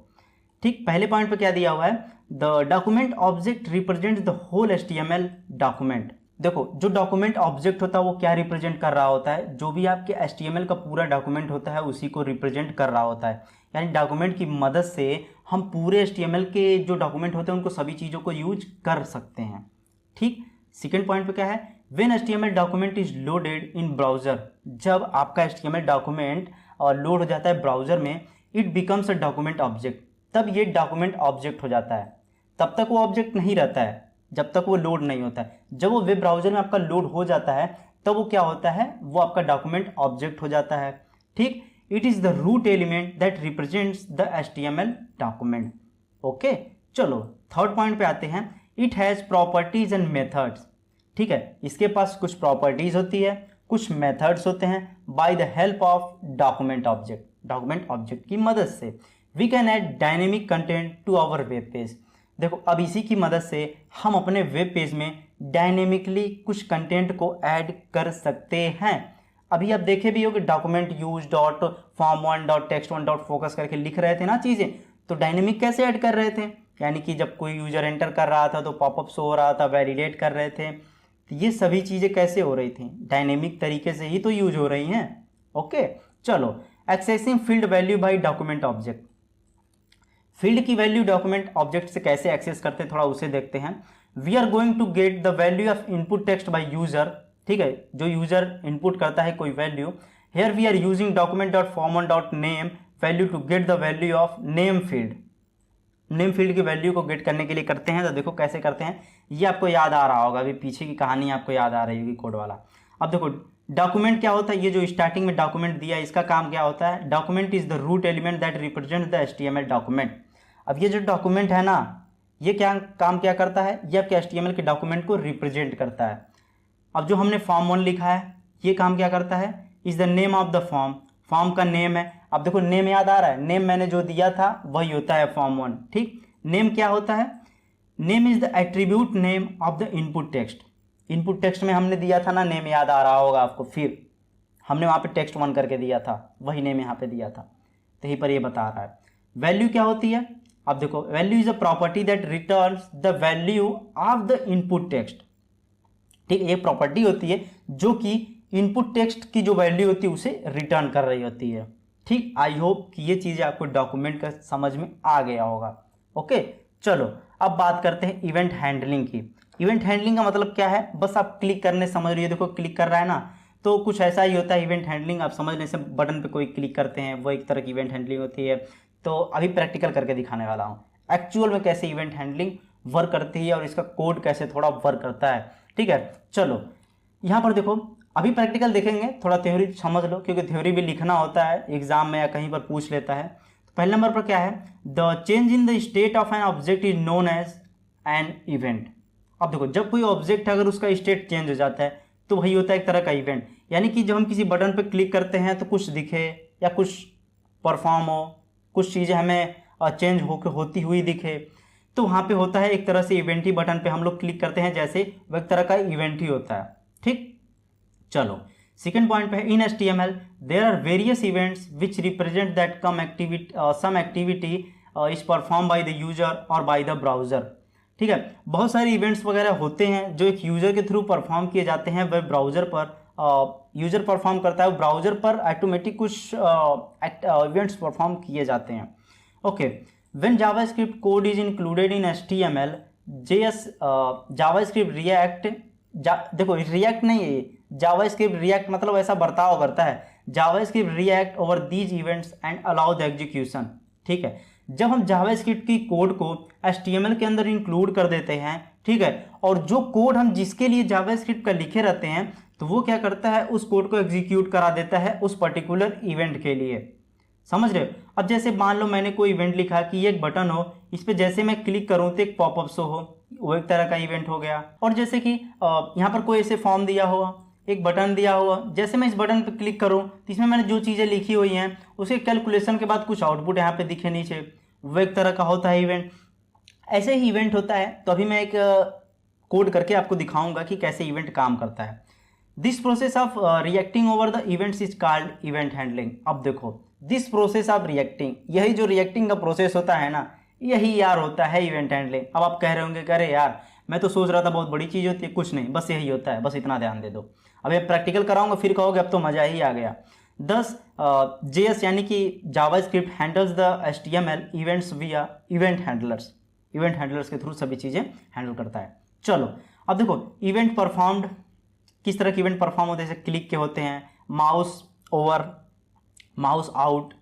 ठीक। पहले पॉइंट पे क्या दिया हुआ है, the document object represent the whole HTML document. देखो जो डॉक्यूमेंट ऑब्जेक्ट होता है वो क्या रिप्रेजेंट कर रहा होता है, जो भी आपके HTML का पूरा डॉक्यूमेंट होता है उसी को रिप्रेजेंट कर रहा होता है। यानी डॉक्यूमेंट की मदद से हम पूरे HTML के जो डॉक्यूमेंट होते हैं उनको सभी चीज़ों को यूज कर सकते हैं, ठीक। सेकेंड पॉइंट पे क्या है, when HTML document is loaded in browser, जब आपका HTML डॉक्यूमेंट लोड हो जाता है ब्राउजर में, it becomes a document object, तब ये डॉक्यूमेंट ऑब्जेक्ट हो जाता है। तब तक वो ऑब्जेक्ट नहीं रहता है जब तक वो लोड नहीं होता है। जब वो वेब ब्राउजर में आपका लोड हो जाता है तब वो क्या होता है, वो आपका डॉक्यूमेंट ऑब्जेक्ट हो जाता है, ठीक। It is the root element that represents the HTML document, okay. चलो थर्ड पॉइंट पे आते हैं, it has properties and methods, ठीक है। इसके पास कुछ प्रॉपर्टीज होती है, कुछ मेथड्स होते हैं। By the help of document object की मदद से we can add dynamic content to our web page. देखो अब इसी की मदद से हम अपने वेब पेज में डायनेमिकली कुछ कंटेंट को ऐड कर सकते हैं। अभी आप देखे भी हो कि document use dot form 1 dot text 1 dot focus करके लिख रहे थे ना चीज़ें, तो डायनेमिक कैसे ऐड कर रहे थे, यानी कि जब कोई यूजर एंटर कर रहा था तो पॉपअप शो हो रहा था, वैलिडेट कर रहे थे, तो ये सभी चीज़ें कैसे हो रही थी, डायनेमिक तरीके से ही तो यूज हो रही हैं, ओके। चलो accessing field value by document object, field की वैल्यू डॉक्यूमेंट ऑब्जेक्ट से कैसे एक्सेस करते हैं थोड़ा उसे देखते हैं। We are going to get the value of input text by user, ठीक है, जो यूजर इनपुट करता है कोई वैल्यू। Here we are using document dot form dot name value to get the value of name field. Name field की वैल्यू को गेट करने के लिए करते हैं, तो देखो कैसे करते हैं, ये आपको याद आ रहा होगा, अभी पीछे की कहानी आपको याद आ रही होगी कोड वाला। अब देखो डॉक्यूमेंट क्या होता है, ये जो स्टार्टिंग में डॉक्यूमेंट दिया है इसका काम क्या होता है, document is the root element that represent the HTML document. अब ये जो डॉक्यूमेंट है ना, ये क्या काम क्या करता है, ये आपके HTML के डॉक्यूमेंट को रिप्रेजेंट करता है। अब जो हमने फॉर्म 1 लिखा है, ये काम क्या करता है, is the name of the form, form का नेम है। अब देखो नेम याद आ रहा है, नेम मैंने जो दिया था वही होता है फॉर्म 1, ठीक। नेम क्या होता है, name is the attribute name of the input text. Input text में हमने दिया था ना नेम, याद आ रहा होगा आपको, फिर हमने वहाँ पे टेक्स्ट 1 करके दिया था, वही नेम यहाँ पे दिया था, तो यहीं पर ये बता रहा है। वैल्यू क्या होती है, अब देखो value is a property that returns the value of the input text, ठीक है। ये प्रॉपर्टी होती है जो कि इनपुट टेक्स्ट की जो वैल्यू होती है उसे रिटर्न कर रही होती है, ठीक। आई होप कि ये चीज़ें आपको डॉक्यूमेंट का समझ में आ गया होगा। ओके, चलो अब बात करते हैं इवेंट हैंडलिंग की। इवेंट हैंडलिंग का मतलब क्या है, बस आप क्लिक करने समझ रही है, देखो क्लिक कर रहा है ना, तो कुछ ऐसा ही होता है इवेंट हैंडलिंग। आप समझने से बटन पे कोई क्लिक करते हैं, वो एक तरह की इवेंट हैंडलिंग होती है। तो अभी प्रैक्टिकल करके दिखाने वाला हूँ एक्चुअल में कैसे इवेंट हैंडलिंग वर्क करती है और इसका कोड कैसे थोड़ा वर्क करता है, ठीक है। चलो यहाँ पर देखो, अभी प्रैक्टिकल देखेंगे, थोड़ा थ्योरी समझ लो, क्योंकि थ्योरी भी लिखना होता है एग्जाम में या कहीं पर पूछ लेता है। तो पहले नंबर पर क्या है, the change in the state of an object is known as an event. अब देखो जब कोई ऑब्जेक्ट अगर उसका स्टेट चेंज हो जाता है तो वही होता है एक तरह का इवेंट। यानी कि जब हम किसी बटन पर क्लिक करते हैं तो कुछ दिखे या कुछ परफॉर्म हो, कुछ चीज़ें हमें चेंज होती हुई दिखे, तो वहाँ पे होता है एक तरह से इवेंट ही। बटन पे हम लोग क्लिक करते हैं जैसे, वह एक तरह का इवेंट ही होता है, ठीक। चलो सेकेंड पॉइंट पे है, in HTML there are various events which represent that some activity is perform by the user और बाय द ब्राउजर, ठीक है। बहुत सारे इवेंट्स वगैरह होते हैं जो एक यूजर के थ्रू परफॉर्म किए जाते हैं, वह ब्राउजर पर यूजर परफॉर्म करता है, ब्राउजर पर ऑटोमेटिक कुछ इवेंट्स परफॉर्म किए जाते हैं। Okay, when JavaScript code is included in HTML JS JavaScript react, देखो रिएक्ट नहीं है, जावास्क्रिप्ट रिएक्ट मतलब ऐसा बर्ताव करता है, JavaScript react over these events and allow the execution, ठीक है। जब हम जावास्क्रिप्ट की कोड को HTML के अंदर इंक्लूड कर देते हैं, ठीक है, और जो कोड हम जिसके लिए जावास्क्रिप्ट का लिखे रहते हैं, तो वो क्या करता है, उस कोड को एग्जीक्यूट करा देता है उस पर्टिकुलर इवेंट के लिए, समझ रहे हो। अब जैसे मान लो मैंने कोई इवेंट लिखा कि ये एक बटन हो, इस पे जैसे मैं क्लिक करूं तो एक पॉपअप शो हो, वो एक तरह का इवेंट हो गया। और जैसे कि यहाँ पर कोई ऐसे फॉर्म दिया हुआ, एक बटन दिया हुआ, जैसे मैं इस बटन पे क्लिक करूं तो इसमें मैंने जो चीज़ें लिखी हुई हैं उसके कैलकुलेशन के बाद कुछ आउटपुट यहाँ पे दिखे नीचे, वो एक तरह का होता है इवेंट। ऐसे ही इवेंट होता है। तो अभी मैं एक कोड करके आपको दिखाऊंगा कि कैसे इवेंट काम करता है। This process of reacting over the events is called event handling. अब देखो दिस प्रोसेस ऑफ रिएक्टिंग, यही जो रिएक्टिंग का प्रोसेस होता है ना, यही यार होता है इवेंट हैंडलिंग। अब आप कह रहे होंगे अरे यार मैं तो सोच रहा था बहुत बड़ी चीज़ होती है, कुछ नहीं, बस यही होता है, बस इतना ध्यान दे दो। अब ये प्रैक्टिकल कराऊंगा फिर कहोगे अब तो मज़ा ही आ गया। दस JS यानी कि JavaScript handles the HTML events विया इवेंट हैंडलर्स, इवेंट हैंडलर्स के थ्रू सभी चीज़ें हैंडल करता है। चलो अब देखो इवेंट परफॉर्म्ड, किस तरह के इवेंट परफॉर्म होते हैं, जैसे क्लिक के होते हैं, mouse over, mouse out,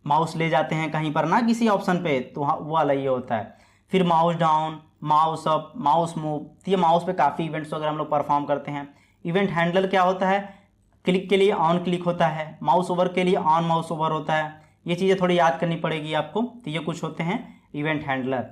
mouse ले जाते हैं कहीं पर ना किसी ऑप्शन पे, तो वो वाला ये होता है। फिर mouse down, mouse up, mouse move, तो ये माउस पे काफ़ी इवेंट्स वगैरह हम लोग परफॉर्म करते हैं। इवेंट हैंडलर क्या होता है, क्लिक के लिए ऑन क्लिक होता है, माउस ओवर के लिए ऑन माउस ओवर होता है। ये चीज़ें थोड़ी याद करनी पड़ेगी आपको। तो ये कुछ होते हैं इवेंट हैंडलर।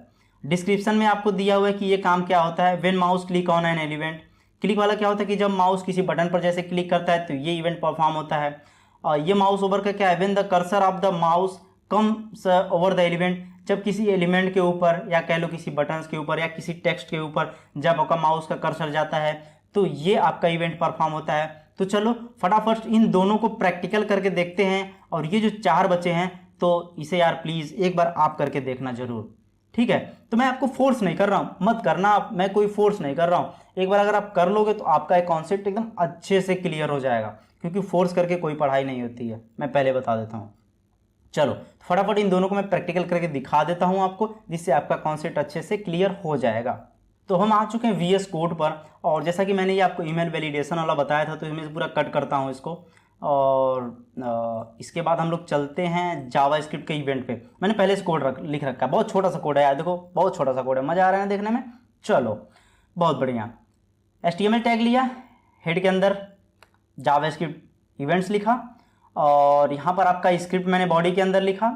डिस्क्रिप्शन में आपको दिया हुआ है कि ये काम क्या होता है। When mouse click on an element, click वाला क्या होता है कि जब माउस किसी बटन पर जैसे क्लिक करता है तो ये इवेंट परफॉर्म होता है। और ये माउस ओवर का क्या है, when the cursor of the mouse comes over the element, जब किसी एलिमेंट के ऊपर या कह लो किसी बटन्स के ऊपर या किसी टेक्स्ट के ऊपर जब आपका माउस का कर्सर जाता है तो ये आपका इवेंट परफॉर्म होता है। तो चलो फटाफट इन दोनों को प्रैक्टिकल करके देखते हैं। और ये जो 4 बचे हैं तो इसे यार प्लीज़ एक बार आप करके देखना जरूर, ठीक है। तो मैं आपको फोर्स नहीं कर रहा हूँ, मत करना आप, मैं कोई फोर्स नहीं कर रहा हूँ। एक बार अगर आप कर लोगे तो आपका एक कॉन्सेप्ट एकदम अच्छे से क्लियर हो जाएगा, क्योंकि फोर्स करके कोई पढ़ाई नहीं होती है, मैं पहले बता देता हूँ। चलो फटाफट इन दोनों को मैं प्रैक्टिकल करके दिखा देता हूं आपको, जिससे आपका कॉन्सेप्ट अच्छे से क्लियर हो जाएगा। तो हम आ चुके हैं VS कोड पर, और जैसा कि मैंने ये आपको ईमेल वैलिडेशन वाला बताया था, तो इसमें से पूरा कट करता हूं इसको, और इसके बाद हम लोग चलते हैं जावास्क्रिप्ट के इवेंट पे। मैंने पहले से कोड लिख रखा है, बहुत छोटा सा कोड है यार, देखो बहुत छोटा सा कोड है, मज़ा आ रहा है देखने में। चलो बहुत बढ़िया, HTML टैग लिया, हेड के अंदर जावास्क्रिप्ट इवेंट्स लिखा, और यहाँ पर आपका स्क्रिप्ट मैंने बॉडी के अंदर लिखा,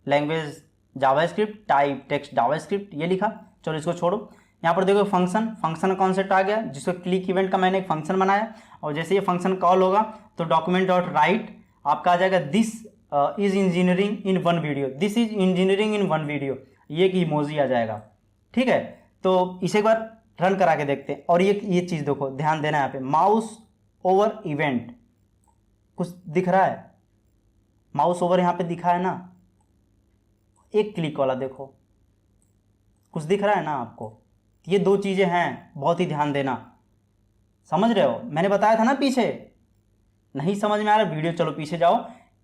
language JavaScript, type text JavaScript, ये लिखा। चलो इसको छोड़ो, यहाँ पर देखो फंक्शन का कॉन्सेप्ट आ गया, जिसको क्लिक इवेंट का मैंने एक फंक्शन बनाया, और जैसे ये फंक्शन कॉल होगा तो डॉक्यूमेंट डॉट राइट आपका आ जाएगा this is engineering in one video, this is engineering in one video, ये एक इमोजी आ जाएगा। ठीक है, तो इसे एक बार रन करा के देखते हैं। और ये चीज़ देखो, ध्यान देना यहाँ पे, माउस ओवर इवेंट कुछ दिख रहा है, माउस ओवर यहाँ पे दिखा है ना, एक क्लिक वाला देखो कुछ दिख रहा है ना आपको, ये दो चीज़ें हैं, बहुत ही ध्यान देना, समझ रहे हो, मैंने बताया था ना पीछे। नहीं समझ में आ रहा वीडियो, चलो पीछे जाओ,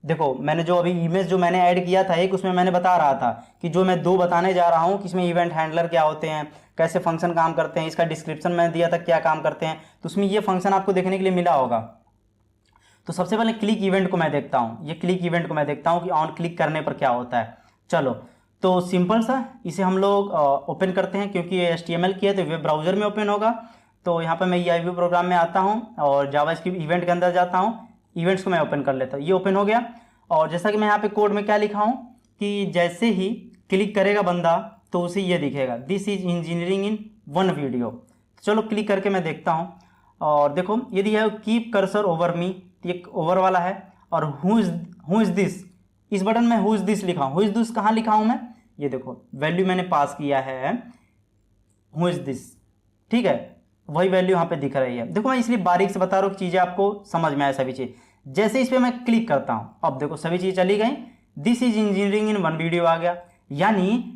देखो मैंने जो अभी इमेज जो मैंने ऐड किया था एक, उसमें मैंने बता रहा था कि जो मैं 2 बताने जा रहा हूँ कि इसमें इवेंट हैंडलर क्या होते हैं, कैसे फंक्शन काम करते हैं, इसका डिस्क्रिप्शन मैंने दिया था क्या काम करते हैं, तो उसमें ये फंक्शन आपको देखने के लिए मिला होगा। तो सबसे पहले क्लिक इवेंट को मैं देखता हूँ, ये क्लिक इवेंट को मैं देखता हूँ कि ऑन क्लिक करने पर क्या होता है। चलो तो सिंपल सा इसे हम लोग ओपन करते हैं, क्योंकि ये HTML की है तो वेब ब्राउज़र में ओपन होगा। तो यहाँ पर मैं EIB प्रोग्राम में आता हूँ और जावास्क्रिप्ट इवेंट के अंदर जाता हूँ, इवेंट्स को मैं ओपन कर लेता हूँ, ये ओपन हो गया। और जैसा कि मैं यहाँ पे कोड में क्या लिखा हूँ कि जैसे ही क्लिक करेगा बंदा तो उसे ये दिखेगा, this is engineering in one video. चलो क्लिक करके मैं देखता हूँ, और देखो ये दिया है कीप कर्सर ओवर मी, ये ओवर वाला है, और हु इज दिस, इस बटन में हु इज दिस लिखा हूँ। हु इज दिस कहाँ लिखा हूँ मैं, ये देखो वैल्यू मैंने पास किया है हु इज दिस, ठीक है, वही वैल्यू यहाँ पे दिख रही है। देखो मैं इसलिए बारीक से बता रहा हूँ कि चीज़ें आपको समझ में आए सभी चीज़। जैसे इस पर मैं क्लिक करता हूँ, अब देखो सभी चीज़ चली गई, this is engineering in one video आ गया। यानी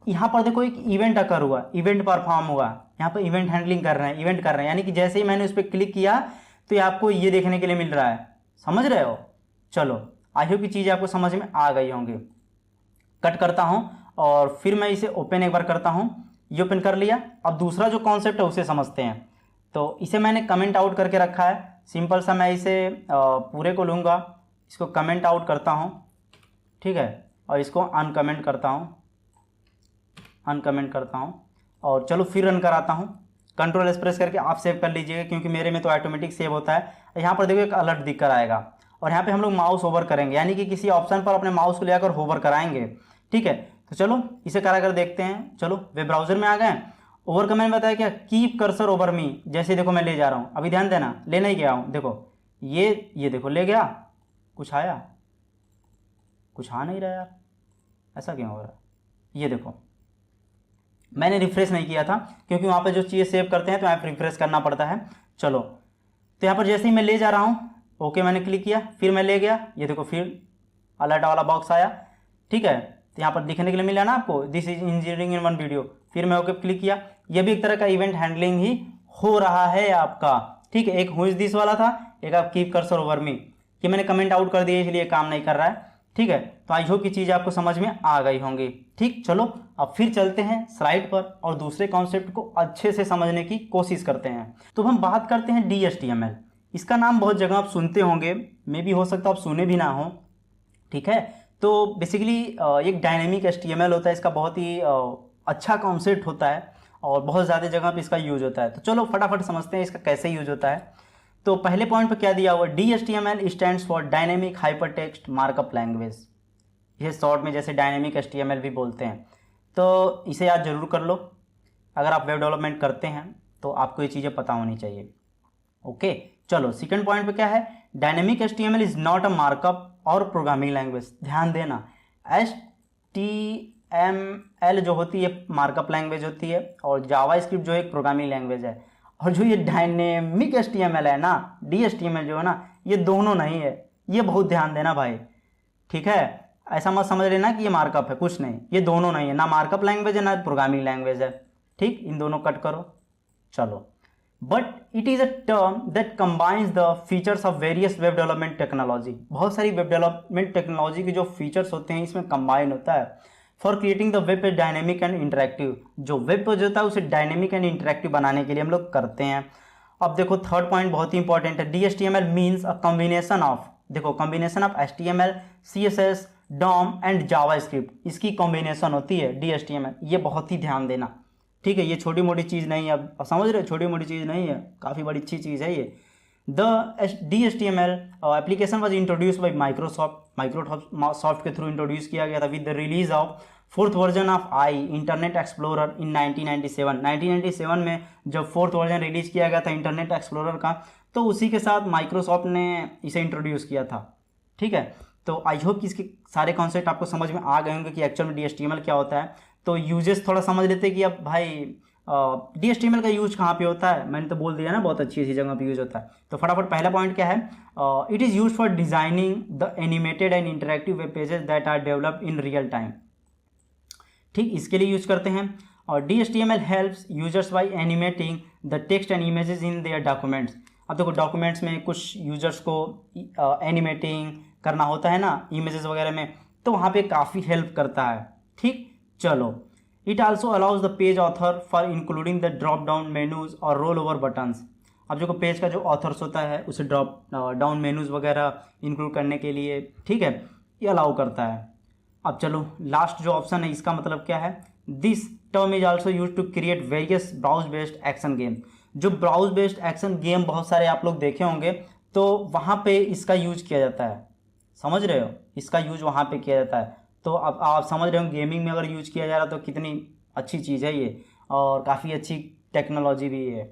यहाँ पर देखो एक इवेंट अकर हुआ, इवेंट परफॉर्म हुआ, यहाँ पर इवेंट हैंडलिंग कर रहे हैं, इवेंट कर रहे हैं, यानी कि जैसे ही मैंने उस पर क्लिक किया तो ये आपको ये देखने के लिए मिल रहा है, समझ रहे हो। चलो आई होप की चीज़ आपको समझ में आ गई होंगी। कट करता हूँ और फिर मैं इसे ओपन एक बार करता हूँ, ये ओपन कर लिया। अब दूसरा जो कॉन्सेप्ट है उसे समझते हैं। तो इसे मैंने कमेंट आउट करके रखा है, सिंपल सा मैं इसे पूरे को लूँगा, इसको कमेंट आउट करता हूँ, ठीक है, और इसको अनकमेंट करता हूँ, और चलो फिर रन कराता हूँ। कंट्रोल एस प्रेस करके आप सेव कर लीजिएगा, क्योंकि मेरे में तो ऑटोमेटिक सेव होता है। यहाँ पर देखो एक अलर्ट दिख कर आएगा, और यहाँ पे हम लोग माउस ओवर करेंगे, यानी कि किसी ऑप्शन पर अपने माउस को लेकर होवर कराएंगे, ठीक है। तो चलो इसे करा कर देखते हैं। चलो वेब ब्राउजर में आ गए, ओवर का मैंने बताया क्या, कीप कर्सर ओवर मी, जैसे देखो मैं ले जा रहा हूँ, अभी ध्यान देना, ले नहीं गया हूँ, देखो ये देखो ले गया, कुछ आया, कुछ आ नहीं रहा यार, ऐसा क्यों हो रहा है। ये देखो मैंने रिफ्रेश नहीं किया था, क्योंकि वहाँ पे जो चीज़ें सेव करते हैं तो यहाँ पर रिफ्रेश करना पड़ता है। चलो तो यहाँ पर जैसे ही मैं ले जा रहा हूँ, ओके मैंने क्लिक किया, फिर मैं ले गया, ये देखो फिर अलर्ट वाला बॉक्स आया, ठीक है। तो यहाँ पर दिखने के लिए मिला ना आपको, this is engineering in one video, फिर मैं ओके क्लिक किया, ये भी एक तरह का इवेंट हैंडलिंग ही हो रहा है आपका, ठीक है। एक हु इज दिस वाला था, एक आप कीप कर्सर ओवर मी, कि मैंने कमेंट आउट कर दिया इसलिए काम नहीं कर रहा है, ठीक है। तो आई होप की चीज़ आपको समझ में आ गई होंगी, ठीक। चलो अब फिर चलते हैं स्लाइड पर और दूसरे कॉन्सेप्ट को अच्छे से समझने की कोशिश करते हैं। तो हम बात करते हैं DHTML। इसका नाम बहुत जगह आप सुनते होंगे, मे भी हो सकता है आप सुने भी ना हो, ठीक है। तो बेसिकली एक डायनेमिक HTML होता है, इसका बहुत ही अच्छा कॉन्सेप्ट होता है और बहुत ज़्यादा जगह पे इसका यूज होता है। तो चलो फटाफट समझते हैं इसका कैसे यूज होता है। तो पहले पॉइंट पे क्या दिया हुआ, DHTML stands for dynamic hypertext markup language, ये शॉर्ट में जैसे डायनेमिक HTML भी बोलते हैं। तो इसे याद जरूर कर लो, अगर आप वेब डेवलपमेंट करते हैं तो आपको ये चीज़ें पता होनी चाहिए, ओके। चलो सेकंड पॉइंट पे क्या है, dynamic HTML is not a markup और प्रोग्रामिंग लैंग्वेज। ध्यान देना, HTML जो होती है मार्कअप लैंग्वेज होती है, और जावास्क्रिप्ट जो एक प्रोग्रामिंग लैंग्वेज है, और जो ये डायनेमिक HTML है ना, DHTML जो है ना, ये दोनों नहीं है। ये बहुत ध्यान देना भाई, ठीक है। ऐसा मत समझ लेना कि ये मार्कअप है, कुछ नहीं, ये दोनों नहीं है, ना मार्कअप लैंग्वेज है ना प्रोग्रामिंग लैंग्वेज है, ठीक। इन दोनों कट करो। चलो but it is a term that combines the features of various web development technology. बहुत सारी वेब डेवलपमेंट टेक्नोलॉजी के जो फीचर्स होते हैं इसमें कंबाइन होता है for creating the web page dynamic and interactive. जो वेब पेज होता है उसे डायनेमिक एंड इंटरेक्टिव बनाने के लिए हम लोग करते हैं। अब देखो थर्ड पॉइंट बहुत ही इंपॉर्टेंट है। DHTML means a combination of, देखो combination of HTML, CSS, DOM and JavaScript, इसकी कॉम्बिनेशन होती है DHTML। ये बहुत ही ध्यान देना, ठीक है। ये छोटी मोटी चीज़ नहीं है, अब समझ रहे हो, छोटी मोटी चीज़ नहीं है, काफ़ी बड़ी अच्छी चीज़ है ये। The DHTML application was introduced by Microsoft के थ्रू इंट्रोड्यूस किया गया था with the release of fourth version of Internet Explorer in 1997। 1997 में जब फोर्थ वर्जन रिलीज किया गया था इंटरनेट एक्सप्लोरर का, तो उसी के साथ माइक्रोसॉफ्ट ने इसे इंट्रोड्यूस किया था, ठीक है। तो आई होप कि इसके सारे कॉन्सेप्ट आपको समझ में आ गए होंगे कि एक्चुअल में DHTML क्या होता है। तो यूजेस थोड़ा समझ लेते हैं कि अब भाई DHTML का यूज कहाँ पे होता है। मैंने तो बोल दिया ना, बहुत अच्छी अच्छी जगह पे यूज होता है। तो फटाफट पहला पॉइंट क्या है, it is use for designing the animated and interactive web pages that are developed in real time, ठीक, इसके लिए यूज करते हैं। और DHTML helps users by animating the text and images in their documents. अब देखो डॉक्यूमेंट्स में कुछ यूजर्स को एनिमेटिंग करना होता है ना, इमेजेस वगैरह में, तो वहाँ पे काफ़ी हेल्प करता है, ठीक। चलो, it also allows the page author for including the drop down menus और रोल ओवर बटन्स। अब जो पेज का जो ऑथर्स होता है उसे ड्रॉप डाउन मेनूज वगैरह इंक्लूड करने के लिए, ठीक है, ये अलाउ करता है। अब चलो लास्ट जो ऑप्शन है इसका मतलब क्या है, this term is also use to create various browse based action game. जो ब्राउज बेस्ड एक्शन गेम बहुत सारे आप लोग देखे होंगे, तो वहाँ पे इसका यूज किया जाता है, समझ रहे हो, इसका यूज वहाँ पे किया जाता है। तो अब आप समझ रहे हो गेमिंग में अगर यूज किया जा रहा तो कितनी अच्छी चीज़ है ये, और काफ़ी अच्छी टेक्नोलॉजी भी है।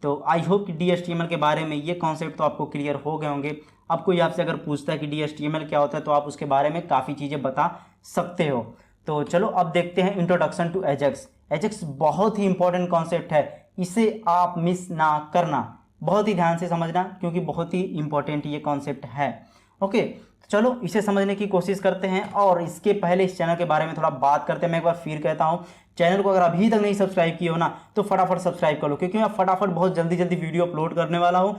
तो आई होप कि DHTML के बारे में ये कॉन्सेप्ट तो आपको क्लियर हो गए होंगे। अब कोई आपसे अगर पूछता है कि DHTML क्या होता है तो आप उसके बारे में काफ़ी चीज़ें बता सकते हो। तो चलो अब देखते हैं इंट्रोडक्शन टू एजेक्स। एजेक्स बहुत ही इंपॉर्टेंट कॉन्सेप्ट है, इसे आप मिस ना करना, बहुत ही ध्यान से समझना, क्योंकि बहुत ही इंपॉर्टेंट ये कॉन्सेप्ट है। ओके, चलो इसे समझने की कोशिश करते हैं। और इसके पहले इस चैनल के बारे में थोड़ा बात करते हैं। मैं एक बार फिर कहता हूँ, चैनल को अगर अभी तक नहीं सब्सक्राइब किए हो ना, तो फटाफट सब्सक्राइब कर लो, क्योंकि मैं फटाफट बहुत जल्दी जल्दी वीडियो अपलोड करने वाला हूँ।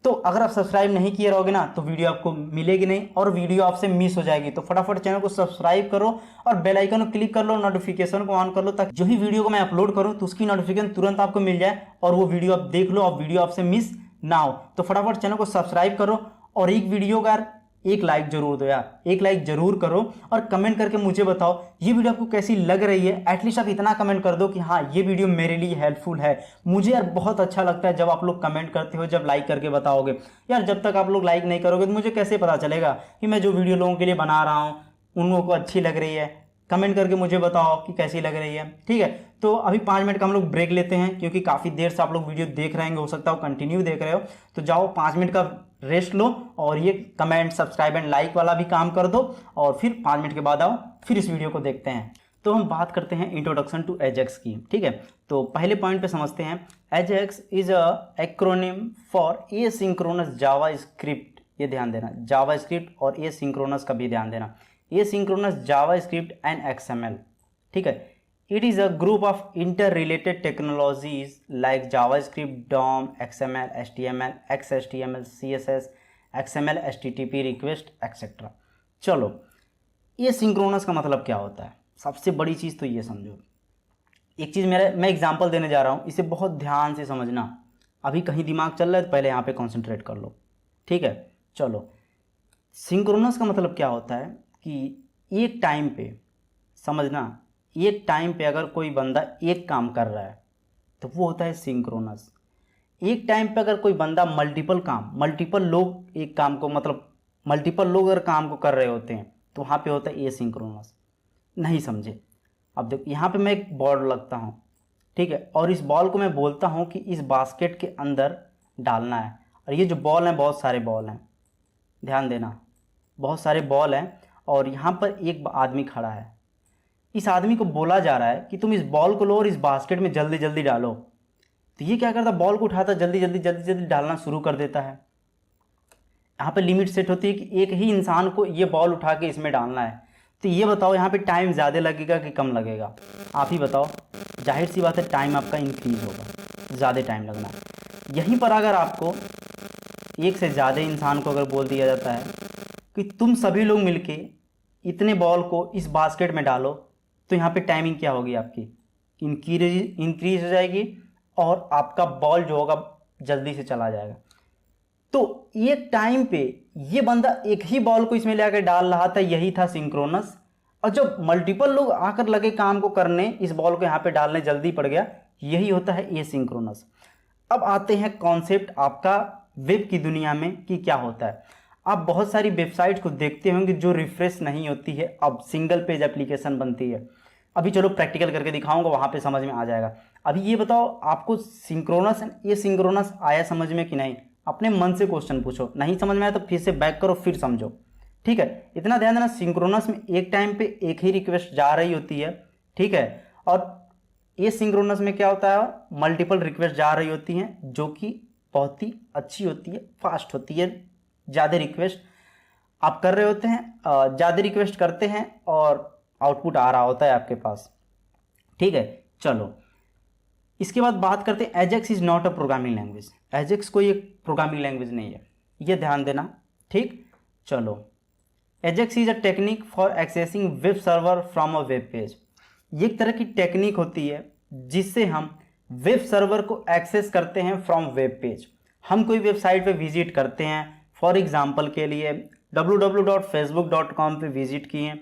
तो अगर आप सब्सक्राइब नहीं किए रहोगे ना, तो वीडियो आपको मिलेगी नहीं और वीडियो आपसे मिस हो जाएगी। तो फटाफट चैनल को सब्सक्राइब करो और बेल आइकन को क्लिक कर लो, नोटिफिकेशन को ऑन कर लो, ताकि जो ही वीडियो को मैं अपलोड करूँ तो उसकी नोटिफिकेशन तुरंत आपको मिल जाए और वो वीडियो आप देख लो और वीडियो आपसे मिस ना हो। तो फटाफट चैनल को सब्सक्राइब करो और एक वीडियो का एक लाइक जरूर दो यार, एक लाइक जरूर करो और कमेंट करके मुझे बताओ ये वीडियो आपको कैसी लग रही है। एटलीस्ट आप इतना कमेंट कर दो कि हाँ ये वीडियो मेरे लिए हेल्पफुल है। मुझे यार बहुत अच्छा लगता है जब आप लोग कमेंट करते हो, जब लाइक करके बताओगे। यार जब तक आप लोग लाइक नहीं करोगे तो मुझे कैसे पता चलेगा कि मैं जो वीडियो लोगों के लिए बना रहा हूँ उन लोगों को अच्छी लग रही है। कमेंट करके मुझे बताओ कि कैसी लग रही है, ठीक है। तो अभी 5 मिनट का हम लोग ब्रेक लेते हैं, क्योंकि काफ़ी देर से आप लोग वीडियो देख रहे हैं, हो सकता है कंटिन्यू देख रहे हो। तो जाओ 5 मिनट का रेस्ट लो और ये कमेंट, सब्सक्राइब एंड लाइक वाला भी काम कर दो, और फिर 5 मिनट के बाद आओ, फिर इस वीडियो को देखते हैं। तो हम बात करते हैं इंट्रोडक्शन टू एजेक्स की, ठीक है। तो पहले पॉइंट पे समझते हैं। Ajax is a acronym for asynchronous JavaScript. ये ध्यान देना, जावास्क्रिप्ट और एसिंक्रोनस का भी ध्यान देना। एसिंक्रोनस जावास्क्रिप्ट एंड XML, ठीक है। It is a group of interrelated technologies like JavaScript, DOM, XML, HTML, XHTML, CSS, XML, HTTP request, etc. चलो, ये सिंक्रोनस का मतलब क्या होता है? सबसे बड़ी चीज़ तो ये समझो। एक चीज़ मैं एग्जांपल देने जा रहा हूँ, इसे बहुत ध्यान से समझना। अभी कहीं दिमाग चल रहा है तो पहले यहाँ पे कॉन्सेंट्रेट कर लो, ठीक है। चलो, सिंक्रोनस का मतलब क्या होता है कि एक टाइम पे, समझना, एक टाइम पे अगर कोई बंदा एक काम कर रहा है तो वो होता है सिंक्रोनस। एक टाइम पे अगर कोई बंदा मल्टीपल लोग एक काम को, मतलब मल्टीपल लोग अगर काम को कर रहे होते हैं तो वहाँ पे होता है एसिंक्रोनस। नहीं समझे? अब देखो, यहाँ पे मैं एक बॉल लगता हूँ, ठीक है, और इस बॉल को मैं बोलता हूँ कि इस बास्केट के अंदर डालना है। और ये जो बॉल हैं, बहुत सारे बॉल हैं, ध्यान देना, बहुत सारे बॉल हैं, और यहाँ पर एक आदमी खड़ा है। इस आदमी को बोला जा रहा है कि तुम इस बॉल को लो और इस बास्केट में जल्दी जल्दी डालो। तो ये क्या करता, बॉल को उठाता, जल्दी जल्दी डालना शुरू कर देता है। यहाँ पे लिमिट सेट होती है कि एक ही इंसान को ये बॉल उठा के इसमें डालना है। तो ये बताओ यहाँ पे टाइम ज़्यादा लगेगा कि कम लगेगा? आप ही बताओ। जाहिर सी बात है टाइम आपका इंक्रीज होगा, ज़्यादा टाइम लगना है। यहीं पर अगर आपको एक से ज़्यादा इंसान को अगर बोल दिया जाता है कि तुम सभी लोग मिलके इतने बॉल को इस बास्केट में डालो, तो यहाँ पे टाइमिंग क्या होगी आपकी, इंक्रीज हो जाएगी और आपका बॉल जो होगा जल्दी से चला जाएगा। तो एक टाइम पे ये बंदा एक ही बॉल को इसमें लेकर डाल रहा था, यही था सिंक्रोनस। और जब मल्टीपल लोग आकर लगे काम को करने, इस बॉल को यहाँ पे डालने जल्दी पड़ गया, यही होता है एसिंक्रोनस। अब आते हैं कॉन्सेप्ट आपका वेब की दुनिया में कि क्या होता है। आप बहुत सारी वेबसाइट को देखते होंगे जो रिफ्रेश नहीं होती है, अब सिंगल पेज एप्लीकेशन बनती है। अभी चलो प्रैक्टिकल करके दिखाऊंगा, वहाँ पे समझ में आ जाएगा। अभी ये बताओ आपको सिंक्रोनस ये सिंक्रोनस आया समझ में कि नहीं? अपने मन से क्वेश्चन पूछो, नहीं समझ में आया तो फिर से बैक करो फिर समझो, ठीक है। इतना ध्यान देना, सिंक्रोनस में एक टाइम पे एक ही रिक्वेस्ट जा रही होती है, ठीक है। और ये सिंक्रोनस में क्या होता है, मल्टीपल रिक्वेस्ट जा रही होती हैं, जो कि बहुत ही अच्छी होती है, फास्ट होती है। ज़्यादा रिक्वेस्ट आप कर रहे होते हैं, ज़्यादा रिक्वेस्ट करते हैं और आउटपुट आ रहा होता है आपके पास, ठीक है। चलो इसके बाद बात करते हैं, Ajax is not a programming language. Ajax कोई एक प्रोग्रामिंग लैंग्वेज नहीं है, ये ध्यान देना, ठीक। चलो, Ajax is a technique for accessing web server from a web page. ये एक तरह की टेक्निक होती है जिससे हम वेब सर्वर को एक्सेस करते हैं फ्रॉम वेब पेज। हम कोई वेबसाइट पे विजिट करते हैं, फॉर एग्जांपल के लिए www.facebook.com पे विजिट किए,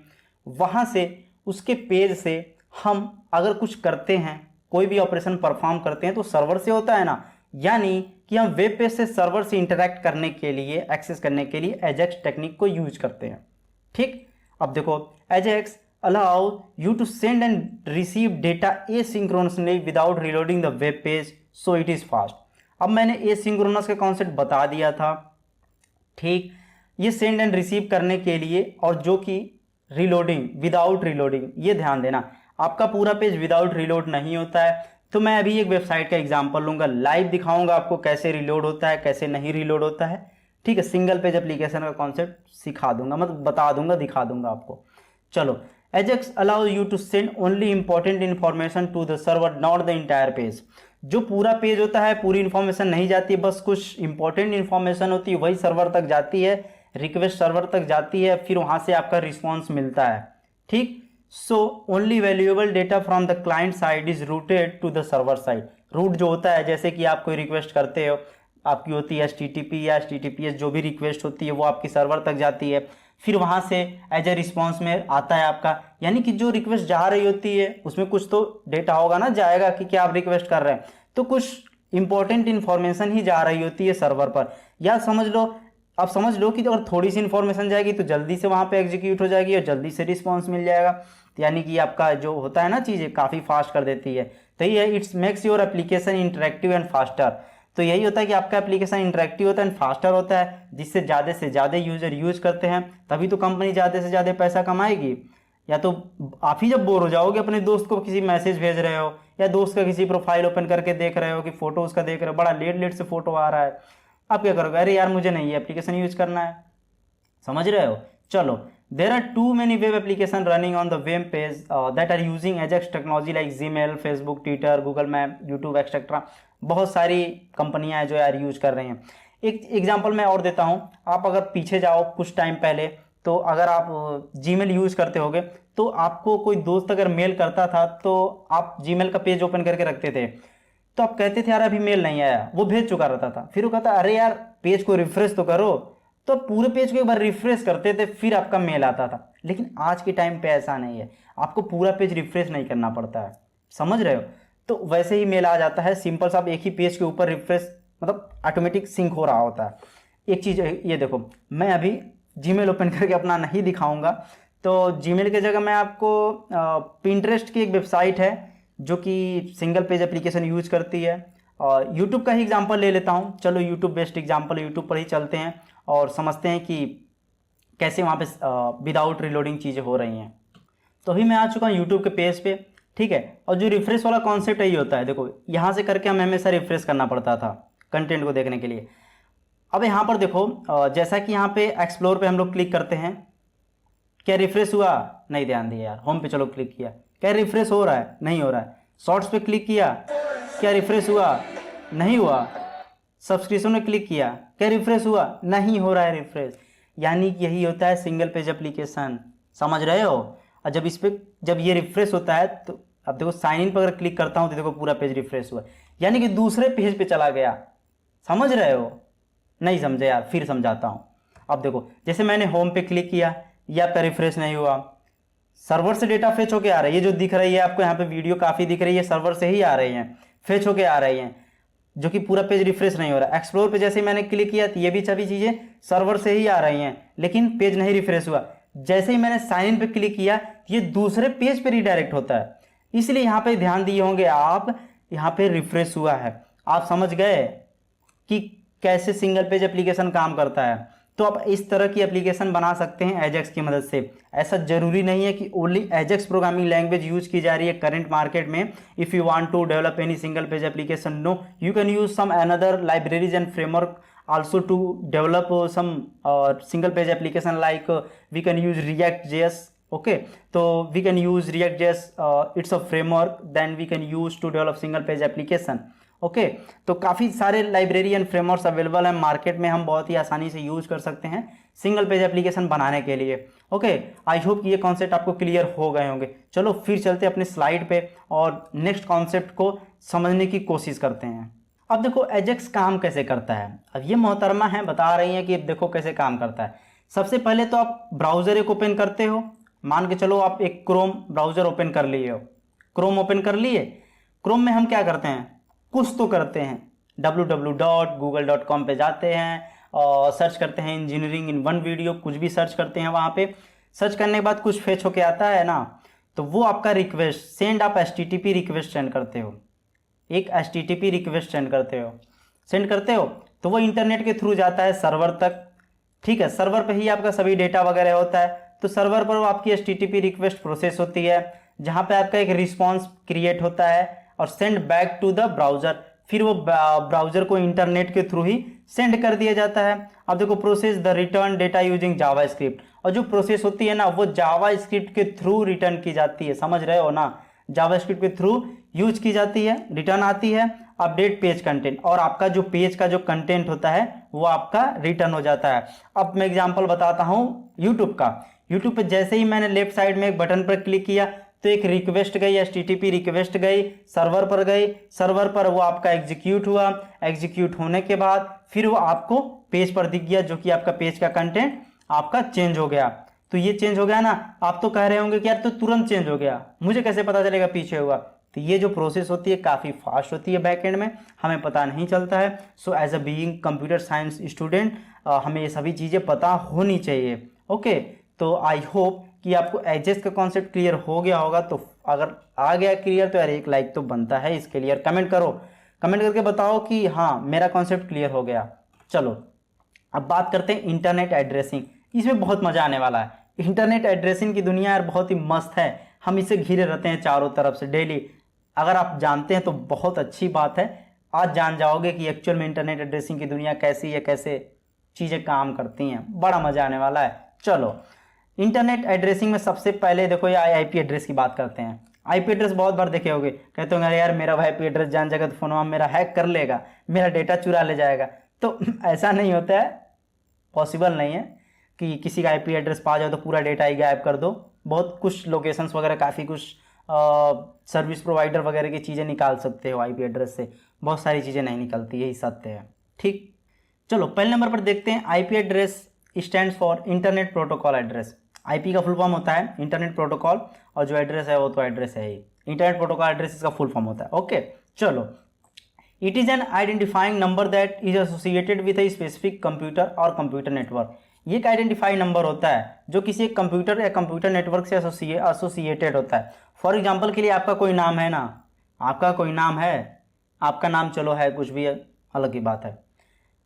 वहाँ से उसके पेज से हम अगर कुछ करते हैं, कोई भी ऑपरेशन परफॉर्म करते हैं तो सर्वर से होता है ना, यानी कि हम वेब पेज से सर्वर से इंटरैक्ट करने के लिए, एक्सेस करने के लिए एजेक्स टेक्निक को यूज करते हैं, ठीक। अब देखो, Ajax allow you to send and receive data asynchronously without reloading the web page, so it is fast। अब मैंने asynchronous का कॉन्सेप्ट बता दिया था, ठीक। ये सेंड एंड रिसीव करने के लिए, और जो कि रीलोडिंग, विदाउट रीलोडिंग, ये ध्यान देना, आपका पूरा पेज विदाउट रीलोड नहीं होता है। तो मैं अभी एक वेबसाइट का एग्जांपल लूंगा, लाइव दिखाऊंगा आपको कैसे रीलोड होता है, कैसे नहीं रीलोड होता है, ठीक है। सिंगल पेज एप्लीकेशन का कॉन्सेप्ट सिखा दूंगा, मतलब बता दूंगा, दिखा दूंगा आपको। चलो, Ajax allows you to send only important information to the server, not the entire page। जो पूरा पेज होता है, पूरी इंफॉर्मेशन नहीं जाती है, बस कुछ इंपॉर्टेंट इंफॉर्मेशन होती है, वही सर्वर तक जाती है, रिक्वेस्ट सर्वर तक जाती है, फिर वहां से आपका रिस्पॉन्स मिलता है, ठीक। So only valuable data from the client side is routed to the server side. Route जो होता है, जैसे कि आप कोई रिक्वेस्ट करते हो, आपकी होती है HTTP या HTTPS, जो भी रिक्वेस्ट होती है वो आपकी सर्वर तक जाती है, फिर वहाँ से एज ए रिस्पॉन्स में आता है आपका, यानी कि जो रिक्वेस्ट जा रही होती है उसमें कुछ तो डेटा होगा ना, जाएगा कि क्या आप रिक्वेस्ट कर रहे हैं, तो कुछ इंपॉर्टेंट इन्फॉर्मेशन ही जा रही होती है सर्वर पर। या समझ लो, आप समझ लो कि अगर थोड़ी सी इन्फॉर्मेशन जाएगी तो जल्दी से वहाँ पे एग्जीक्यूट हो जाएगी और जल्दी से रिस्पॉन्स मिल जाएगा, यानी कि आपका जो होता है ना चीज़ें काफ़ी फास्ट कर देती है। तो ये it's makes your application interactive and faster. तो यही होता है कि आपका एप्लीकेशन इंटरेक्टिव होता है एंड फास्टर होता है, जिससे ज़्यादा से ज़्यादा यूजर यूज करते हैं, तभी तो कंपनी ज़्यादा से ज़्यादा पैसा कमाएगी। या तो आप ही जब बोर हो जाओगे, अपने दोस्त को किसी मैसेज भेज रहे हो, या दोस्त का किसी प्रोफाइल ओपन करके देख रहे हो कि फोटो उसका देख रहे हो, बड़ा लेट लेट से फोटो आ रहा है, आप क्या करोगे, अरे यार मुझे नहीं ये एप्लीकेशन यूज करना है, समझ रहे हो। चलो, there are too many web applications running on the web page that are using Ajax technology like Gmail, Facebook, Twitter, Google Map, YouTube, etc। बहुत सारी कंपनियां हैं जो यार यूज कर रही हैं। एक एग्जांपल मैं और देता हूं, आप अगर पीछे जाओ कुछ टाइम पहले, तो अगर आप Gmail यूज करते होगे तो आपको कोई दोस्त अगर मेल करता था तो आप Gmail का पेज ओपन करके रखते थे, तो आप कहते थे यार अभी मेल नहीं आया, वो भेज चुका रहता था, फिर वो कहता अरे यार पेज को रिफ्रेश तो करो, तो पूरे पेज को एक बार रिफ्रेश करते थे, फिर आपका मेल आता था। लेकिन आज के टाइम पे ऐसा नहीं है, आपको पूरा पेज रिफ्रेश नहीं करना पड़ता है, समझ रहे हो। तो वैसे ही मेल आ जाता है, सिंपल सा, आप एक ही पेज के ऊपर रिफ्रेश, मतलब ऑटोमेटिक सिंक हो रहा होता है। एक चीज़ ये देखो, मैं अभी जीमेल ओपन करके अपना नहीं दिखाऊंगा, तो जीमेल की जगह मैं आपको पिंटरेस्ट की एक वेबसाइट है जो कि सिंगल पेज एप्लीकेशन यूज करती है, और यूट्यूब का ही एग्जाम्पल ले लेता हूँ। चलो यूट्यूब बेस्ट एग्जाम्पल, यूट्यूब पर ही चलते हैं और समझते हैं कि कैसे वहाँ पे विदाउट रिलोडिंग चीज़ें हो रही हैं। तो अभी मैं आ चुका हूँ यूट्यूब के पेज पे, ठीक है। और जो रिफ्रेश वाला कॉन्सेप्ट यही होता है, देखो यहाँ से करके हमें हमेशा रिफ्रेश करना पड़ता था कंटेंट को देखने के लिए। अब यहाँ पर देखो, जैसा कि यहाँ पे एक्सप्लोर पे हम लोग क्लिक करते हैं, क्या रिफ्रेश हुआ, नहीं, ध्यान दिया यार, होम पे चलो क्लिक किया, क्या रिफ्रेश हो रहा है, नहीं हो रहा है। शॉर्ट्स पे क्लिक किया, क्या रिफ्रेश हुआ, नहीं हुआ। सब्सक्रिप्शन में क्लिक किया, क्या रिफ्रेश हुआ? नहीं हो रहा है रिफ्रेश। यानी कि यही होता है सिंगल पेज एप्लीकेशन, समझ रहे हो? और जब इस पर जब ये रिफ्रेश होता है तो अब देखो साइन इन पर अगर क्लिक करता हूँ तो देखो पूरा पेज रिफ्रेश हुआ, यानी कि दूसरे पेज पे चला गया। समझ रहे हो? नहीं समझे यार, फिर समझाता हूँ। अब देखो जैसे मैंने होम पे क्लिक किया, ये आपका रिफ्रेश नहीं हुआ, सर्वर से डेटा फेच होके आ रहा है। ये जो दिख रही है आपको यहाँ पे वीडियो काफ़ी दिख रही है, सर्वर से ही आ रही है, फेच होके आ रही हैं, जो कि पूरा पेज रिफ्रेश नहीं हो रहा। एक्सप्लोर पे जैसे ही मैंने क्लिक किया तो ये भी सभी चीज़ें सर्वर से ही आ रही हैं, लेकिन पेज नहीं रिफ्रेश हुआ। जैसे ही मैंने साइन इन पे क्लिक किया ये दूसरे पेज पे रिडायरेक्ट होता है, इसलिए यहाँ पे ध्यान दिए होंगे आप, यहाँ पे रिफ्रेश हुआ है। आप समझ गए कि कैसे सिंगल पेज एप्लीकेशन काम करता है। तो आप इस तरह की एप्लीकेशन बना सकते हैं एजेक्स की मदद से। ऐसा जरूरी नहीं है कि only AJAX programming language use की जा रही है करंट मार्केट में। If you want to develop any single page application, no, you can use some another libraries and framework also to develop some single page application, like we can use React.js. okay, so we can use React.js, it's a framework, then we can use to develop single page application. Okay तो काफ़ी सारे लाइब्रेरी एंड फ्रेमवर्क्स अवेलेबल हैं मार्केट में, हम बहुत ही आसानी से यूज कर सकते हैं सिंगल पेज एप्लीकेशन बनाने के लिए। ओके, आई होप ये कॉन्सेप्ट आपको क्लियर हो गए होंगे। चलो फिर चलते अपनी स्लाइड पे और नेक्स्ट कॉन्सेप्ट को समझने की कोशिश करते हैं। अब देखो एजेक्स काम कैसे करता है। अब ये मोहतरमा है बता रही हैं कि देखो कैसे काम करता है। सबसे पहले तो आप ब्राउज़र एक ओपन करते हो, मान के चलो आप एक क्रोम ब्राउज़र ओपन कर लिए हो, क्रोम ओपन कर लिए। क्रोम में हम क्या करते हैं, कुछ तो करते हैं, www.google.com पे जाते हैं और सर्च करते हैं इंजीनियरिंग इन वन वीडियो, कुछ भी सर्च करते हैं। वहाँ पे सर्च करने के बाद कुछ फेच होके आता है ना, तो वो आपका रिक्वेस्ट सेंड, आप HTTP रिक्वेस्ट सेंड करते हो, एक HTTP रिक्वेस्ट सेंड करते हो तो वो इंटरनेट के थ्रू जाता है सर्वर तक। ठीक है, सर्वर पे ही आपका सभी डेटा वगैरह होता है, तो सर्वर पर वो आपकी HTTP रिक्वेस्ट प्रोसेस होती है, जहाँ पे आपका एक रिस्पॉन्स क्रिएट होता है और send back to the browser. फिर वो ब्राउज़र को इंटरनेट के थ्रू ही सेंड कर दिया जाता है। अब देखो process the return data using JavaScript, और जो प्रोसेस होती है ना वो जावास्क्रिप्ट के थ्रू रिटर्न की जाती है, समझ रहे हो ना, जावास्क्रिप्ट के थ्रू यूज की जाती है, रिटर्न आती है। अपडेट पेज कंटेंट, और आपका जो पेज का जो कंटेंट होता है वो आपका रिटर्न हो जाता है। अब मैं एग्जांपल बताता हूँ यूट्यूब का। यूट्यूब पे जैसे ही मैंने लेफ्ट साइड में एक बटन पर क्लिक किया तो एक रिक्वेस्ट गई, HTTP रिक्वेस्ट गई, सर्वर पर गई, सर्वर पर वो आपका एग्जीक्यूट हुआ, एग्जीक्यूट होने के बाद फिर वो आपको पेज पर दिख गया, जो कि आपका पेज का कंटेंट आपका चेंज हो गया। तो ये चेंज हो गया ना, आप तो कह रहे होंगे कि यार तो तुरंत चेंज हो गया, मुझे कैसे पता चलेगा पीछे हुआ। तो ये जो प्रोसेस होती है काफ़ी फास्ट होती है, बैकएंड में हमें पता नहीं चलता है। So as a being computer science student हमें ये सभी चीज़ें पता होनी चाहिए। ओके, तो आई होप कि आपको एजेक्स का कॉन्सेप्ट क्लियर हो गया होगा। तो अगर आ गया क्लियर तो यार एक लाइक तो बनता है इसके लिए, कमेंट करो, कमेंट करके बताओ कि हाँ मेरा कॉन्सेप्ट क्लियर हो गया। चलो अब बात करते हैं इंटरनेट एड्रेसिंग, इसमें बहुत मज़ा आने वाला है। इंटरनेट एड्रेसिंग की दुनिया यार बहुत ही मस्त है, हम इसे घिरे रहते हैं चारों तरफ से डेली। अगर आप जानते हैं तो बहुत अच्छी बात है, आज जान जाओगे कि एक्चुअल में इंटरनेट एड्रेसिंग की दुनिया कैसी है, कैसे चीज़ें काम करती हैं, बड़ा मज़ा आने वाला है। चलो इंटरनेट एड्रेसिंग में सबसे पहले देखो ये IP एड्रेस की बात करते हैं। IP एड्रेस बहुत बार देखे होंगे, कहते होंगे यार मेरा IP एड्रेस जान जाएगा तो फोन मेरा हैक कर लेगा, मेरा डेटा चुरा ले जाएगा। तो ऐसा नहीं होता है, पॉसिबल नहीं है कि किसी का IP एड्रेस पा जाओ तो पूरा डेटा ही गायब कर दो। बहुत कुछ लोकेशंस वगैरह, काफ़ी कुछ सर्विस प्रोवाइडर वगैरह की चीज़ें निकाल सकते हो IP एड्रेस से, बहुत सारी चीज़ें नहीं निकलती, यही सत्य है। ठीक, चलो पहले नंबर पर देखते हैं IP address stands for internet protocol address. IP का फुल फॉर्म होता है इंटरनेट प्रोटोकॉल, और जो एड्रेस है वो तो एड्रेस है ही, इंटरनेट प्रोटोकॉल एड्रेस इसका फुल फॉर्म होता है। ओके, चलो it is an identifying number that is associated with a specific computer और कंप्यूटर नेटवर्क। ये एक आइडेंटिफाई नंबर होता है जो किसी एक कंप्यूटर या कंप्यूटर नेटवर्क से एसोसिएटेड होता है। फॉर एग्जांपल के लिए आपका कोई नाम है ना, आपका कोई नाम है, आपका नाम चलो है कुछ भी, अलग ही बात है।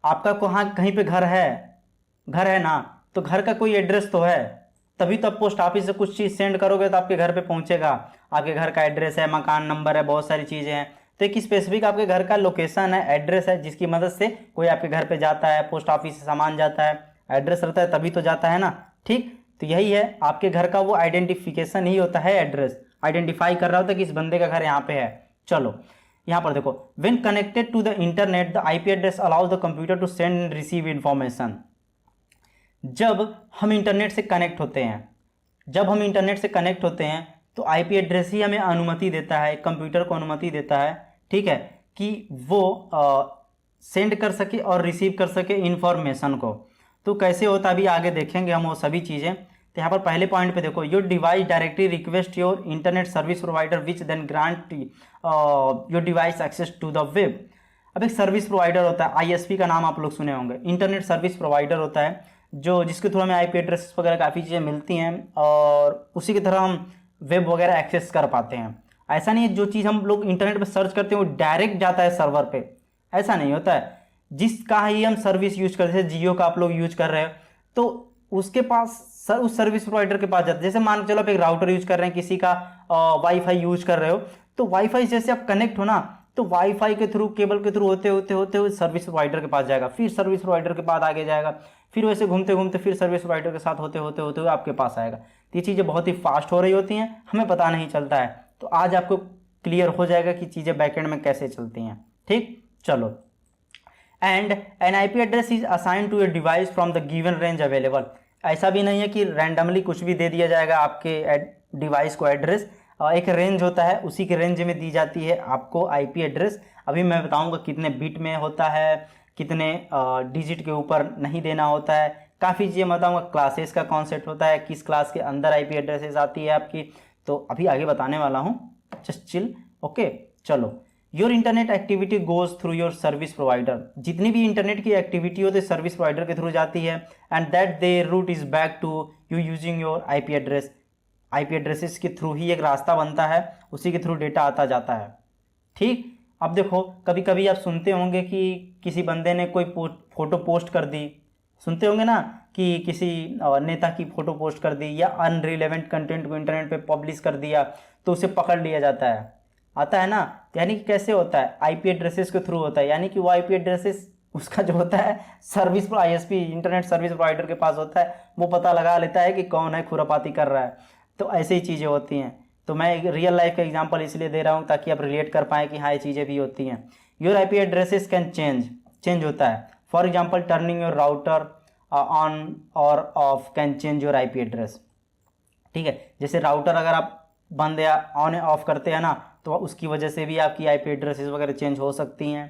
आपका कहाँ कहीं पे घर है ना, तो घर का कोई एड्रेस तो है, तभी तो आप पोस्ट ऑफिस से कुछ चीज़ सेंड करोगे तो आपके घर पे पहुंचेगा। आपके घर का एड्रेस है, मकान नंबर है, बहुत सारी चीज़ें हैं, तो एक स्पेसिफिक आपके घर का लोकेशन है, एड्रेस है, जिसकी मदद से कोई आपके घर पे जाता है, पोस्ट ऑफिस से सामान जाता है, एड्रेस रहता है तभी तो जाता है ना। ठीक, तो यही है आपके घर का वो आइडेंटिफिकेशन ही होता है, एड्रेस आइडेंटिफाई कर रहा होता है कि इस बंदे का घर यहाँ पे है। चलो यहाँ पर देखो, when connected to the internet the IP address allows the computer to send and receive information. जब हम इंटरनेट से कनेक्ट होते हैं, तो आईपी एड्रेस ही हमें अनुमति देता है, कंप्यूटर को अनुमति देता है, ठीक है, कि वो सेंड कर सके और रिसीव कर सके इंफॉर्मेशन को। तो कैसे होता है अभी आगे देखेंगे हम वो सभी चीज़ें। तो यहाँ पर पहले पॉइंट पे देखो, your device directly request your internet service provider which then grant your device access to the web. अब एक सर्विस प्रोवाइडर होता है, आईएसपी का नाम आप लोग सुने होंगे, इंटरनेट सर्विस प्रोवाइडर होता है, जो जिसके थ्रू हमें आईपी एड्रेस वगैरह काफ़ी चीज़ें मिलती हैं और उसी की तरह हम वेब वगैरह एक्सेस कर पाते हैं। ऐसा नहीं है जो चीज़ हम लोग इंटरनेट पर सर्च करते हैं वो डायरेक्ट जाता है सर्वर पे, ऐसा नहीं होता है। जिसका ही हम सर्विस यूज करते हैं, जियो का आप लोग यूज कर रहे हो तो उसके पास उस सर्विस प्रोवाइडर के पास जाते हैं। जैसे मान के चलो आप एक राउटर यूज कर रहे हैं, किसी का वाईफाई यूज कर रहे हो, तो वाईफाई जैसे आप कनेक्ट हो ना, तो वाईफाई के थ्रू, केबल के थ्रू होते हुए सर्विस प्रोवाइडर के पास जाएगा, फिर सर्विस प्रोवाइडर के बाद आगे जाएगा, फिर वैसे घूमते घूमते फिर सर्विस प्रोवाइडर के साथ होते हुए आपके पास आएगा। तो ये चीज़ें बहुत ही फास्ट हो रही होती हैं, हमें पता नहीं चलता है। तो आज आपको क्लियर हो जाएगा कि चीज़ें बैकएंड में कैसे चलती हैं। ठीक, चलो। And an IP address is assign to a device from the given range available. ऐसा भी नहीं है कि रैंडमली कुछ भी दे दिया जाएगा आपके डिवाइस को एड्रेस, एक रेंज होता है, उसी के रेंज में दी जाती है आपको आईपी एड्रेस। अभी मैं बताऊंगा कितने बिट में होता है, कितने डिजिट के ऊपर नहीं देना होता है, काफ़ी चीज़ें बताऊंगा। क्लासेस का कॉन्सेप्ट होता है, किस क्लास के अंदर आईपी एड्रेसेस आती है आपकी, तो अभी आगे बताने वाला हूँ, जस्ट चिल। ओके, चलो। Your internet activity goes through your service provider. जितनी भी इंटरनेट की एक्टिविटी होती है सर्विस प्रोवाइडर के थ्रू जाती है, and that they route is back to you using your IP address. IP addresses के थ्रू ही एक रास्ता बनता है, उसी के थ्रू डेटा आता जाता है। ठीक, अब देखो, कभी कभी आप सुनते होंगे कि किसी बंदे ने कोई फोटो पोस्ट कर दी, सुनते होंगे ना कि किसी नेता की फोटो पोस्ट कर दी या अनरिलेवेंट कंटेंट को इंटरनेट पे पब्लिश कर दिया, तो उसे पकड़ लिया जाता है, आता है ना। यानी कि कैसे होता है, आईपी एड्रेसेस के थ्रू होता है, यानी कि वो आईपी एड्रेसेस उसका जो होता है service ISP internet service provider के पास होता है, वो पता लगा लेता है कि कौन है खुरापाती कर रहा है। तो ऐसे ही चीज़ें होती हैं। तो मैं एक रियल लाइफ का एग्जांपल इसलिए दे रहा हूँ ताकि आप रिलेट कर पाएँ कि हाँ ये चीज़ें भी होती हैं। Your IP addresses can change होता है। For example turning your router on और off can change your IP address. ठीक है, जैसे राउटर अगर आप बंद या ऑन ऑफ करते हैं ना, तो उसकी वजह से भी आपकी आईपी एड्रेसेस वगैरह चेंज हो सकती हैं।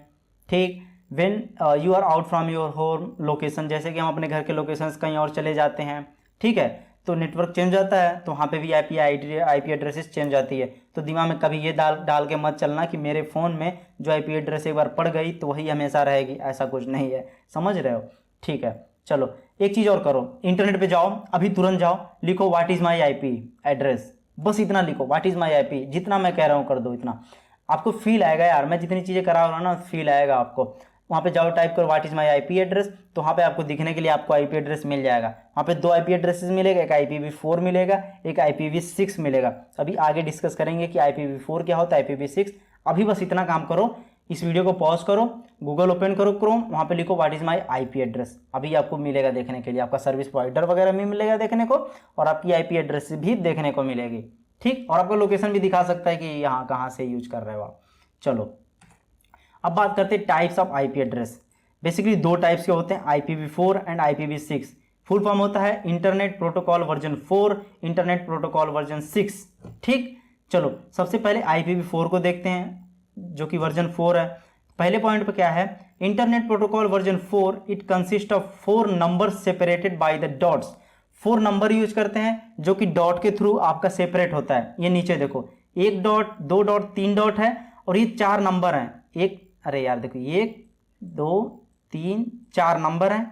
ठीक, when you are out from your home location, जैसे कि हम अपने घर के लोकेशंस कहीं और चले जाते हैं, ठीक है, तो नेटवर्क चेंज जाता है, तो वहाँ पे भी आईपी एड्रेसेस चेंज जाती है। तो दिमाग में कभी ये डाल के मत चलना कि मेरे फ़ोन में जो आईपी एड्रेस एक बार पड़ गई तो वही हमेशा रहेगी, ऐसा कुछ नहीं है, समझ रहे हो। ठीक है, चलो एक चीज़ और करो, इंटरनेट पे जाओ, अभी तुरंत जाओ, लिखो what is my IP address, बस इतना लिखो, व्हाट इज़ माई आईपी, जितना मैं कह रहा हूँ कर दो, इतना आपको फील आएगा यार, मैं जितनी चीज़ें करा रहा हूँ ना फील आएगा आपको। वहाँ पे जाओ, टाइप करो what is my IP address, तो वहाँ पे आपको दिखने के लिए आपको आईपी एड्रेस मिल जाएगा। वहाँ पे 2 आईपी एड्रेसेस मिलेगा, एक IPv4 मिलेगा, एक IPv6 मिलेगा। अभी आगे डिस्कस करेंगे कि IPv4 क्या होता है, IPv6। अभी बस इतना काम करो, इस वीडियो को पॉज करो, गूगल ओपन करो, क्रोम, वहाँ पे लिखो what is my IP address, अभी आपको मिलेगा देखने के लिए, आपका सर्विस प्रोवाइडर वगैरह भी मिलेगा देखने को, और आपकी आईपी एड्रेस भी देखने को मिलेगी। ठीक, और आपको लोकेशन भी दिखा सकता है कि यहाँ कहाँ से यूज कर रहे हो आप। चलो अब बात करते हैं types of IP address. Basically 2 types के होते हैं, IPv4 and IPv6। Full form होता है internet protocol version 4, internet protocol version 6। ठीक, चलो सबसे पहले IPv4 को देखते हैं जो कि वर्जन 4 है। पहले पॉइंट पे क्या है, internet protocol version 4 it consist of 4 number separated by the dots. 4 number use करते हैं जो कि डॉट के थ्रू आपका सेपरेट होता है। ये नीचे देखो, 1 डॉट, 2 डॉट, 3 डॉट है, और ये 4 नंबर हैं। अरे यार देखो, 1 2 3 4 नंबर हैं।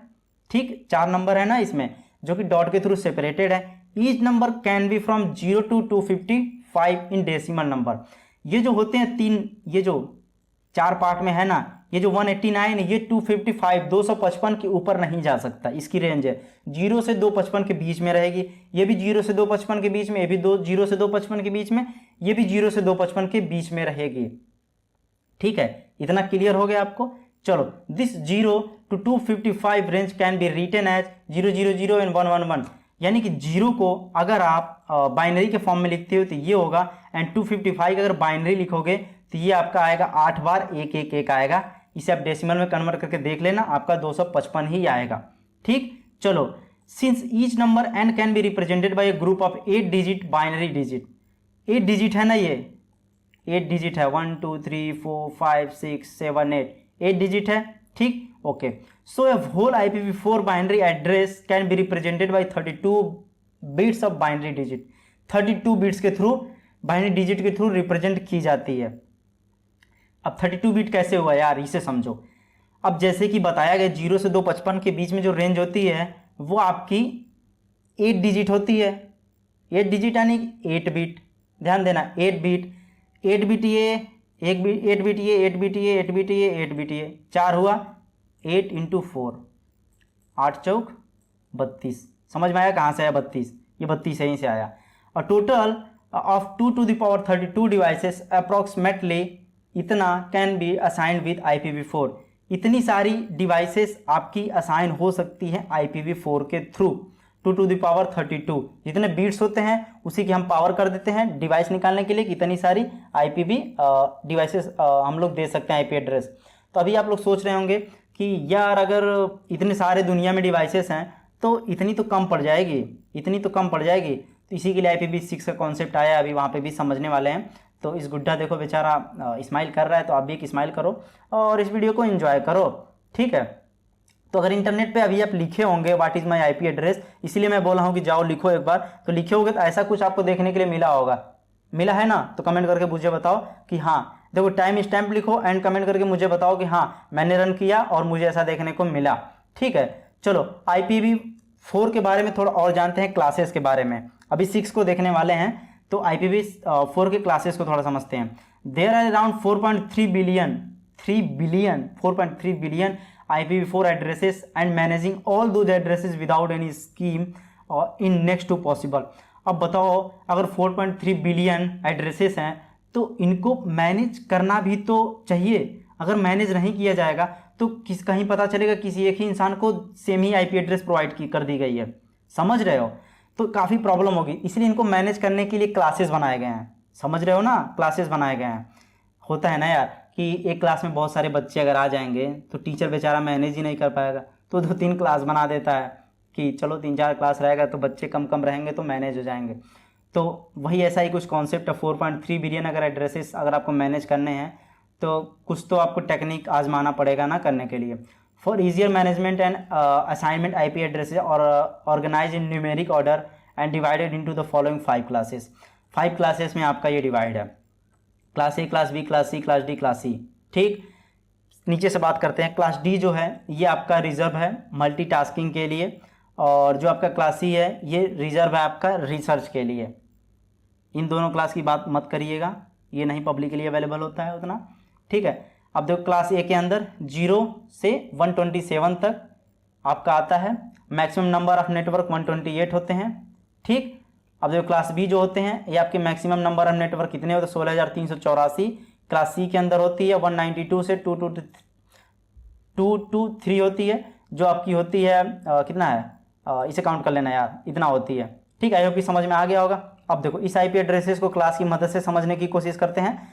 ठीक, 4 नंबर है ना इसमें, जो कि डॉट के थ्रू सेपरेटेड है। Each number can be from 0 to 255 in decimal number. ये जो होते हैं 3, ये जो 4 पार्ट में है ना, ये जो 189, ये 255 255 के ऊपर नहीं जा सकता, इसकी रेंज है। 0 से 255 के बीच में रहेगी, ये भी 0 से 255 के बीच में, ये भी 0 से 255 के बीच में, ये भी 0 से 255 के बीच में रहेगी। ठीक है, इतना क्लियर हो गया आपको। चलो, this 0 to 255 range can be written as 000 and 111। यानी कि 0 को अगर आप बाइनरी के फॉर्म में लिखते हो तो ये होगा, एंड 255 अगर बाइनरी लिखोगे तो ये आपका आएगा 8 बार 111 आएगा। इसे आप डेसिमल में कन्वर्ट करके देख लेना, आपका 255 ही आएगा। ठीक, चलो, since each number n can be represented bye A group of 8 digit binary digit. 8 digit है ना, ये 8 डिजिट है, 1 2 3 4 5 6 7 8 डिजिट है। ठीक, okay. So a whole IPv4 binary address can be represented by 32 bits of binary digit. 32 bits के थ्रू, बाइनरी डिजिट के थ्रू रिप्रेजेंट की जाती है। अब 32 बिट कैसे हुआ यार, इसे समझो। अब जैसे कि बताया गया 0 से 255 के बीच में जो रेंज होती है वो आपकी 8 डिजिट होती है। 8 डिजिट यानी 8 बिट, ध्यान देना, 8 बिट, 8 बिट ये, 1 बिट, 8 बिट ये, 8 बिट ये, 8 बिट ये, 8 बिट ये, 4 हुआ, 8 इंटू 4, 8 चौक 32। समझ में आया कहाँ से आया 32? ये 32 यहीं से आया। और total of 2 to the power 32 devices approximately इतना can be assigned with IPv4। इतनी सारी डिवाइसेस आपकी असाइन हो सकती हैं IPv4 के थ्रू। 2 to the power 32 जितने बीट्स होते हैं उसी की हम पावर कर देते हैं डिवाइस निकालने के लिए, कितनी सारी IPv डिवाइसेस हम लोग दे सकते हैं IP एड्रेस। तो अभी आप लोग सोच रहे होंगे कि यार अगर इतने सारे दुनिया में डिवाइसेस हैं तो इतनी तो कम पड़ जाएगी, इतनी तो कम पड़ जाएगी। तो इसी के लिए IPv6 का कॉन्सेप्ट आया, अभी वहाँ पे भी समझने वाले हैं। तो इस गुड्डा देखो बेचारा स्माइल कर रहा है, तो आप भी एक स्माइल करो और इस वीडियो को एंजॉय करो। ठीक है, तो अगर इंटरनेट पे अभी आप लिखे होंगे what is my IP address, इसीलिए मैं बोला हूँ कि जाओ लिखो एक बार। तो लिखे होगे तो ऐसा कुछ आपको देखने के लिए मिला होगा, मिला है ना? तो कमेंट करके मुझे बताओ कि हाँ, देखो टाइम स्टैम्प लिखो एंड कमेंट करके मुझे बताओ कि हाँ मैंने रन किया और मुझे ऐसा देखने को मिला। ठीक है, चलो IPv4 के बारे में थोड़ा और जानते हैं, क्लासेस के बारे में। अभी 6 को देखने वाले हैं, तो IPv4 के क्लासेस को थोड़ा समझते हैं। There are around 4.3 billion IPv4 addresses and managing all those addresses without any scheme in next to possible. अब बताओ, अगर 4.3 बिलियन एड्रेसेस हैं तो इनको मैनेज करना भी तो चाहिए। अगर मैनेज नहीं किया जाएगा तो कहीं पता चलेगा किसी एक ही इंसान को सेम ही IP एड्रेस प्रोवाइड कर दी गई है, समझ रहे हो? तो काफ़ी प्रॉब्लम होगी, इसलिए इनको मैनेज करने के लिए क्लासेस बनाए गए हैं। समझ रहे हो ना, क्लासेस बनाए गए हैं। होता है ना यार कि एक क्लास में बहुत सारे बच्चे अगर आ जाएंगे तो टीचर बेचारा मैनेज ही नहीं कर पाएगा, तो 2-3 क्लास बना देता है कि चलो 3-4 क्लास रहेगा तो बच्चे कम कम रहेंगे तो मैनेज हो जाएंगे। तो वही ऐसा ही कुछ कॉन्सेप्ट है। 4.3 बिलियन अगर एड्रेसेस अगर आपको मैनेज करने हैं तो कुछ तो आपको टेक्निक आजमाना पड़ेगा ना करने के लिए। For easier management and assignment IP addresses और organise in numeric order and divided into the following 5 classes. 5 classes में आपका ये डिवाइड है, class A, class B, class C, class D, class C। ठीक, नीचे से बात करते हैं। क्लास D जो है ये आपका रिजर्व है मल्टीटास्किंग के लिए, और जो आपका क्लास C है ये रिजर्व है आपका रिसर्च के लिए। इन दोनों क्लास की बात मत करिएगा, ये नहीं पब्लिकली अवेलेबल होता है उतना। ठीक है, अब देखो क्लास A के अंदर 0 से 127 तक आपका आता है। मैक्सिमम नंबर ऑफ नेटवर्क 128 होते हैं। ठीक, अब देखो क्लास B जो होते हैं ये आपके मैक्सिमम नंबर ऑफ नेटवर्क कितने होते हैं? 16,384। क्लास C के अंदर होती है 192 से 223 होती है, जो आपकी होती है कितना है, इसे काउंट कर लेना यार, इतना होती है। ठीक, आई होप कि समझ में आ गया होगा। अब देखो इस IP एड्रेसेस को क्लास की मदद से समझने की कोशिश करते हैं।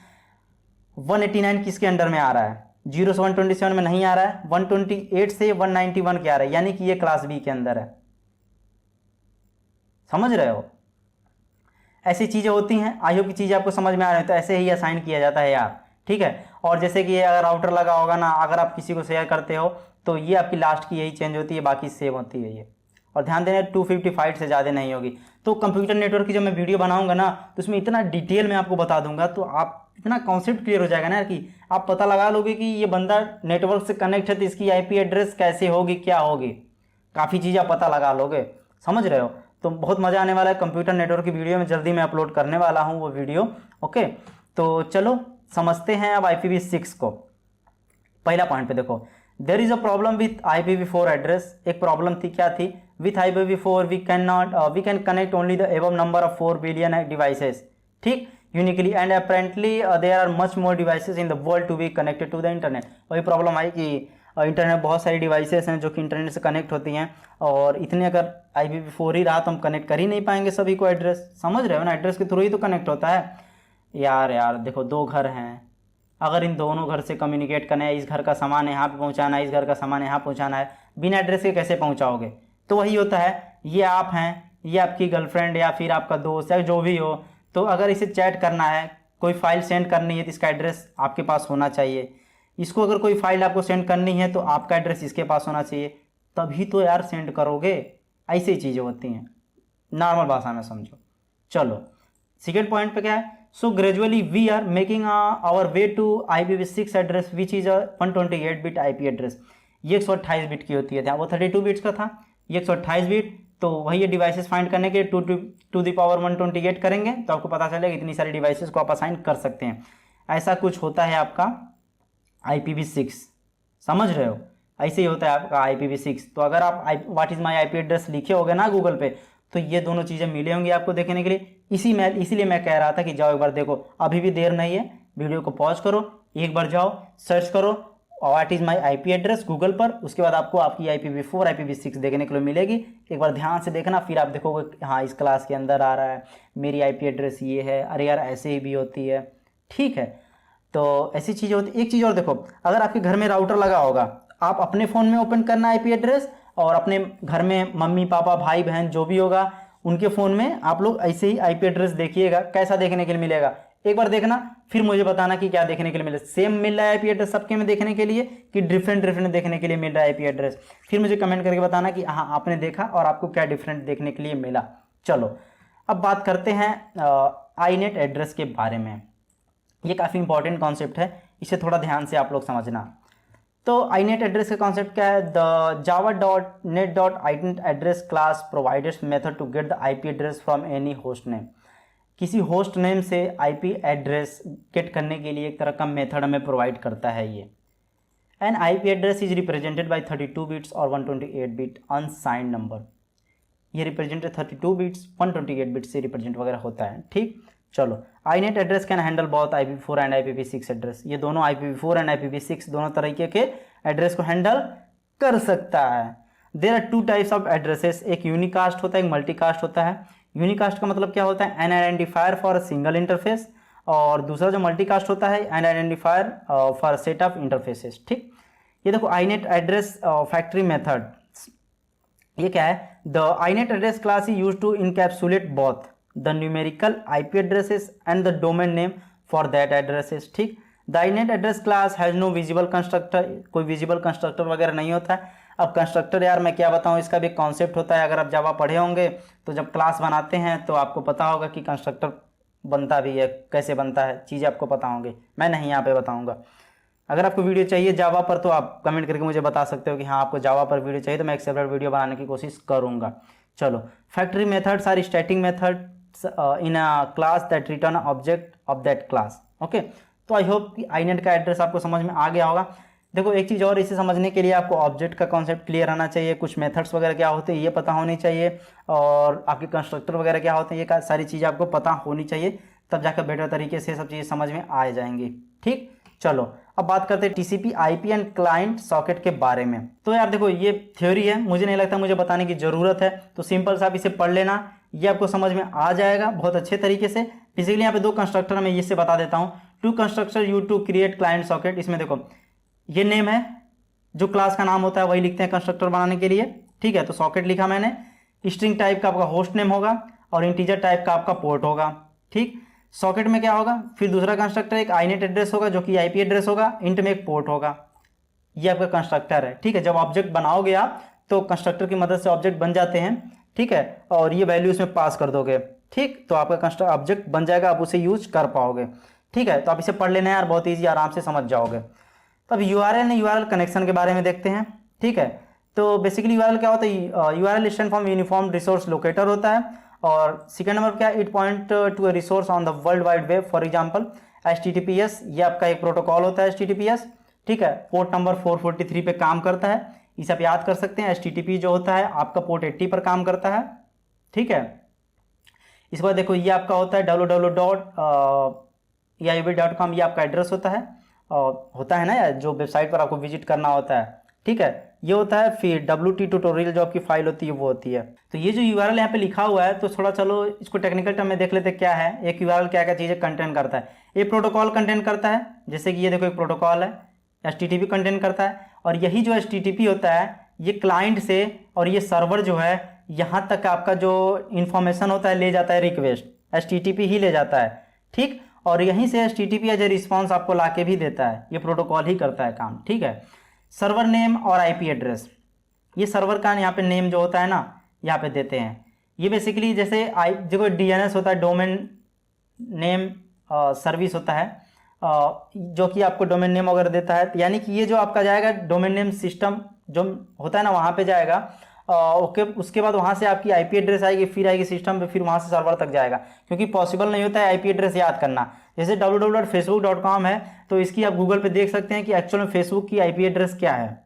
189 किसके अंडर में आ रहा है? 0 से 127 में नहीं आ रहा है, 128 से 191 के आ रहा है, यानी कि ये क्लास B के अंदर है। समझ रहे हो? ऐसी चीज़ें होती हैं। आई होप की चीज़ें आपको समझ में आ रही है। तो ऐसे ही असाइन किया जाता है यार। ठीक है, और जैसे कि अगर राउटर लगा होगा ना, अगर आप किसी को शेयर करते हो तो ये आपकी लास्ट की यही चेंज होती है, बाकी सेव होती है ये। और ध्यान देना 255 से ज़्यादा नहीं होगी। तो कंप्यूटर नेटवर्क की जब मैं वीडियो बनाऊंगा ना तो उसमें इतना डिटेल में आपको बता दूंगा, तो आप इतना कॉन्सेप्ट क्लियर हो जाएगा ना कि आप पता लगा लोगे कि ये बंदा नेटवर्क से कनेक्ट है तो इसकी IP एड्रेस कैसे होगी, क्या होगी, काफ़ी चीज़ें आप पता लगा लोगे। समझ रहे हो? तो बहुत मज़ा आने वाला है कंप्यूटर नेटवर्क की वीडियो में, जल्दी मैं अपलोड करने वाला हूँ वो वीडियो। ओके, तो चलो समझते हैं अब IPv6 को। पहला पॉइंट पे देखो, there is a problem with IPv4 address. एक प्रॉब्लम थी, क्या थी? With IPv4 we can connect only the above number of 4 billion devices. ठीक, uniquely and apparently there are much more devices in the world to be connected to the internet. वही प्रॉब्लम आई कि इंटरनेट बहुत सारी डिवाइसेस हैं जो कि इंटरनेट से कनेक्ट होती हैं, और इतने अगर IPv4 ही रहा तो हम कनेक्ट कर ही नहीं पाएंगे सभी को एड्रेस। समझ रहे हो ना, एड्रेस के थ्रू ही तो कनेक्ट होता है यार। देखो 2 घर हैं, अगर इन दोनों घर से कम्युनिकेट करना है, इस घर का सामान यहाँ पे पहुँचाना है, इस घर का सामान यहाँ पहुँचाना है, बिना एड्रेस के कैसे पहुँचाओगे? तो वही होता है, ये आप हैं, ये आपकी गर्लफ्रेंड या फिर आपका दोस्त या जो भी हो, तो अगर इसे चैट करना है, कोई फाइल सेंड करनी है तो इसका एड्रेस आपके पास होना चाहिए। इसको अगर कोई फाइल आपको सेंड करनी है तो आपका एड्रेस इसके पास होना चाहिए, तभी तो यार सेंड करोगे। ऐसी चीज़ें होती हैं, नॉर्मल भाषा में समझो। चलो सेकेंड पॉइंट पे क्या है, so gradually we are making our way to IPv6 address which is 128 bit IP address. ये 128 बिट की होती है, वो 32 बिट्स का था, ये 128 बिट। तो वही ये डिवाइसेस फाइंड करने के लिए 2 to the power 128 करेंगे तो आपको पता चलेगा इतनी सारी डिवाइसेस को आप असाइन कर सकते हैं। ऐसा कुछ होता है आपका IPv6, समझ रहे हो? ऐसे ही होता है आपका IPv6। तो अगर आप what is my IP address लिखे होगे ना गूगल पे, तो ये दोनों चीज़ें मिले होंगी आपको देखने के लिए। इसीलिए मैं कह रहा था कि जाओ एक बार देखो, अभी भी देर नहीं है, वीडियो को पॉज करो, एक बार जाओ सर्च करो what is my IP address Google पर, उसके बाद आपको आपकी IPv4 IPv6 देखने के लिए मिलेगी। एक बार ध्यान से देखना, फिर आप देखोगे हाँ इस क्लास के अंदर आ रहा है, मेरी IP एड्रेस ये है, अरे यार ऐसे ही भी होती है, ठीक है। तो ऐसी चीज़ें होती। एक चीज़ और देखो, अगर आपके घर में राउटर लगा होगा, आप अपने फ़ोन में ओपन करना IP एड्रेस, और अपने घर में मम्मी पापा भाई बहन जो भी होगा उनके फ़ोन में आप लोग ऐसे ही IP एड्रेस देखिएगा, कैसा देखने के लिए मिलेगा एक बार देखना, फिर मुझे बताना कि क्या देखने के लिए मिले। सेम मिल रहा है IP एड्रेस सबके में देखने के लिए कि डिफरेंट देखने के लिए मिल रहा है IP एड्रेस, फिर मुझे कमेंट करके बताना कि हाँ आपने देखा और आपको क्या डिफरेंट देखने के लिए मिला। चलो अब बात करते हैं iNet एड्रेस के बारे में। ये काफ़ी इंपॉर्टेंट कॉन्सेप्ट है, इसे थोड़ा ध्यान से आप लोग समझना। तो iNet एड्रेस का कॉन्सेप्ट क्या है? The java.net.inet address class provides method to get the IP address from any host name. किसी होस्ट नेम से IP एड्रेस गेट करने के लिए एक तरह का मेथड हमें प्रोवाइड करता है ये। An IP address is represented by 32 bits और 128 बिट अनसाइंड नंबर। ये रिप्रेजेंटेड 32 बिट्स 128 बिट्स से रिप्रेजेंट वगैरह होता है, ठीक। चलो iNet एड्रेस कैन हैंडल बहुत IPv4 एंड IPv6 एड्रेस। ये दोनों IPv4 एंड IPv6 दोनों तरीके के एड्रेस को हैंडल कर सकता है। There are 2 types of addresses, एक यूनिकास्ट होता है, एक मल्टीकास्ट होता है। यूनिकास्ट का मतलब क्या होता है? N identifier for single interface, और दूसरा जो मल्टीकास्ट होता है N identifier for set of interfaces, ठीक। ये देखो iNet एड्रेस फैक्ट्री मेथड, ये क्या है? The iNet address class is used to encapsulate both the numerical IP addresses and the domain name for that addresses, ठीक। The iNet address class has no visible constructor, कोई विजिबल कंस्ट्रक्टर वगैरह नहीं होता है। अब कंस्ट्रक्टर यार मैं क्या बताऊं, इसका भी कॉन्सेप्ट होता है। अगर आप जावा पढ़े होंगे तो जब क्लास बनाते हैं तो आपको पता होगा कि कंस्ट्रक्टर बनता भी है, कैसे बनता है, चीज़ें आपको पता होंगी, मैं नहीं यहाँ पे बताऊँगा। अगर आपको वीडियो चाहिए जावा पर तो आप कमेंट करके मुझे बता सकते हो कि हाँ आपको जावा पर वीडियो चाहिए, तो मैं एक सेपरेट वीडियो बनाने की कोशिश करूँगा। चलो factory methods are static method in a class that return an object of that class, okay. तो आई होप कि iNet का एड्रेस आपको समझ में आ गया होगा। देखो एक चीज़ और, इसे समझने के लिए आपको ऑब्जेक्ट का कॉन्सेप्ट क्लियर आना चाहिए, कुछ मेथड्स वगैरह क्या होते हैं ये पता होनी चाहिए, और आपके कंस्ट्रक्टर वगैरह क्या होते हैं ये सारी चीज़ें आपको पता होनी चाहिए, तब जाकर बेटर तरीके से सब चीज़ें समझ में आ जाएंगी, ठीक। चलो अब बात करते हैं TCP IP and client socket के बारे में। तो यार देखो ये थ्योरी है, मुझे नहीं लगता मुझे बताने की ज़रूरत है, तो सिंपल सा आप इसे पढ़ लेना, ये आपको समझ में आ जाएगा बहुत अच्छे तरीके से। बेसिकली यहाँ पे 2 कंस्ट्रक्टर मैं इससे बता देता हूँ। 2 constructor you to create client socket. इसमें देखो ये नेम है, जो क्लास का नाम होता है वही लिखते हैं कंस्ट्रक्टर बनाने के लिए, ठीक है। तो सॉकेट लिखा मैंने, स्ट्रिंग टाइप का आपका होस्ट नेम होगा और इंटीजर टाइप का आपका पोर्ट होगा, ठीक। सॉकेट में क्या होगा, फिर दूसरा कंस्ट्रक्टर एक iNet एड्रेस होगा जो कि IP एड्रेस होगा, इंट में एक पोर्ट होगा, ये आपका कंस्ट्रक्टर है, ठीक है। जब ऑब्जेक्ट बनाओगे आप तो कंस्ट्रक्टर की मदद से ऑब्जेक्ट बन जाते हैं, ठीक है, और ये वैल्यू इसमें पास कर दोगे, ठीक, तो आपका कंस्ट्रक्टर ऑब्जेक्ट बन जाएगा, आप उसे यूज कर पाओगे, ठीक है। तो आप इसे पढ़ लेना यार, बहुत ईजी, आराम से समझ जाओगे। तो अब URL कनेक्शन के बारे में देखते हैं, ठीक है। तो बेसिकली URL क्या होता है? URL stand for uniform resource locator होता है, और सेकेंड नंबर क्या, it point to a resource on the world wide web, for example HTTPS, ये आपका एक प्रोटोकॉल होता है HTTPS, ठीक है। पोर्ट नंबर 443 पे काम करता है, इसे आप याद कर सकते हैं। HTTP जो होता है आपका पोर्ट 80 पर काम करता है, ठीक है। इसके बाद देखो ये आपका होता है www.eib.com, ये आपका एड्रेस होता है ना यार, जो वेबसाइट पर आपको विजिट करना होता है, ठीक है, ये होता है। फिर WT ट्यूटोरियल जो आपकी फाइल होती है वो होती है। तो ये जो URL यहाँ पे लिखा हुआ है, तो थोड़ा चलो इसको टेक्निकल टर्म में देख लेते क्या है। एक URL क्या क्या चीज़ें कंटेंट करता है। ये प्रोटोकॉल कंटेन करता है, जैसे कि ये देखो एक प्रोटोकॉल है, HTTP कंटेन करता है, और यही जो HTTP होता है ये क्लाइंट से और ये सर्वर जो है यहाँ तक आपका जो इन्फॉर्मेशन होता है ले जाता है, रिक्वेस्ट HTTP ही ले जाता है, ठीक। और यहीं से HTTP एज ए रिस्पॉन्स आपको ला के भी देता है, ये प्रोटोकॉल ही करता है काम, ठीक है। सर्वर नेम और IP एड्रेस, ये सर्वर का यहाँ पे नेम जो होता है ना यहाँ पे देते हैं। ये बेसिकली जैसे देखो DNS होता है, डोमेन नेम सर्विस होता है, जो कि आपको डोमेन नेम वगैरह देता है, यानी कि ये जो आपका जाएगा डोमेन नेम सिस्टम जो होता है ना वहाँ पे जाएगा, ओके। उसके बाद वहाँ से आपकी IP एड्रेस आएगी, फिर आएगी सिस्टम पे, फिर वहाँ से सर्वर तक जाएगा, क्योंकि पॉसिबल नहीं होता है IP एड्रेस याद करना। जैसे www.facebook.com है तो इसकी आप गूगल पे देख सकते हैं कि एक्चुअल में फेसबुक की IP एड्रेस क्या है।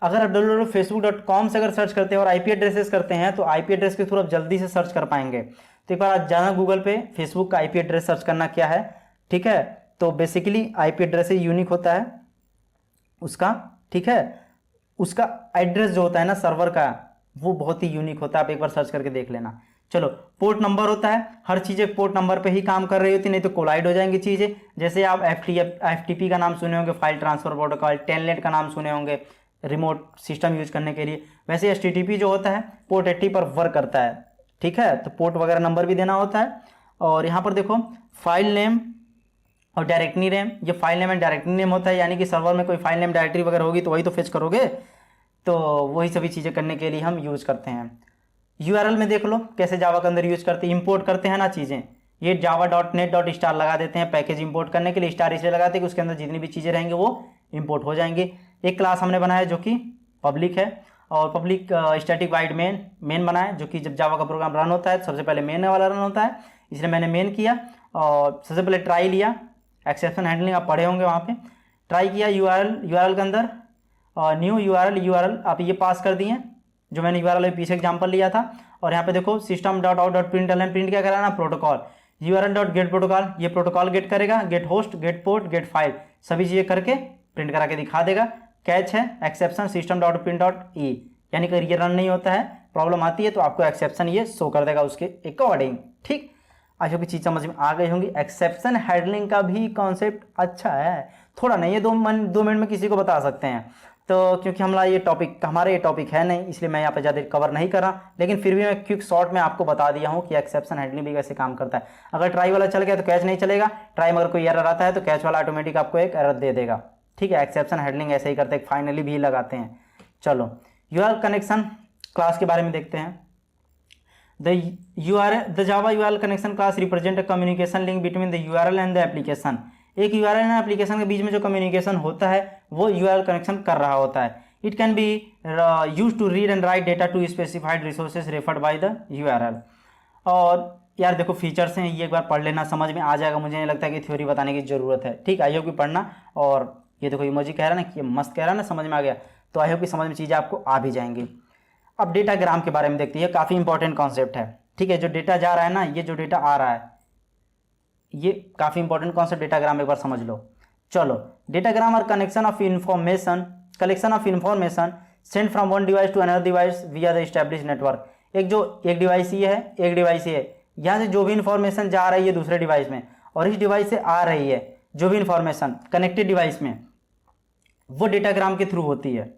अगर आप www.facebook.com से अगर सर्च करते हैं और IP एड्रेसेस करते हैं तो IP एड्रेस के थ्रू आप जल्दी से सर्च कर पाएंगे। तो एक बार आज जाना गूगल पे, फेसबुक का IP एड्रेस सर्च करना क्या है, ठीक है। तो बेसिकली IP एड्रेस यूनिक होता है उसका, ठीक है। उसका एड्रेस जो होता है ना सर्वर का वो बहुत ही यूनिक होता है, आप एक बार सर्च करके देख लेना। चलो, पोर्ट नंबर होता है, हर चीज़ें पोर्ट नंबर पे ही काम कर रही होती, नहीं तो कोलाइड हो जाएंगी चीज़ें। जैसे आप FTP का नाम सुने होंगे, फाइल ट्रांसफर प्रोटोकॉल, टेलनेट का नाम सुने होंगे रिमोट सिस्टम यूज करने के लिए, वैसे HTTP जो होता है पोर्ट 80 पर वर्क करता है, ठीक है। तो पोर्ट वगैरह नंबर भी देना होता है। और यहाँ पर देखो फाइल नेम और डायरेक्टरी नेम, ये file name and directory name होता है, यानी कि सर्वर में कोई फाइल नेम डायरेक्टरी वगैरह होगी तो वही तो फेच करोगे, तो वही सभी चीज़ें करने के लिए हम यूज़ करते हैं। URL में देख लो कैसे जावा के अंदर यूज़ करते हैं, इंपोर्ट करते हैं ना चीज़ें, ये java.net.star लगा देते हैं पैकेज इंपोर्ट करने के लिए। स्टार इसलिए लगाते हैं कि उसके अंदर जितनी भी चीज़ें रहेंगी वो इंपोर्ट हो जाएंगी। एक क्लास हमने बनाया जो कि पब्लिक है, और पब्लिक स्टैटिक वाइड मेन बनाया, जो कि जब जावा का प्रोग्राम रन होता है तो सबसे पहले मेन वाला रन होता है, इसलिए मैंने मेन किया। और सबसे पहले ट्राई लिया, एक्सेप्शन हैंडलिंग आप पढ़े होंगे वहाँ पे, ट्राई किया URL के अंदर, और न्यू URL आप ये पास कर दिए जो मैंने URL में पीछे एग्जाम्पल लिया था। और यहाँ पे देखो system.out.println, प्रिंट क्या कराना, प्रोटोकॉल, url.get प्रोटोकॉल, ये प्रोटोकॉल गेट करेगा, get host, get port, get file, सभी चीज़ें करके प्रिंट करा के दिखा देगा। कैच है एक्सेप्शन system.print.e, यानी कि ये रन नहीं होता है, प्रॉब्लम आती है तो आपको एक्सेप्शन ये शो कर देगा उसके अकॉर्डिंग, ठीक। आई होप चीज़ समझ में आ गई होंगी। एक्सेप्शन हैंडलिंग का भी कॉन्सेप्ट अच्छा है, थोड़ा नहीं है, 2 मिनट में किसी को बता सकते हैं। तो क्योंकि हमारा ये टॉपिक है नहीं, इसलिए मैं यहाँ पे ज़्यादा कवर नहीं कर रहा, लेकिन फिर भी मैं क्विक शॉर्ट में आपको बता दिया हूँ कि एक्सेप्शन हैंडलिंग भी कैसे काम करता है। अगर ट्राई वाला चल गया तो कैच नहीं चलेगा, ट्राई में अगर कोई एरर आता है तो कैच वाला ऑटोमेटिक आपको एक एरर दे देगा, ठीक है। एक्सेप्शन हैंडलिंग ऐसे ही करते हैं, फाइनली भी लगाते हैं। चलो, URL कनेक्शन क्लास के बारे में देखते हैं। The Java URL connection class represent a communication link between the URL and the application। एक URL और एप्लीकेशन के बीच में जो कम्युनिकेशन होता है वो URL कनेक्शन कर रहा होता है। It can be use to read and write data to specified resources referred by the URL। और यार देखो फीचर्स हैं, ये एक बार पढ़ लेना, समझ में आ जाएगा, मुझे नहीं लगता कि थ्योरी बताने की ज़रूरत है, ठीक। आई होप कि पढ़ना। और ये देखो इमोजी कह रहा है ना कि ये मस्त कह रहा है ना, समझ में आ गया, तो आई होप कि समझ में चीज़ें आपको आ भी जाएंगी। अब डेटाग्राम के बारे में देखते हैं, काफ़ी इंपॉर्टेंट कॉन्सेप्ट है, ठीक है। जो डेटा जा रहा है ना, ये जो डेटा आ रहा है, ये काफ़ी इंपॉर्टेंट कॉन्सेप्ट, डेटाग्राम एक बार समझ लो। चलो, डेटाग्राम और collection of information send from one device to another device via the established network. एक डिवाइस ये है, एक डिवाइस ये है, यहाँ से जो भी इंफॉर्मेशन जा रही है दूसरे डिवाइस में, और इस डिवाइस से आ रही है जो भी इंफॉर्मेशन कनेक्टेड डिवाइस में, वो डेटाग्राम के थ्रू होती है,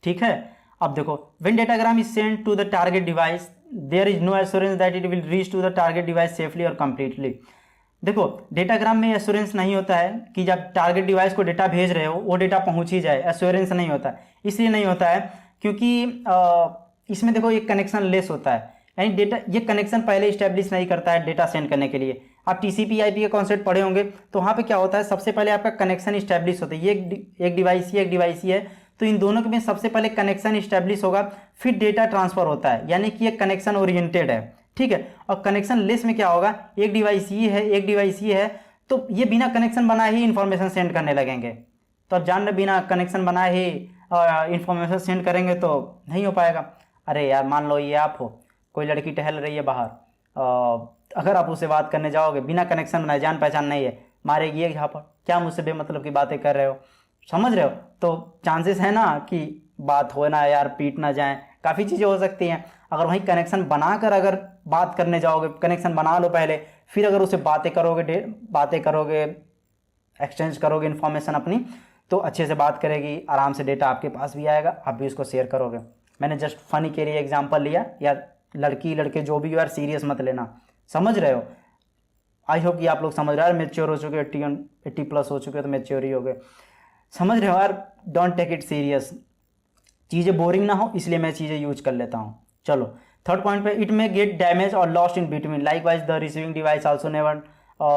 ठीक है। अब देखो, when datagram is send to the target device there is no assurance that it will reach to the target device safely और कंप्लीटली। देखो, डेटाग्राम में एश्योरेंस नहीं होता है कि जब टारगेट डिवाइस को डेटा भेज रहे हो वो डेटा पहुंच ही जाए, एश्योरेंस नहीं होता है। इसलिए नहीं होता है क्योंकि इसमें देखो एक कनेक्शन लेस होता है, यानी डेटा ये कनेक्शन पहले इस्टेब्लिश नहीं करता है डेटा सेंड करने के लिए। आप TCP/IP के कॉन्सेप्ट पढ़े होंगे, तो वहाँ पे क्या होता है, सबसे पहले आपका कनेक्शन इस्टेब्लिश होता है। ये एक डिवाइस ही है, तो इन दोनों के बीच सबसे पहले कनेक्शन इस्टेब्लिश होगा, फिर डेटा ट्रांसफर होता है, यानी कि ये कनेक्शन ओरिएंटेड है, ठीक है। और कनेक्शन लेस में क्या होगा, एक डिवाइस ये है, तो ये बिना कनेक्शन बनाए ही इन्फॉर्मेशन सेंड करने लगेंगे। तो आप जान रहे, बिना कनेक्शन बनाए ही इन्फॉर्मेशन सेंड करेंगे तो नहीं हो पाएगा। अरे यार, मान लो ये आप हो, कोई लड़की टहल रही है बाहर, अगर आप उससे बात करने जाओगे बिना कनेक्शन बनाए, जान पहचान नहीं है, मारेगी ये यहाँ पर, क्या मुझसे बेमतलब की बातें कर रहे हो, समझ रहे हो, तो चांसेस है ना कि बात हो ना यार, पीट ना जाए, काफ़ी चीज़ें हो सकती हैं। अगर वहीं कनेक्शन बनाकर अगर बात करने जाओगे, कनेक्शन बना लो पहले, फिर अगर उसे बातें करोगे एक्सचेंज करोगे इन्फॉर्मेशन अपनी, तो अच्छे से बात करेगी, आराम से डेटा आपके पास भी आएगा, आप भी उसको शेयर करोगे। मैंने जस्ट फनी के लिए एग्जांपल लिया, या लड़की लड़के जो भी हो यार सीरियस मत लेना, समझ रहे हो। आई होप कि आप लोग समझ रहे हो, मेच्योर हो चुके हो, 80 प्लस हो चुके हो तो मेच्योर ही हो गए, समझ रहे हो यार। डोंट टेक इट सीरियस, चीज़ें बोरिंग ना हो इसलिए मैं चीज़ें यूज कर लेता हूँ। चलो थर्ड पॉइंट पे, इट मे गेट डैमेज और lost in between, like wise the receiving device also never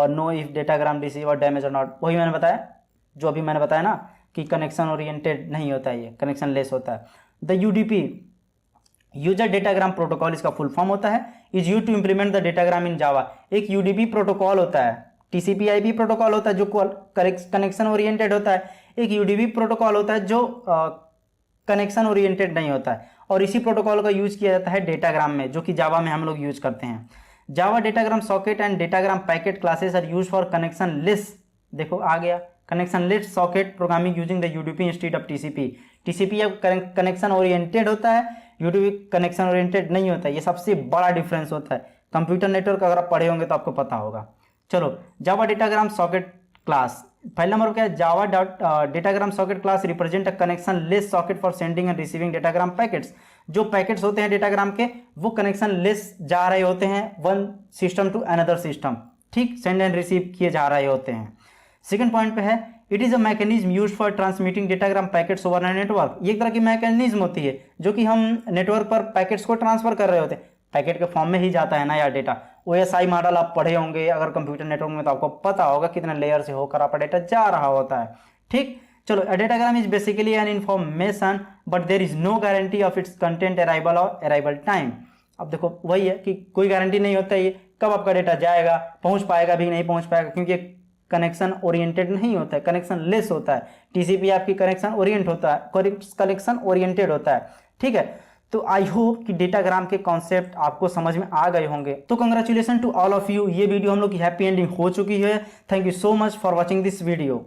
know if datagram receive और डैमेज और नॉट। वही मैंने बताया, जो अभी मैंने बताया ना कि कनेक्शन ओरिएंटेड नहीं होता है, ये कनेक्शन लेस होता है। The UDP user datagram protocol इसका फुल फॉर्म होता है, is use to implement the datagram in Java. एक यूडीपी प्रोटोकॉल होता है, टीसीपी/आईपी प्रोटोकॉल होता है जो कनेक्शन ओरिएंटेड होता है, एक यूडीपी प्रोटोकॉल होता है जो कनेक्शन ओरिएंटेड नहीं होता है, और इसी प्रोटोकॉल का यूज किया जाता है डेटाग्राम में, जो कि जावा में हम लोग यूज करते हैं। Java datagram socket and datagram packet classes are use for connectionless, देखो आ गया, connectionless socket programming using the UDP instead of TCP. TCP अब कनेक्शन ओरिएंटेड होता है, यूडीपी कनेक्शन ओरिएंटेड नहीं होता है, ये सबसे बड़ा डिफरेंस होता है। कंप्यूटर नेटवर्क अगर आप पढ़े होंगे तो आपको पता होगा। चलो जावा डेटाग्राम सॉकेट क्लास, पहला नंबर क्या है, Java datagram socket class represent a connectionless socket for sending and receiving datagram packets. जो पैकेट्स होते हैं डेटाग्राम के वो कनेक्शन लेस जा रहे होते हैं one system to another system, ठीक, सेंड एंड रिसीव किए जा रहे होते हैं। सेकंड पॉइंट पे है, it is a mechanism use for transmitting datagram packets over a network. ये एक तरह की मैकेनिज्म होती है जो कि हम नेटवर्क पर पैकेट्स को ट्रांसफर कर रहे होते हैं, पैकेट के फॉर्म में ही जाता है ना यार डेटा। ओएसआई मॉडल आप पढ़े होंगे अगर कंप्यूटर नेटवर्क में, तो आपको पता होगा कितने लेयर से होकर आपका डेटा जा रहा होता है, ठीक। चलो datagram is basically an information but there is no guarantee of its content arrival और अराइवल टाइम। अब देखो वही है कि कोई गारंटी नहीं होता है कब आपका डेटा जाएगा, पहुंच पाएगा भी नहीं पहुंच पाएगा, क्योंकि कनेक्शन ओरिएंटेड नहीं होता है, कनेक्शन लेस होता है। टीसीपी आपकी कनेक्शन ओरिएंट होता है, कनेक्शन ओरिएंटेड होता है, ठीक है। तो आई होप कि डेटाग्राम के कॉन्सेप्ट आपको समझ में आ गए होंगे। तो congratulation to all of you, ये वीडियो हम लोग की हैप्पी एंडिंग हो चुकी है। Thank you so much for watching this video.